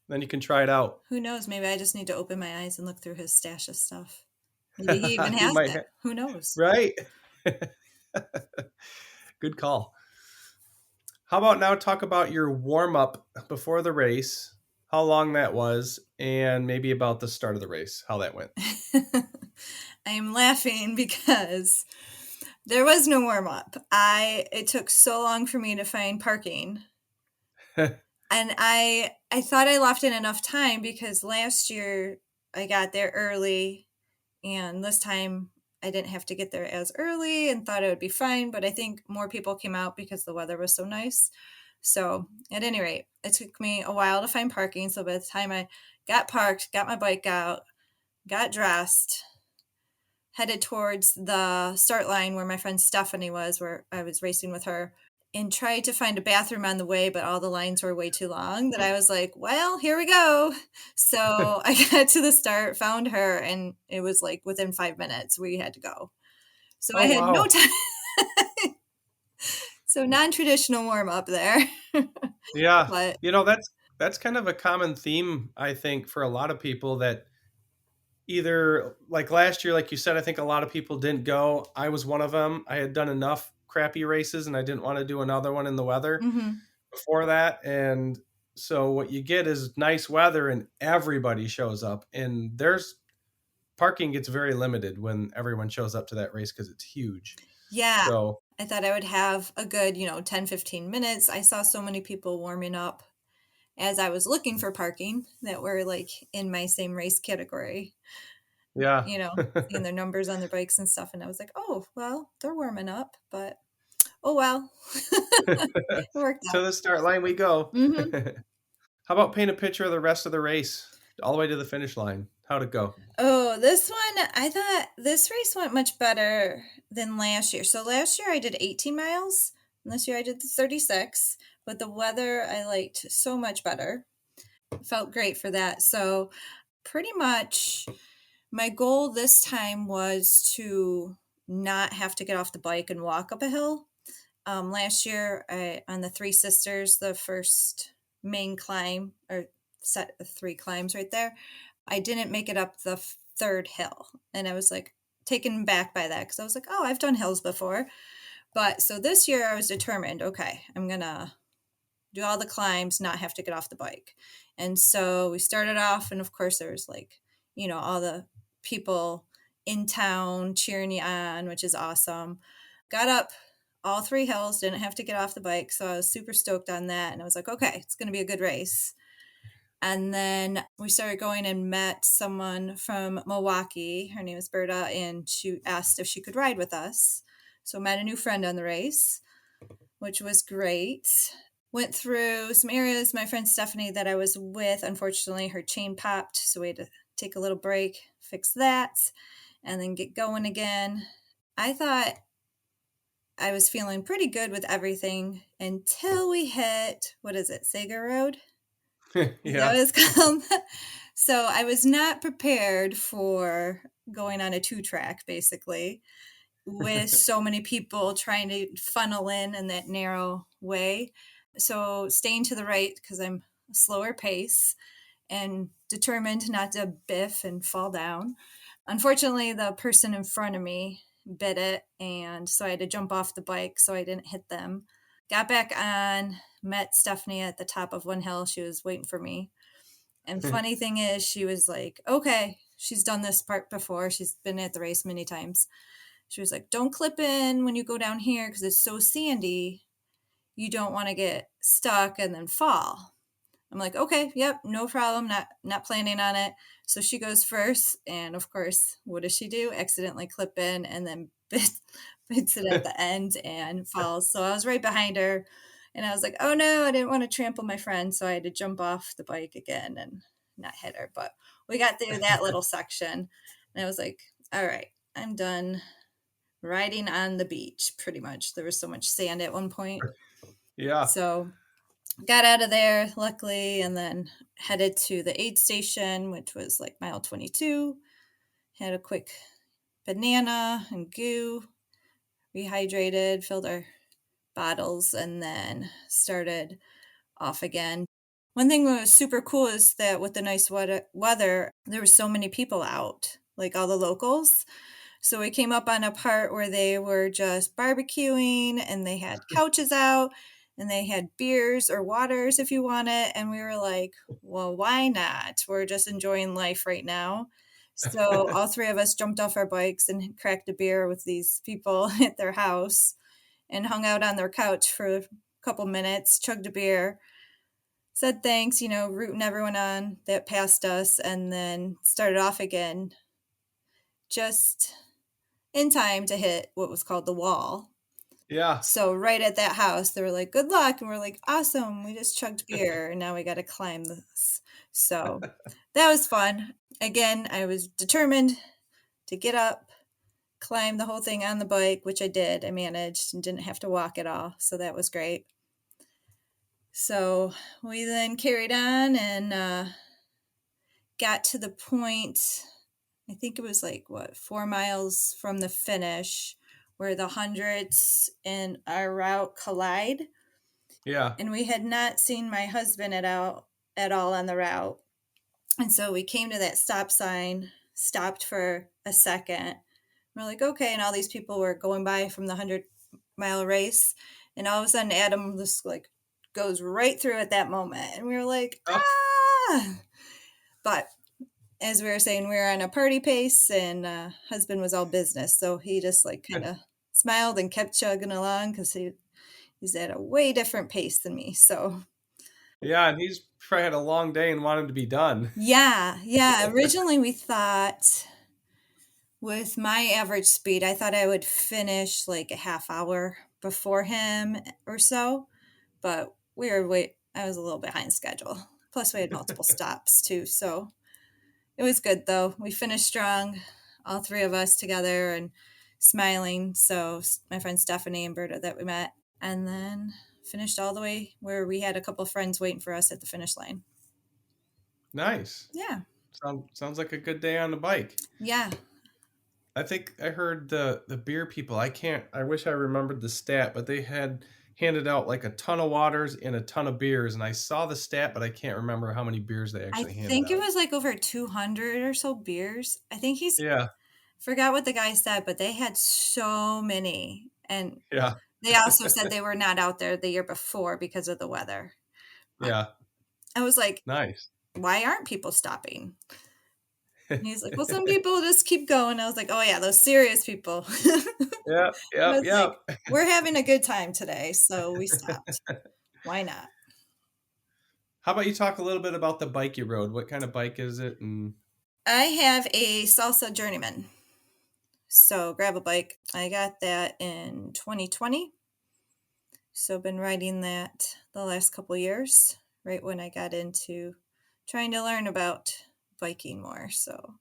then you can try it out. Who knows? Maybe I just need to open my eyes and look through his stash of stuff. Maybe he even has it. Who knows? Right. Good call. How about now talk about your warm-up before the race, how long that was, and maybe about the start of the race, how that went. I'm laughing because there was no warm-up. It took so long for me to find parking. And I thought I left in enough time because last year I got there early and this time I didn't have to get there as early and thought it would be fine. But I think more people came out because the weather was so nice. So at any rate, it took me a while to find parking. So by the time I got parked, got my bike out, got dressed, headed towards the start line where my friend Stephanie was, where I was racing with her, and tried to find a bathroom on the way, but all the lines were way too long that I was like, well, here we go. So I got to the start, found her, and it was like within 5 minutes we had to go. So I had no time. So non-traditional warm up there. Yeah. But that's kind of a common theme, I think, for a lot of people that either like last year, like you said, I think a lot of people didn't go. I was one of them. I had done enough crappy races and I didn't want to do another one in the weather before that. And so what you get is nice weather and everybody shows up, and there's parking gets very limited when everyone shows up to that race because it's huge. Yeah. So I thought I would have a good, 10, 15 minutes. I saw so many people warming up as I was looking for parking that were like in my same race category, yeah. seeing their numbers on their bikes and stuff. And I was like, oh, well, they're warming up, but oh, well, it worked To out. the start line we go. Mhm. How about paint a picture of the rest of the race all the way to the finish line? How'd it go? Oh, this one, I thought this race went much better than last year. So last year I did 18 miles, and this year I did the 36, but the weather I liked so much better. Felt great for that. So pretty much my goal this time was to not have to get off the bike and walk up a hill. Last year, on the Three Sisters, the first main climb or set of 3 climbs right there, I didn't make it up the third hill, and I was like taken back by that because I was like, oh, I've done hills before, but so this year I was determined. Okay, I'm gonna do all the climbs, not have to get off the bike. And so we started off, and of course there was like, all the people in town cheering you on, which is awesome. Got up all 3 hills, didn't have to get off the bike, so I was super stoked on that. And I was like, okay, it's going to be a good race. And then we started going and met someone from Milwaukee. Her name is Berta, and she asked if she could ride with us. So met a new friend on the race, which was great. Went through some areas. My friend Stephanie that I was with, unfortunately, her chain popped, so we had to take a little break, fix that, and then get going again. I thought I was feeling pretty good with everything until we hit, what is it, Saga Road? Is that Yeah. what it's called? So I was not prepared for going on a 2-track, basically, with so many people trying to funnel in that narrow way. So staying to the right because I'm a slower pace and determined not to biff and fall down. Unfortunately, the person in front of me bit it, and so I had to jump off the bike so I didn't hit them. Got back on, met Stephanie at the top of one hill. She was waiting for me. And funny thing is, she was like, okay, she's done this part before. She's been at the race many times. She was like, don't clip in when you go down here because it's so sandy. You don't want to get stuck and then fall. I'm like, okay, yep, no problem. Not planning on it. So she goes first, and of course, what does she do? Accidentally clip in and then bits it at the end and falls. So I was right behind her, and I was like, oh no, I didn't want to trample my friend, so I had to jump off the bike again and not hit her. But we got through that little section, and I was like, all right, I'm done riding on the beach. Pretty much, there was so much sand at one point. Yeah. So got out of there, luckily, and then headed to the aid station, which was like mile 22. Had a quick banana and goo, rehydrated, filled our bottles, and then started off again. One thing that was super cool is that with the nice weather, there were so many people out, like all the locals. So we came up on a part where they were just barbecuing, and they had couches out, and they had beers or waters if you want it. And we were like, well, why not? We're just enjoying life right now. So all 3 of us jumped off our bikes and cracked a beer with these people at their house and hung out on their couch for a couple minutes, chugged a beer, said thanks, rooting everyone on that passed us, and then started off again just in time to hit what was called the wall. Yeah. So right at that house, they were like, good luck. And we're like, awesome. We just chugged beer and now we got to climb this. So that was fun. Again, I was determined to get up, climb the whole thing on the bike, which I did. I managed and didn't have to walk at all. So that was great. So we then carried on and got to the point, I think it was like, 4 miles from the finish, where the hundreds in our route collide. Yeah. And we had not seen my husband at all on the route. And so we came to that stop sign stopped for a second. We're like, okay. And all these people were going by from the 100-mile race. And all of a sudden, Adam just like goes right through at that moment. And we were like, ah. But as we were saying, we were on a party pace, and husband was all business. So he just like kind of smiled and kept chugging along because he's at a way different pace than me. So Yeah, and he's probably had a long day and wanted to be done. yeah. Originally, we thought with my average speed, I thought I would finish like a half hour before him or so, but I was a little behind schedule. Plus, we had multiple stops too, so it was good though. We finished strong, all three of us together and smiling. So my friend Stephanie and Berta that we met, and then finished all the way where we had a couple of friends waiting for us at the finish line. Nice. Yeah. Sounds like a good day on the bike. Yeah. I think I heard the beer people. I wish I remembered the stat, but they had handed out like a ton of waters and a ton of beers, and I saw the stat, but I can't remember how many beers they actually handed out. I think it was like over 200 or so beers. I think Yeah. Forgot what the guy said, but they had so many. And Yeah. they also said they were not out there the year before because of the weather. Yeah. I was like, Nice. why aren't people stopping? And he's like, well, some people just keep going. I was like, oh yeah, those serious people. Yeah. Like, we're having a good time today, so we stopped. Why not? How about you talk a little bit about the bike you rode? What kind of bike is it? And I have a Salsa Journeyman. So gravel bike. I got that in 2020. So been riding that the last couple years, right when I got into trying to learn about biking more. So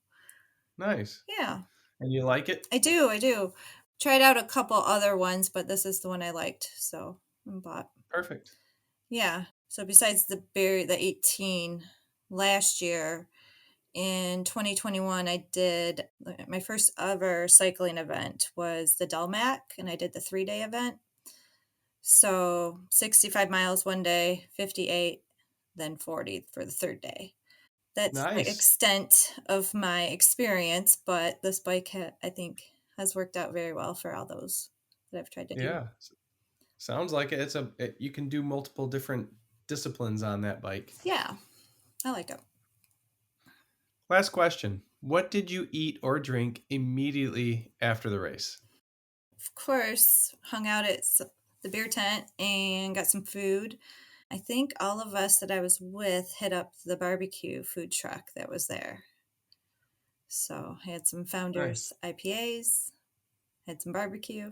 nice. Yeah. And you like it? I do. Tried out a couple other ones, but this is the one I liked. So I bought. Perfect. Yeah. So besides the 18 last year, in 2021, I did my first ever cycling event was the Delmac, and I did the 3-day event. So 65 miles one day, 58, then 40 for the third day. That's nice. The extent of my experience, but this bike, I think, has worked out very well for all those that I've tried to do. Yeah. Sounds like it. You can do multiple different disciplines on that bike. Yeah. I like it. Last question. What did you eat or drink immediately after the race? Of course, hung out at the beer tent and got some food. I think all of us that I was with hit up the barbecue food truck that was there. So I had some Founders IPAs, had some barbecue.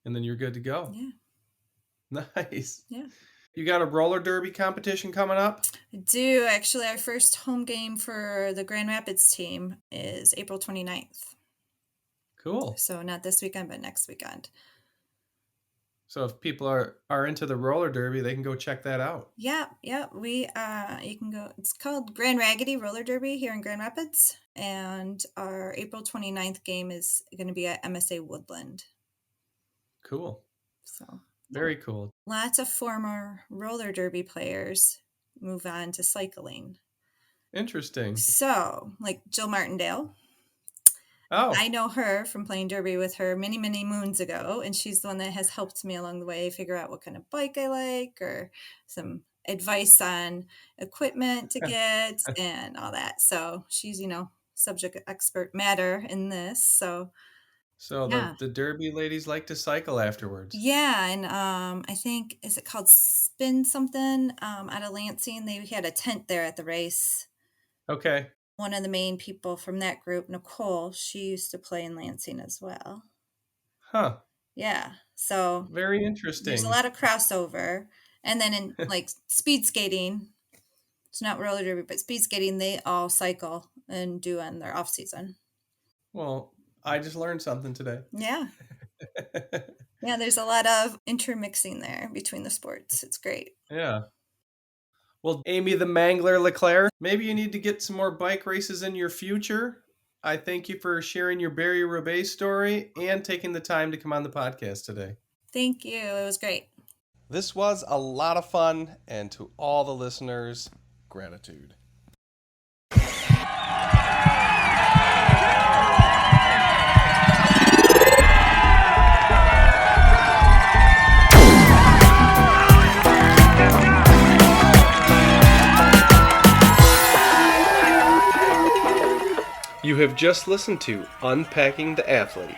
And then you're good to go. Yeah. Nice. Yeah. You got a roller derby competition coming up? I do. Actually, our first home game for the Grand Rapids team is April 29th. Cool. So not this weekend, but next weekend. So if people are into the roller derby, they can go check that out. Yeah. We you can go. It's called Grand Raggedy Roller Derby here in Grand Rapids, and our April 29th game is going to be at MSA Woodland. Cool. So very cool. Lots of former roller derby players move on to cycling. Interesting. So, like Jill Martindale. Oh. I know her from playing derby with her many, many moons ago, and she's the one that has helped me along the way figure out what kind of bike I like or some advice on equipment to get and all that. So she's, subject expert matter in this. So yeah. the derby ladies like to cycle afterwards. Yeah, and I think, is it called Spin something out of Lansing? They had a tent there at the race. Okay. One of the main people from that group, Nicole, she used to play in Lansing as well. Huh. Yeah. So very interesting. There's a lot of crossover. And then in like speed skating, it's not roller derby, but speed skating, they all cycle and do on their off season. Well, I just learned something today. Yeah. Yeah, there's a lot of intermixing there between the sports. It's great. Yeah. Well, Amy the Mangler Leclerc, maybe you need to get some more bike races in your future. I thank you for sharing your Barry Roubaix story and taking the time to come on the podcast today. Thank you. It was great. This was a lot of fun, and to all the listeners, gratitude. You have just listened to Unpacking the Athlete.